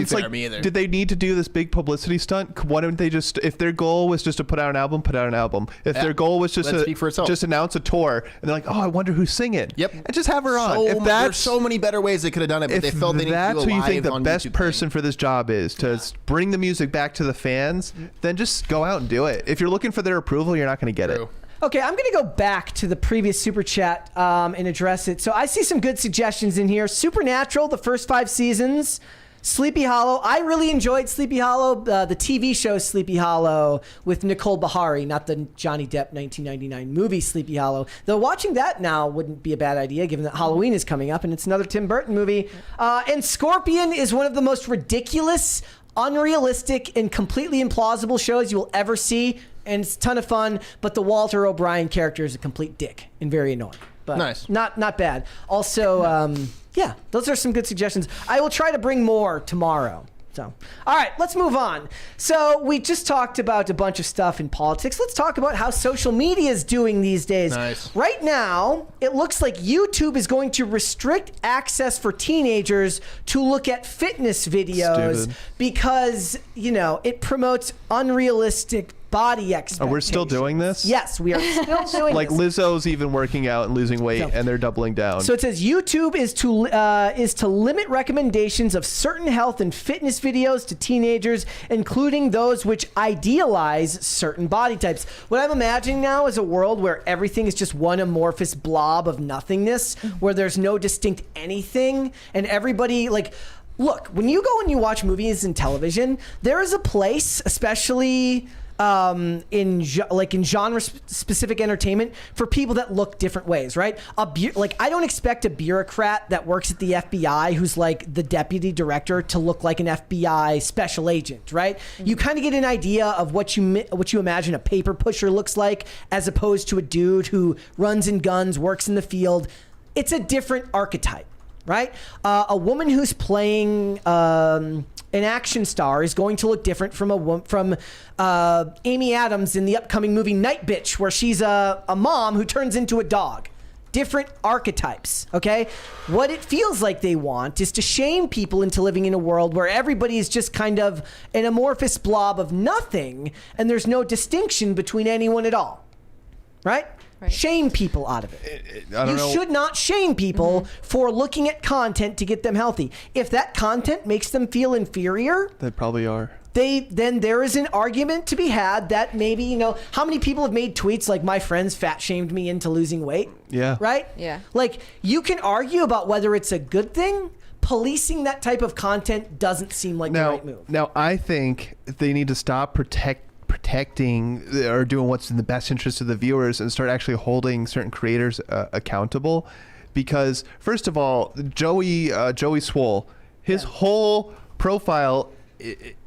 did they need to do this big publicity stunt? Why don't they just, if their goal was just to put out an album, put out an album. If their goal was just to just announce a tour, and they're like, oh, I wonder who's singing. Yep, and just have her on. If there's so many better ways they could have done it, but they felt they needed to do a live on YouTube. That's who you think the best person for this job is, to bring the music back to the fans, then just go out and do it. If you're looking for their approval, you're not going to get it. Okay, I'm going to go back to the previous super chat and address it. So I see some good suggestions in here. Supernatural, the first 5 seasons. Sleepy Hollow. I really enjoyed Sleepy Hollow, the TV show Sleepy Hollow with Nicole Bahari, not the Johnny Depp 1999 movie Sleepy Hollow. Though watching that now wouldn't be a bad idea, given that Halloween is coming up and it's another Tim Burton movie. And Scorpion is one of the most ridiculous, unrealistic, and completely implausible shows you will ever see. And it's a ton of fun, but the Walter O'Brien character is a complete dick and very annoying. But nice. Not bad. Also, yeah, those are some good suggestions. I will try to bring more tomorrow. So, all right, let's move on. So we just talked about a bunch of stuff in politics. Let's talk about how social media is doing these days. Nice. Right now, it looks like YouTube is going to restrict access for teenagers to look at fitness videos because, it promotes unrealistic body expectations. We're still doing this? Yes, we are still doing like this. Lizzo's even working out and losing weight, and they're doubling down. So it says YouTube is to limit recommendations of certain health and fitness videos to teenagers, including those which idealize certain body types. What I'm imagining now is a world where everything is just one amorphous blob of nothingness, where there's no distinct anything, and everybody look, when you go and you watch movies and television, there is a place, especially in genre-specific entertainment, for people that look different ways, right? Like, I don't expect a bureaucrat that works at the FBI who's like the deputy director to look like an FBI special agent, right? You kind of get an idea of what you imagine a paper pusher looks like, as opposed to a dude who runs and guns, works in the field. It's a different archetype, right? A woman who's playing an action star is going to look different from Amy Adams in the upcoming movie Night Bitch, where she's a mom who turns into a dog. Different archetypes, okay? What it feels like they want is to shame people into living in a world where everybody is just kind of an amorphous blob of nothing, and there's no distinction between anyone at all, right? Shame people out of it. You should not shame people for looking at content to get them healthy. If that content makes them feel inferior, They probably are. then there is an argument to be had that maybe, you know, how many people have made tweets like, my friends fat shamed me into losing weight? Yeah. Right? Yeah. Like, you can argue about whether it's a good thing. Policing that type of content doesn't seem like the right move. Now, I think they need to stop protecting or doing what's in the best interest of the viewers and start actually holding certain creators accountable. Because first of all, Joey Swole, his whole profile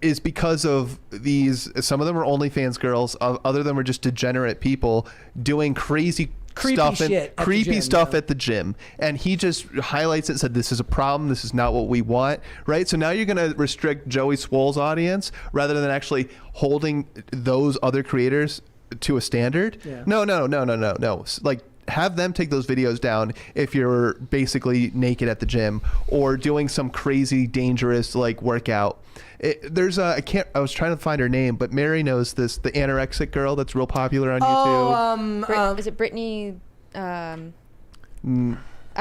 is because of these. Some of them are OnlyFans girls. Other of them are just degenerate people doing creepy stuff at the gym, and he just highlights it and said, this is a problem, this is not what we want, right? So now you're going to restrict Joey Swole's audience rather than actually holding those other creators to a standard. No. Like, have them take those videos down if you're basically naked at the gym or doing some crazy dangerous like workout. I was trying to find her name, but Mary knows this, the anorexic girl that's real popular on YouTube. Is it Brittany? I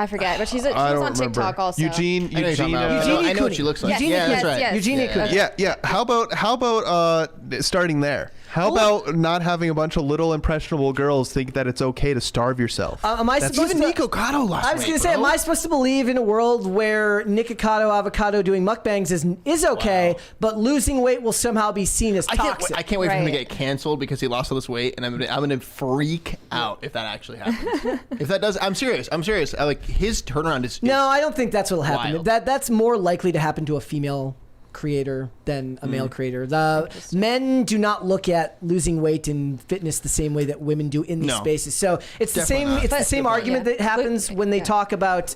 forget, but she's on TikTok also. Eugenia. I know what she looks like. Eugenia, that's right. Eugenia Cooney. Yeah. How about starting there? How about not having a bunch of little impressionable girls think that it's okay to starve yourself? Am I supposed to? Nico Cotto lost I was going to say, am I supposed to believe in a world where Nikocado Avocado doing mukbangs is okay, but losing weight will somehow be seen as toxic? I can't wait for him to get canceled because he lost all this weight, and I'm gonna freak out if that actually happens. If that does, I'm serious. Like, his turnaround is no, I don't think that's what'll happen. wild. That's more likely to happen to a female creator than a male creator. The men do not look at losing weight and fitness the same way that women do in these spaces. So it's the same. It's the same argument that happens when they talk about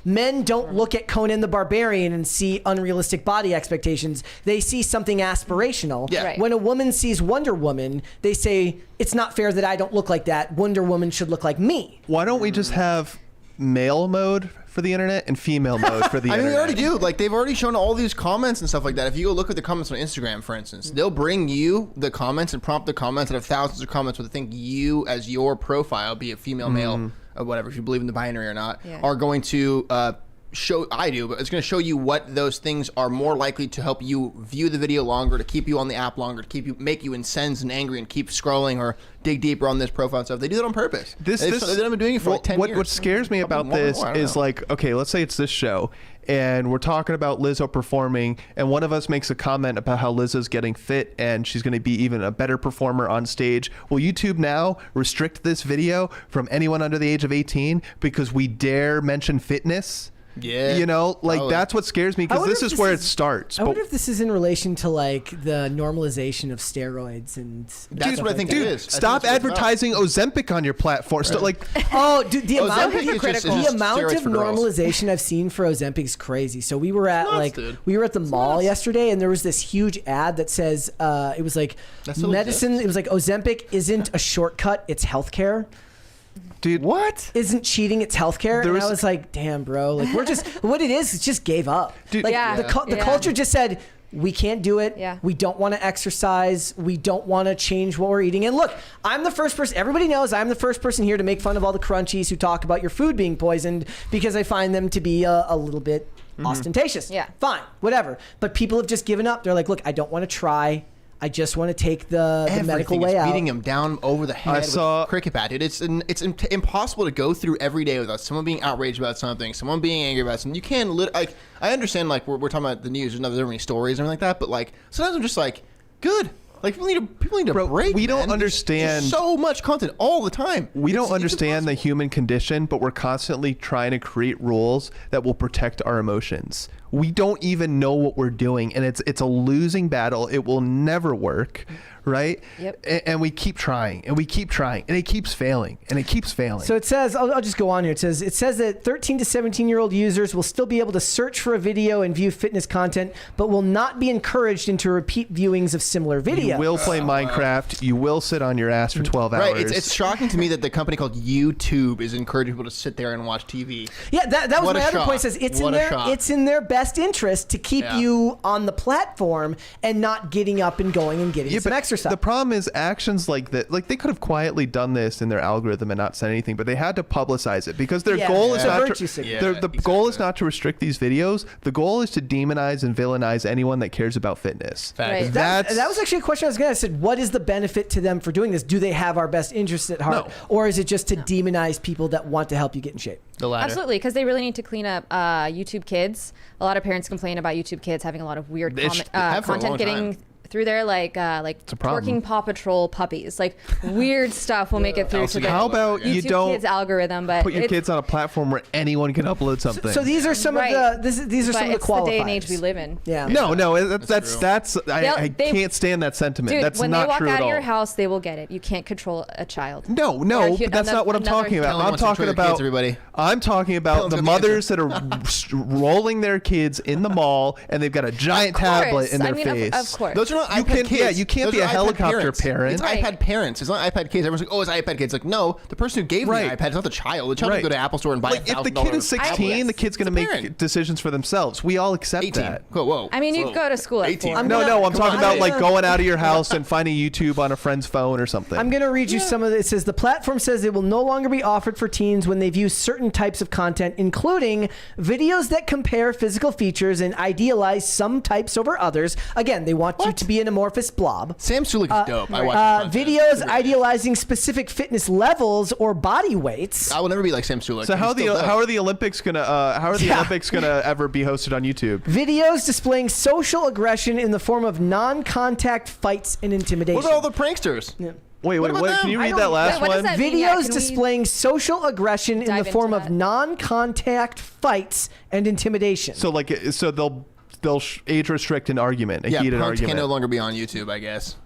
men don't look at Conan the Barbarian and see unrealistic body expectations. They see something aspirational. Yeah. Right. When a woman sees Wonder Woman, they say, it's not fair that I don't look like that. Wonder Woman should look like me. Why don't we just have male mode for the internet and female mode for the internet? I mean, we already do. Like, they've already shown all these comments and stuff like that. If you go look at the comments on Instagram, for instance, they'll bring you the comments and prompt the comments that have thousands of comments where they think you, as your profile, be it female, male, or whatever, if you believe in the binary or not, are going to show. I do, but it's going to show you what those things are more likely to help you view the video longer, to keep you on the app longer, to make you incensed and angry and keep scrolling or dig deeper on this profile and stuff. They do that on purpose. They've been doing it for like 10 years. What scares me about this is like, okay, let's say it's this show and we're talking about Lizzo performing, and one of us makes a comment about how Lizzo's getting fit and she's going to be even a better performer on stage. Will YouTube now restrict this video from anyone under the age of 18 because we dare mention fitness? Yeah, you know, like that's what scares me, because this is where it starts. I wonder if this is in relation to like the normalization of steroids and. That's what I think it is. Stop advertising Ozempic on your platform. Like, dude, the amount of normalization I've seen for Ozempic is crazy. So we were at the mall yesterday, and there was this huge ad that says it was like medicine. It was like Ozempic isn't a shortcut; it's healthcare. Dude, what? Isn't cheating, it's healthcare. And I was like, damn, bro. Like, we're just, what it is just gave up. Dude, like, the culture just said, we can't do it. Yeah. We don't want to exercise. We don't want to change what we're eating. And look, I'm the first person, everybody knows I'm the first person here to make fun of all the crunchies who talk about your food being poisoned, because I find them to be a little bit ostentatious. Yeah. Fine, whatever. But people have just given up. They're like, look, I don't want to try. I just want to take the medical way out. Beating him down over the head with a cricket bat, dude. It's impossible to go through every day without someone being outraged about something, someone being angry about something. You can't. I understand, like we're talking about the news. There's not very many stories or anything like that, but like sometimes I'm just like, good. Like people need to break. We don't understand so much content all the time. We don't understand the human condition, but we're constantly trying to create rules that will protect our emotions. We don't even know what we're doing, and it's a losing battle. It will never work, right? Yep. And we keep trying, and we keep trying, and it keeps failing, and it keeps failing. So it says, I'll just go on here. It says that 13 to 17-year-old users will still be able to search for a video and view fitness content, but will not be encouraged into repeat viewings of similar videos. You will play Minecraft. You will sit on your ass for 12 hours. Right. It's shocking to me that the company called YouTube is encouraging people to sit there and watch TV. Yeah, that was my other point. Says it's in their best interest to keep you on the platform and not getting up and going and getting some exercise. The problem is actions like that. Like they could have quietly done this in their algorithm and not said anything, but they had to publicize it because their goal is not to, goal is not to restrict these videos. The goal is to demonize and villainize anyone that cares about fitness. Right. That was actually a question I was going to ask. I said, what is the benefit to them for doing this? Do they have our best interests at heart, or is it just to demonize people that want to help you get in shape? The latter. Absolutely, because they really need to clean up YouTube Kids. A lot of parents complain about YouTube Kids having a lot of weird content getting through there, like twerking Paw Patrol puppies, like weird stuff will make it through to the How about YouTube you don't Kids algorithm? But put your kids on a platform where anyone can upload something. So these are some of the these are some of the qualifiers. It's the day and age we live in. Yeah. No, that's I can't stand that sentiment. Dude, that's when not they walk true out at of all. your house, they will get it. You can't control a child. No, but that's not what I'm talking about. I'm talking about I'm talking about the mothers that are rolling their kids in the mall and they've got a giant tablet in their face. Of course. Those are not iPad kids. Yeah, you can't be a helicopter parent. It's iPad parents. It's not iPad kids. Everyone's like, oh, it's iPad kids. Like, no, the person who gave the iPad is not the child. The child can go to Apple Store and buy like, if the kid is 16, the kid's going to make decisions for themselves. We all accept that. Whoa. I mean, you go to school at 18. No, I'm talking about like going out of your house and finding YouTube on a friend's phone or something. I'm going to read you some of it. It says the platform says it will no longer be offered for teens when they view certain types of content, including videos that compare physical features and idealize some types over others. Again, they want you to be an amorphous blob. Sam Sulik is dope. I watch videos idealizing specific fitness levels or body weights. I will never be like Sam Sulik. So how are the Olympics gonna Olympics gonna ever be hosted on YouTube? Videos displaying social aggression in the form of non-contact fights and intimidation. What are all the pranksters? Yeah. Wait, can you read that last one? Videos displaying social aggression in the form of non-contact fights and intimidation. So they'll age restrict an argument, a heated punks argument. Can no longer be on YouTube, I guess.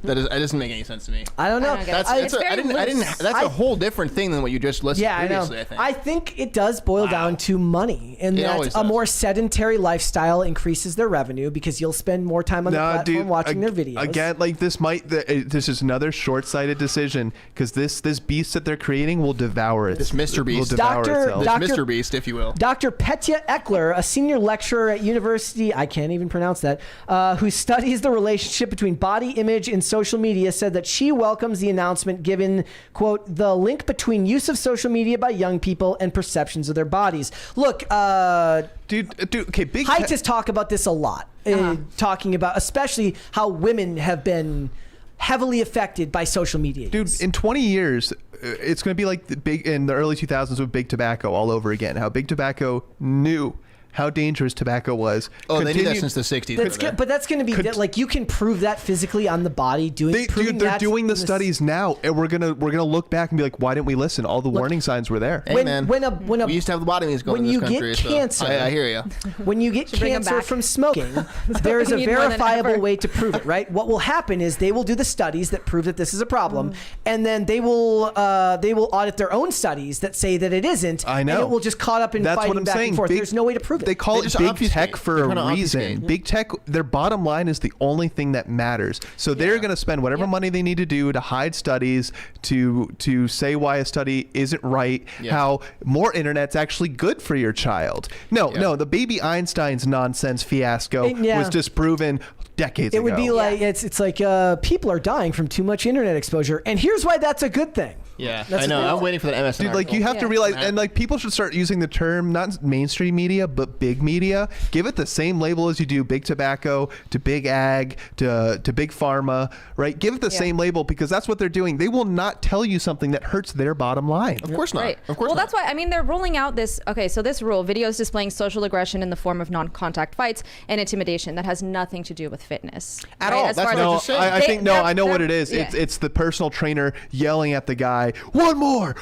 That doesn't make any sense to me. I don't know. That's a whole different thing than what you just listed previously, I think. I think it does boil down to money, and that a more sedentary lifestyle increases their revenue because you'll spend more time on the platform watching their videos. Again, like this is another short-sighted decision because this beast that they're creating will devour it. This Mr. Beast. Will devour itself. Mr. Beast, if you will. Dr. Petya Eckler, a senior lecturer at University, I can't even pronounce that, who studies the relationship between body image and social media, said that she welcomes the announcement given, quote, the link between use of social media by young people and perceptions of their bodies. Look, dude, okay, big Heights talk about this a lot, talking about especially how women have been heavily affected by social media. Dude, in 20 years, it's going to be like in the early 2000s with big tobacco all over again. How big tobacco knew how dangerous tobacco was. Oh, they knew that since the 60s. But that's going to be like you can prove that physically on the body. They're doing the studies now, and we're gonna look back and be like, why didn't we listen? All the warning signs were there. Hey, man, we used to have the body music going in this country. When you get cancer, I hear you. When you get cancer from smoking, there is a verifiable way to prove it. Right? What will happen is they will do the studies that prove that this is a problem, and then they will audit their own studies that say that it isn't. I know. And it will just caught up in fighting back and forth. There's no way to prove it. They call it big tech for a reason. Big tech, their bottom line is the only thing that matters. So they're going to spend whatever money they need to do to hide studies, to say why a study isn't right, how more internet's actually good for your child. No, the baby Einstein's nonsense fiasco was disproven decades ago. It would be like, it's like people are dying from too much internet exposure. And here's why that's a good thing. Yeah, That's I know. cool. I'm waiting for that MSN Dude, like you have to Yeah. realize, and like people should start using the term not mainstream media but big media. Give it the same label as you do big tobacco to big ag to big pharma, right? Give it the same label because that's what they're doing. They will not tell you something that hurts their bottom line. Of course not. Right. Of course well, not. that's why, I mean, they're rolling out this, okay, so this rule, videos displaying social aggression in the form of non-contact fights and intimidation, that has nothing to do with fitness. At right? all. As That's far what I as- just said. I think I know what it is. yeah. It's the personal trainer yelling at the guy, one more.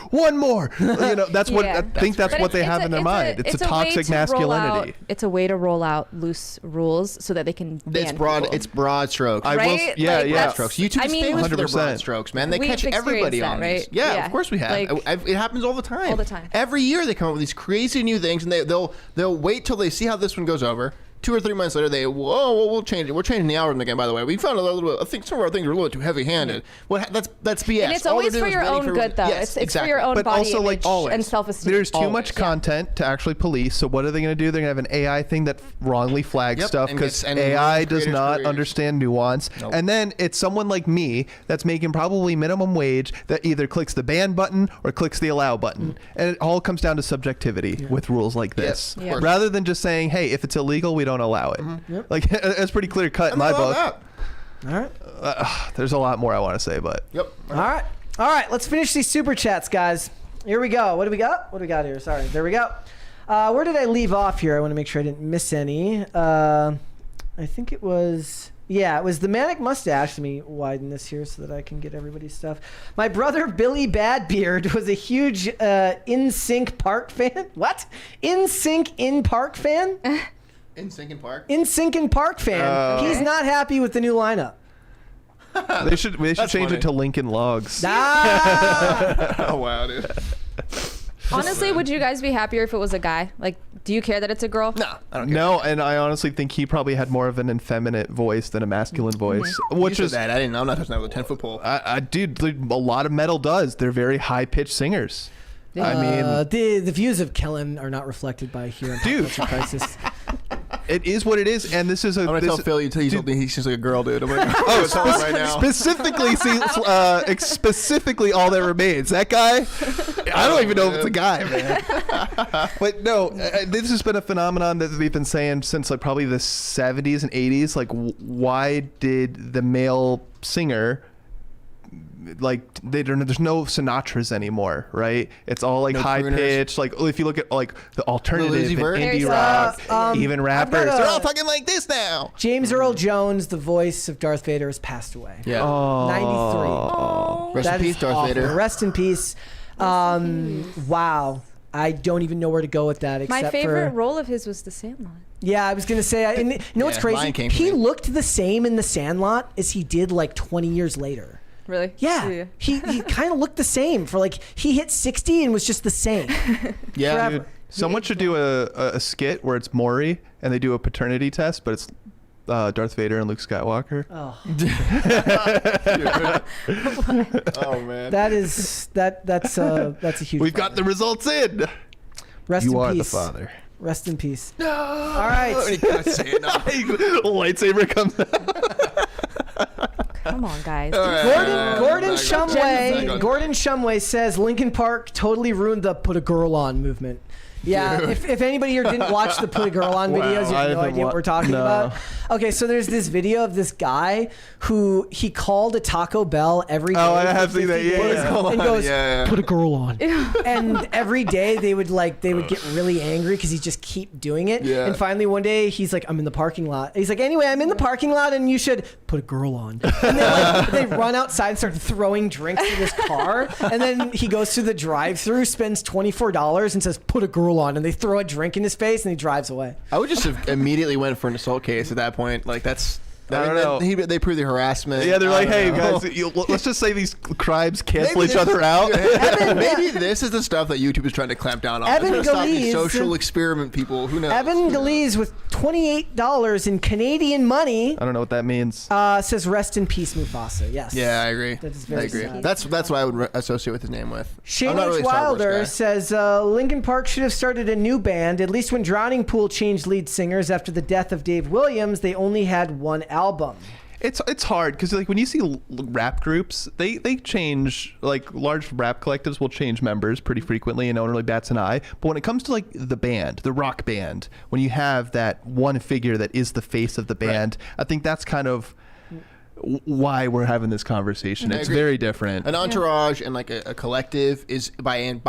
You know, that's what Yeah. I think. That's But what they have in their mind. It's a way toxic to roll masculinity. out- it's a way to roll out loose rules so that they can It's ban broad. people. It's broad strokes. I will- Right? yeah, Like, yeah. that's- Strokes. YouTube I is mean, famous for their 100%. broad strokes, man. They We've catch everybody experienced on that, these. right? Yeah, Yeah. of course we have. Like- It happens all the time. All the time. Every year they come up with these crazy new things, and they'll wait till they see how this one goes over. 2 or 3 months later, we'll change it. We're changing the algorithm again, by the way. We found a little bit. I think some of our things are a little bit too heavy-handed. Well, that's BS. And it's All always they're for doing is your waiting own for- good, though. Yes, It's for your own But body also, like, image always. and self-esteem. There's too Always. much content to actually police. So what are they going to do? They're going to have an AI thing that wrongly flags Yep, stuff and because and AI ruins does creators' not careers. understand nuance. Nope. And then it's someone like me that's making probably minimum wage that either clicks the ban button or clicks the allow button. And it all comes down to subjectivity with rules like this. Yes, of course. Rather than just saying, hey, if it's illegal, we don't allow it. Like it's pretty clear cut in my book. All right. There's a lot more I want to say, but Yep. All right. Let's finish these super chats, guys. Here we go. What do we got? What do we got here? Sorry. There we go. Where did I leave off here? I want to make sure I didn't miss any. I think it was... Yeah, it was the Manic Mustache. Let me widen this here so that I can get everybody's stuff. My brother, Billy Badbeard, was a huge NSYNC Park fan. What? NSYNC in Park fan? In Linkin Park. NSYNC in Park fan. He's not happy with the new lineup. they should change funny. it to Lincoln Logs. Ah! Oh wow, dude. Honestly, would you guys be happier if it was a guy? Like, do you care that it's a girl? No, I don't care. No, and I honestly think he probably had more of an effeminate voice than a masculine voice, which You is said that. I'm not touching that with a 10-foot pole. dude. A lot of metal does. They're very high pitched singers. I mean, the views of Kellen are not reflected by here on Pop Dude. Culture Crisis. it is what it is, and this is a. I'm gonna this tell is- Phil. He told me he's just like a girl, dude. I'm like, oh, tell him right now. specifically, all that remains. That guy, I don't even know if it's a guy, man. But no, this has been a phenomenon that we've been saying since like probably the 70s and 80s. Like, why did the male singer? Like there's no Sinatras anymore, right? It's all like No high crooners. pitched. Like if you look at like the alternative Lil Uzi and Vert? indie There's, rock, even I've got rappers, a- they're all talking like this now. James Earl Jones, the voice of Darth Vader, has passed away. Yeah. 93. Rest That in is peace, Darth awful. Vader. Rest in peace. Wow. I don't even know where to go with that except My favorite for... role of his was The Sandlot. Yeah, I was going to say... And you know what's Yeah, crazy? Lion King for He me. looked the same in The Sandlot as he did like 20 years later. Really? Yeah. He kind of looked the same for like... He hit 60 and was just the same. Yeah. Forever. Dude, someone should do a skit where it's Maury and they do a paternity test, but it's Darth Vader and Luke Skywalker. Oh. Oh man. That's a huge... We've got the results in. Rest You in are peace. the father. Rest in peace. No. All right. Lightsaber comes out. Come on, guys. Gordon Shumway says Linkin Park totally ruined the "Put a Girl On" movement. Yeah, if anybody here didn't watch the "Put a Girl On" videos, you I have no haven't idea what we're talking no. about. Okay, so there's this video of this guy who he called a Taco Bell every day. Oh, I for have seen 50 that, yeah, days yeah. And goes, Yeah. "Put a girl on." And every day they would get really angry because he just keep doing it. Yeah. And finally one day he's like, "I'm in the parking lot." He's like, "Anyway, I'm in the parking lot, and you should put a girl on." And they run outside and start throwing drinks in his car. And then he goes to the drive-thru, spends $24, and says, "Put a girl on." And they throw a drink in his face, and he drives away. I would just have immediately went for an assault case at that point. Like that's. I don't know. They prove the harassment. Yeah, they're like, I hey don't know. guys, let's just say these crimes cancel Maybe each other out. Maybe this is the stuff that YouTube is trying to clamp down on. Evan It's gonna stop these Galees- social experiment people. Who knows? Evan Galees with $28 in Canadian money I don't know what that means. says, "Rest in peace, Mufasa." Yes. Yeah, I agree. That is I very agree. sad. That's what I would associate with his name with. Shane I'm not H. really a Star Wars Wilder guy. says Linkin Park should have started a new band. At least when Drowning Pool changed lead singers after the death of Dave Williams, they only had one album. It's hard because like when you see rap groups, they change. Like large rap collectives will change members pretty frequently, and no one really bats an eye. But when it comes to like the band, the rock band, when you have that one figure that is the face of the band, I think that's kind of why we're having this conversation. It's very different. An entourage and like a collective is by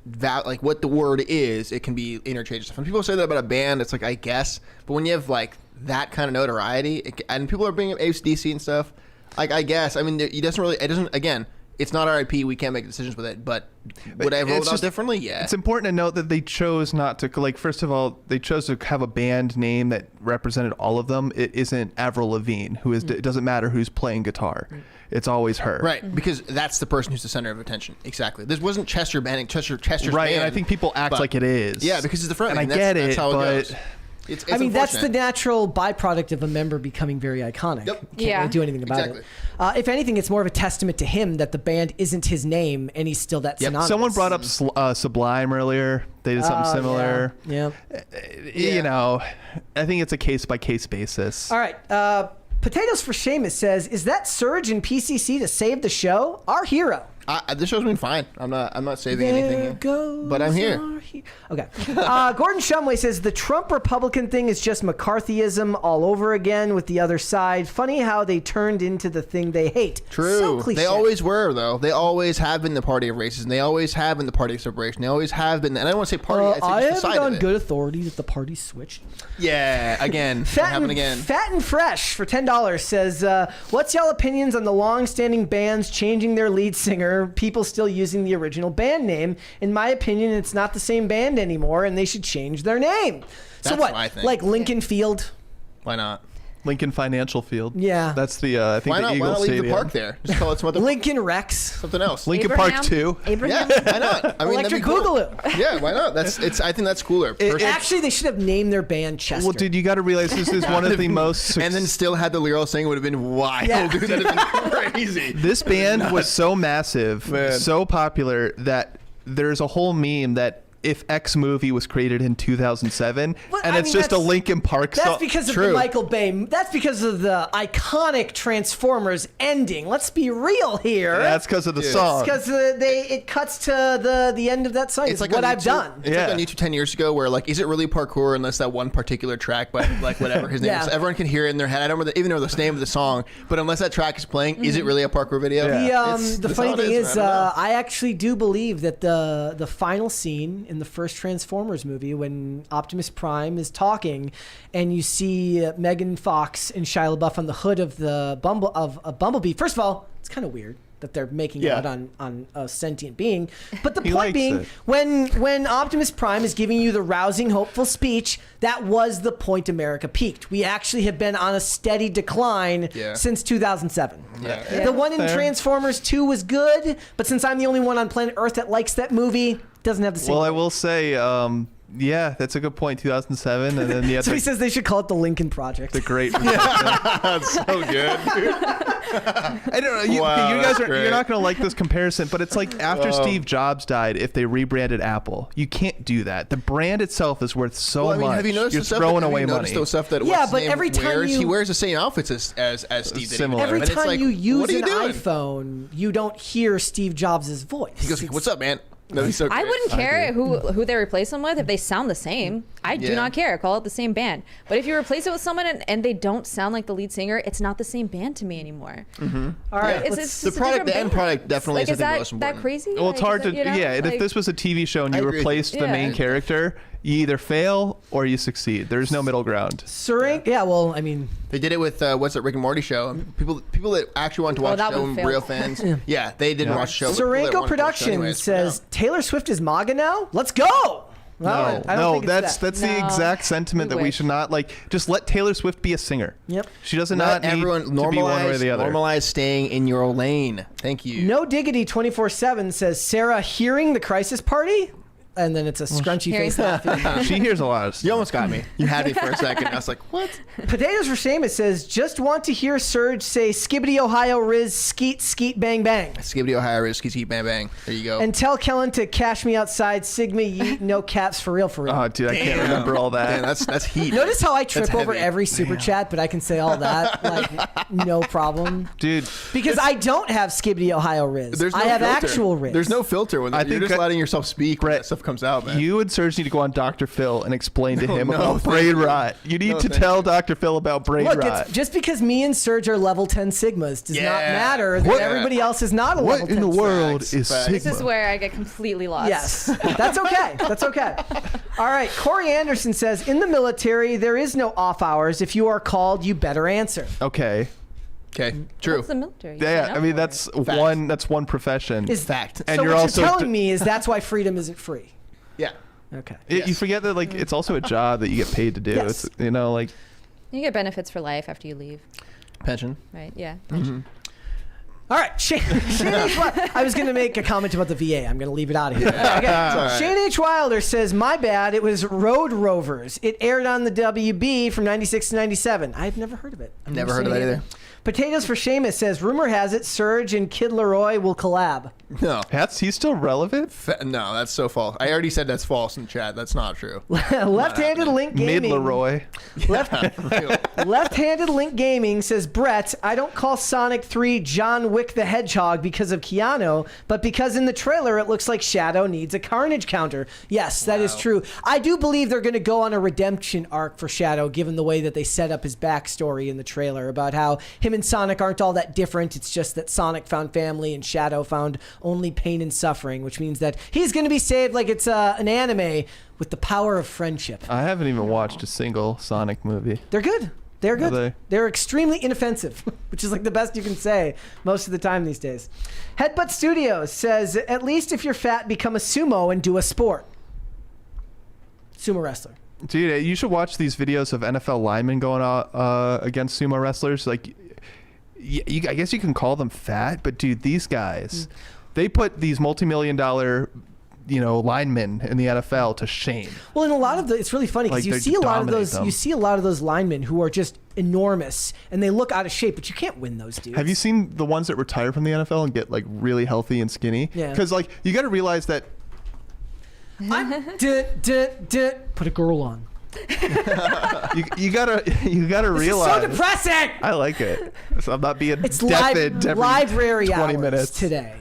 that, like what the word is, it can be interchangeable. When people say that about a band, it's like, I guess, but when you have like that kind of notoriety, and people are bringing up AC/DC and stuff, like I guess, I mean, it doesn't. Again, it's not RIP. We can't make decisions with it. But would I have rolled out differently? Yeah. It's important to note that they chose not to, like, first of all, they chose to have a band name that represented all of them. It isn't Avril Lavigne, who is. It doesn't matter who's playing guitar. It's always her. Right, because that's the person who's the center of attention. Exactly. This wasn't Chester banning Chester's right, band. And I think people act like it is. Yeah, because it's the front. And I get it, that's how but... it goes. It's I mean, that's the natural byproduct of a member becoming very iconic. Yep. Can't really do anything about it. If anything, it's more of a testament to him that the band isn't his name and he's still that synonymous. Someone brought up Sublime earlier. They did something similar. Yeah. You know, I think it's a case-by-case basis. All right. Potatoes for Seamus says, is that Serge in PCC to save the show? Our hero. This show's been fine. I'm not saving anything here, but I'm here. Okay. Gordon Shumway says the Trump Republican thing is just McCarthyism all over again with the other side. Funny how they turned into the thing they hate. True. So cliche. They always were, though. They always have been the party of racism. They always have been the party of separation. They always have been. And I don't want to say party. I have have on good authority that the party switched. Yeah. Again. Happen again. Fat and Fresh for $10 says, what's y'all opinions on the long-standing bands changing their lead singer? People still using the original band name. In my opinion, it's not the same band anymore, and they should change their name. That's so what? my thing. Like Linkin Field? Why not? Lincoln Financial Field. Yeah. That's the, I think, the Eagles Stadium. Why not leave the park there? Just call it some other... Lincoln Rex. Something else. Lincoln Park 2. Abraham. Yeah, why not? I mean, Electric that'd be cool. Boogaloo. Yeah, why not? I think that's cooler. Actually, they should have named their band Chester. Well, dude, you got to realize this is one of the most... And then still had the lyrical saying would have been wild. Yeah. Dude, that would have been crazy. This band was so massive, so popular, that there's a whole meme that if X movie was created in 2007, it's just a Linkin Park song. That's because of the Michael Bay. That's because of the iconic Transformers ending. Let's be real here. That's because of the song. It's because it cuts to the end of that song. It's like what I've done. It's like on YouTube 10 years ago where, like, is it really parkour unless that one particular track by, like, whatever his name is. Everyone can hear it in their head. I don't even know the name of the song, but unless that track is playing, is it really a parkour video? The funny thing is, I actually do believe that the final scene in the first Transformers movie, when Optimus Prime is talking and you see Megan Fox and Shia LaBeouf on the hood of the Bumblebee. First of all, it's kind of weird that they're making out on a sentient being. But the point being, when Optimus Prime is giving you the rousing, hopeful speech, that was the point America peaked. We actually have been on a steady decline since 2007. The one in Transformers 2 was good, but since I'm the only one on planet Earth that likes that movie, doesn't have the same. Well, I will say, yeah, that's a good point. 2007, and then so he says they should call it the Lincoln Project. The Great. That's so good. I don't know. You guys you're not going to like this comparison, but it's like after Steve Jobs died, if they rebranded Apple, you can't do that. The brand itself is worth so much. Have you noticed you're throwing away money. Those stuff that but every time he wears the same outfits as Steve did. Similar. Every time you use an doing? iPhone, you don't hear Steve Jobs' voice. He goes, "What's up, man?" No, he's so I wouldn't care who they replace them with if they sound the same. I do not care. Call it the same band. But if you replace it with someone and they don't sound like the lead singer, it's not the same band to me anymore. All right, it's the product. The end product definitely is the most important. That crazy? Well, it's hard to and if this was a TV show and you replaced the main character, you either fail or you succeed. There's no middle ground. Well, I mean, they did it with what's that Rick and Morty show? People that actually want to watch the show, real fans. Yeah, they didn't watch the show. Serenco Productions says Taylor Swift is MAGA now. Let's go. No, that's the exact sentiment that we should not just let Taylor Swift be a singer. Yep. She doesn't need to be one way or the other. Normalize staying in your lane. Thank you. No Diggity 24/7 says Sara hearing the crisis party. and then it's a scrunchy face laughing. She hears a lot of stuff. You almost got me. You had me for a second. I was like, what? Potatoes for Seamus says, just want to hear Serge say Skibbity Ohio Riz skeet skeet bang bang. Skibbity Ohio Riz, skeet bang bang. There you go. And tell Kellen to cash me outside, Sigma yeet, no caps for real, for real. Oh, dude, I can't remember all that. Damn, that's heat. Notice how I trip That's over heavy. every super chat, but I can say all that like no problem. Dude, Because I don't have Skibbity Ohio Riz. There's no I have filter. actual Riz. There's no filter when you're just letting yourself speak when that stuff comes out, man. you and Serge need to go on Dr. Phil and explain to him no, about thank brain you. rot. You need No, to thank tell Dr. Phil about brain Look, rot. it's just because me and Serge are level 10 Sigmas does not matter that What- everybody else is not a level 10 What in the world Facts. is Facts. Sigma? This is where I get completely lost. Yes, that's okay. That's okay. All right, Corey Anderson says, in the military, there is no off hours. If you are called, you better answer. Okay. Okay, true. What's the military? Yeah, I mean that's one profession. Is fact. And so you're what also you're telling me is that's why freedom isn't free. Yeah. Okay. You forget that like it's also a job that you get paid to do. Yes. It's like You get benefits for life after you leave, Pension. right? Yeah. All right, Shane H. Wilder. I was going to make a comment about the VA. I'm going to leave it out of here. Okay. right. Shane H. Wilder says, my bad, it was Road Rovers. It aired on the WB from 96 to 97. I've never heard of it. I've Never heard seen of that it either. Potatoes for Seamus says, rumor has it Serge and Kid Leroy will collab. No. he's still relevant. No, that's so false. I already said that's false in chat. That's not true. Left-handed Link Mid Gaming. Leroy. Left-handed Link Gaming says, Brett, I don't call Sonic 3 John Wick the Hedgehog because of Keanu, but because in the trailer it looks like Shadow needs a carnage counter. Yes, that is true. I do believe they're going to go on a redemption arc for Shadow, given the way that they set up his backstory in the trailer about how him and Sonic aren't all that different. It's just that Sonic found family and Shadow found only pain and suffering, which means that he's going to be saved like it's an anime with the power of friendship. I haven't even watched a single Sonic movie. They're good. They're good. Are they? They're extremely inoffensive, which is like the best you can say most of the time these days. Headbutt Studios says, at least if you're fat, become a sumo and do a sport. Sumo wrestler. Dude, you should watch these videos of NFL linemen going against sumo wrestlers. Like, I guess you can call them fat, but dude, these guys, they put these multi-million-dollar, linemen in the NFL to shame. Well, in a lot of it's really funny because Like, you see a lot of dominate those. them. You see a lot of those linemen who are just enormous and they look out of shape, but you can't win those dudes. Have you seen the ones that retire from the NFL and get like really healthy and skinny? Yeah. Because like you got to realize that put a girl on. you gotta realize. It's so depressing. I like it. So I'm not being It's deafened every library 20 hours minutes today.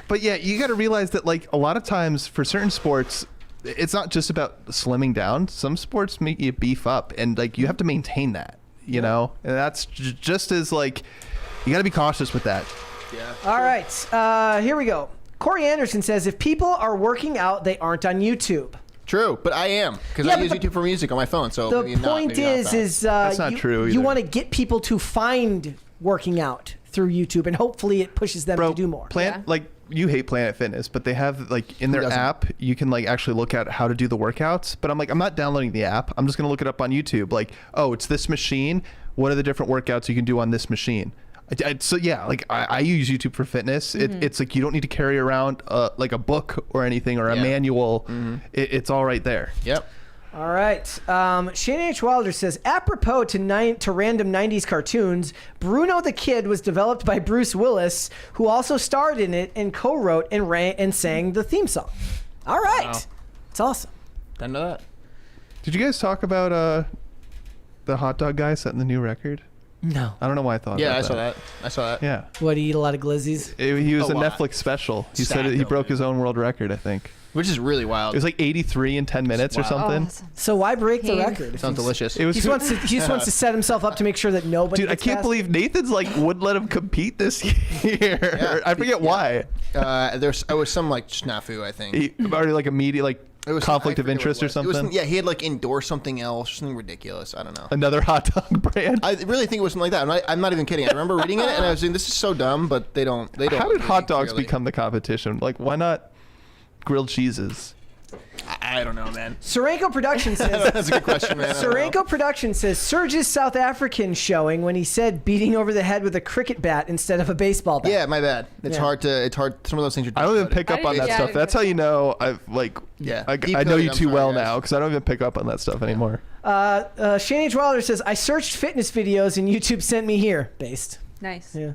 But yeah, you got to realize that like a lot of times for certain sports, it's not just about slimming down. Some sports make you beef up, and like you have to maintain that, and that's just as like you got to be cautious with that. Yeah. All right, here we go. Corey Anderson says, if people are working out, they aren't on YouTube. True, but I am because Yeah, I use but YouTube for music on my phone. So The maybe not, point maybe not that. is That's not true you either. want to get people to find working out through YouTube, and hopefully it pushes them to do more. Like you hate Planet Fitness, but they have like in their doesn't? app you can like actually look at how to do the workouts. But I'm like, I'm not downloading the app. I'm just gonna look it up on YouTube. Like, oh, it's this machine. What are the different workouts you can do on this machine? So yeah, like I use YouTube for fitness. It's like you don't need to carry around like a book or anything or a manual. It's all right there. Yep. All right. Shane H. Wilder says, apropos to random 90s cartoons, Bruno the Kid was developed by Bruce Willis, who also starred in it and co-wrote and sang the theme song. All right. Wow. It's awesome. Didn't know that. Did you guys talk about the hot dog guy setting the new record? No. I don't know why I thought. Yeah, about I saw that. I saw that. Yeah. What, he eat a lot of glizzies? He was A a lot. Netflix special. He Stacked said he up, broke man. his own world record, I think. Which is really wild. It was like 83 in 10 minutes or Wow. something. So why break the Hey. record? Sounds delicious. It was He just wants to set himself up to make sure that nobody Dude, I gets can't past believe Nathan's like wouldn't let him compete this year. Yeah. I forget why. There was some like snafu, I think. He already like immediate like It was conflict I of forget what interest it or was. It was something. yeah, he had like endorsed something else, something ridiculous. I don't know. Another hot dog brand. I really think it was something like that. I'm not even kidding. I remember reading it and I was saying, this is so dumb, but they don't. How did hot really, dogs clearly. become the competition? Like, why not grilled cheeses? I I don't know, man. Serenko Production says. That's a good question, man. Serenko Production says Serge's South African showing when he said beating over the head with a cricket bat instead of a baseball bat. Yeah, my bad. It's hard. Some of those things are. I don't even pick up on that stuff. That's how you know I've like. Yeah. I know you too well now because I don't even pick up on that stuff anymore. Shane H. Wilder says I searched fitness videos and YouTube sent me here. Based. Nice. Yeah.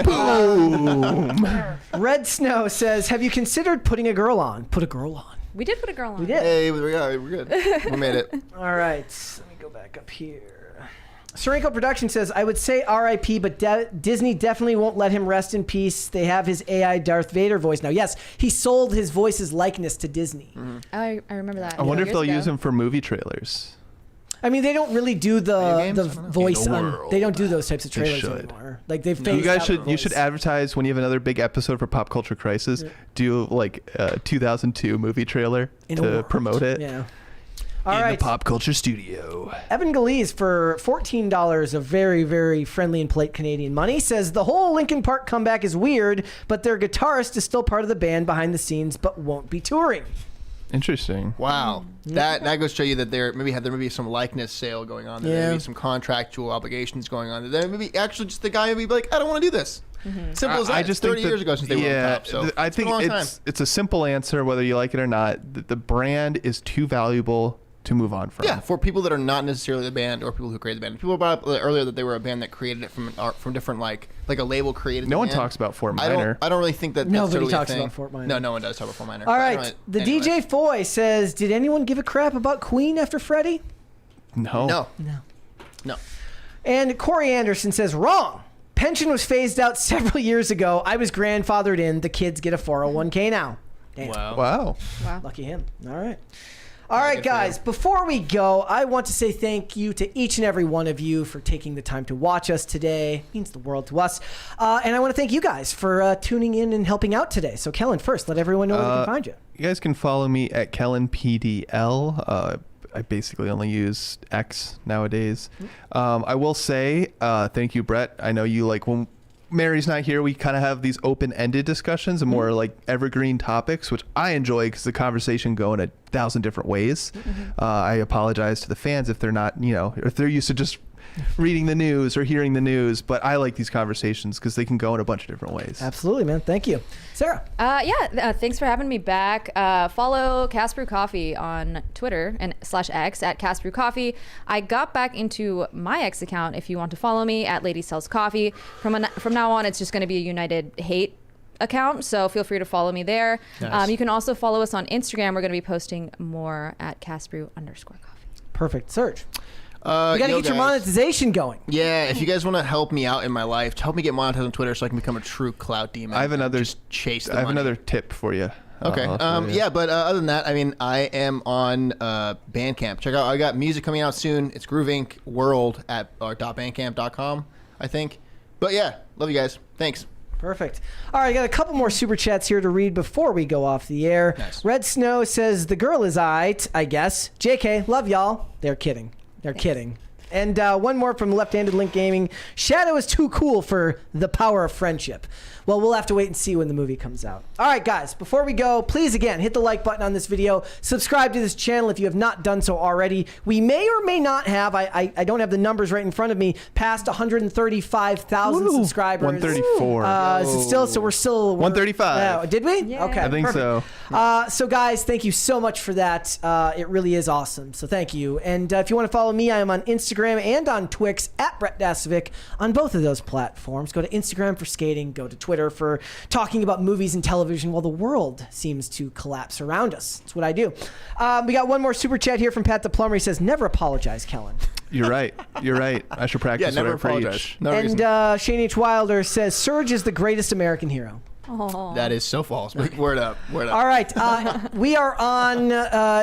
Boom. Red Snow says, have you considered putting a girl on? Put a girl on. We did put a girl on. We did. Hey, we're good. We made it. All right. Let me go back up here. Serenko Production says, I would say RIP, but Disney definitely won't let him rest in peace. They have his AI Darth Vader voice now. Yes, he sold his voice's likeness to Disney. Mm-hmm. I remember that. I wonder if they'll use him for movie trailers. I mean, they don't really do the voice on. They don't do those types of They trailers should. anymore. Like they've phased You guys out should. the You voice. should advertise when you have another big episode for Pop Culture Crisis. Yeah. Do like 2002 movie trailer to promote it. Yeah. All right. The Pop Culture Studio. Evan Galees for $14 of very, very friendly and polite Canadian money says the whole Linkin Park comeback is weird, but their guitarist is still part of the band behind the scenes, but won't be touring. Interesting. Wow, that goes to show you that there may be some likeness sale going on. There may be some contractual obligations going on. There may be actually just the guy may be like, I don't want to do this. Simple as that. I just 30 think years ago since they were on top. So I think it's a simple answer whether you like it or not. The brand is too valuable to move on from. Yeah, for people that are not necessarily the band or people who created the band. People brought up earlier that they were a band that created it from different like a label created. No one band. talks about Fort Minor. I don't really think that. Nobody that's talks a thing. about Fort Minor. No one does talk about Fort Minor. All right, the DJ Foy says, did anyone give a crap about Queen after Freddie? No. And Corey Anderson says, wrong. Pension was phased out several years ago. I was grandfathered in. The kids get a 401k now. Damn. Wow. Lucky him. All right. All right, guys, before we go, I want to say thank you to each and every one of you for taking the time to watch us today. It means the world to us. And I want to thank you guys for tuning in and helping out today. So, Kellen, first, let everyone know where they can find you. You guys can follow me at KellenPDL. I basically only use X nowadays. I will say thank you, Brett. I know you like when Mary's not here, we kind of have these open-ended discussions and more like evergreen topics, which I enjoy because the conversation go in 1,000 different ways. I apologize to the fans if they're not, if they're used to just reading the news or hearing the news, but I like these conversations because they can go in a bunch of different ways. Absolutely, man. Thank you. Sarah. Thanks for having me back. Follow Casper Coffee on Twitter and /X at Casper Coffee. I got back into my X account if you want to follow me at Lady Sells Coffee. From now on, it's just going to be a United Hate account, so feel free to follow me there. Nice. You can also follow us on Instagram. We're going to be posting more at Casper_coffee. Perfect. Serge. You got to get your monetization going. Yeah, if you guys want to help me out in my life, help me get monetized on Twitter so I can become a true clout demon. I have another another tip for you. Okay. But other than that, I mean, I am on Bandcamp. Check out. I got music coming out soon. It's Groove Inc. World at .bandcamp.com, I think. But yeah, love you guys. Thanks. Perfect. All right, I got a couple more super chats here to read before we go off the air. Nice. Red Snow says the girl is aight, I guess. JK, love y'all. They're kidding. They're kidding. And one more from Left-Handed Link Gaming. Shadow is too cool for the power of friendship. Well, we'll have to wait and see when the movie comes out. All right, guys, before we go, please, again, hit the like button on this video. Subscribe to this channel if you have not done so already. We may or may not have, I don't have the numbers right in front of me, past 135,000 subscribers. 134. Is it still, so we're still... 135. Did we? Yeah. Okay, I think perfect. so. So, guys, thank you so much for that. It really is awesome. So, thank you. And if you want to follow me, I am on Instagram and on Twix at Brett Dasovic on both of those platforms. Go to Instagram for skating. Go to Twitter for talking about movies and television while the world seems to collapse around us. That's what I do. We got one more super chat here from Pat the Plumber. He says, never apologize, Kellen. You're right. You're right. I should practice what I preach. And Shane H. Wilder says, Serge is the greatest American hero. Aww. That is so false. Word up. All right. We are on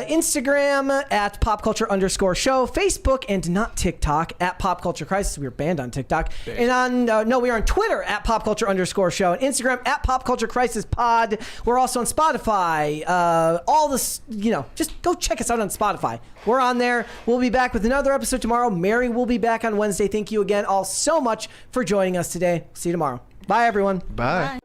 Instagram at popculture_show, Facebook and not TikTok at Pop Culture Crisis. We were banned on TikTok. And on we are on Twitter at popculture_show and Instagram at Pop Culture Crisis Pod. We're also on Spotify. All this, just go check us out on Spotify. We're on there. We'll be back with another episode tomorrow. Mary will be back on Wednesday. Thank you again all so much for joining us today. See you tomorrow. Bye, everyone. Bye.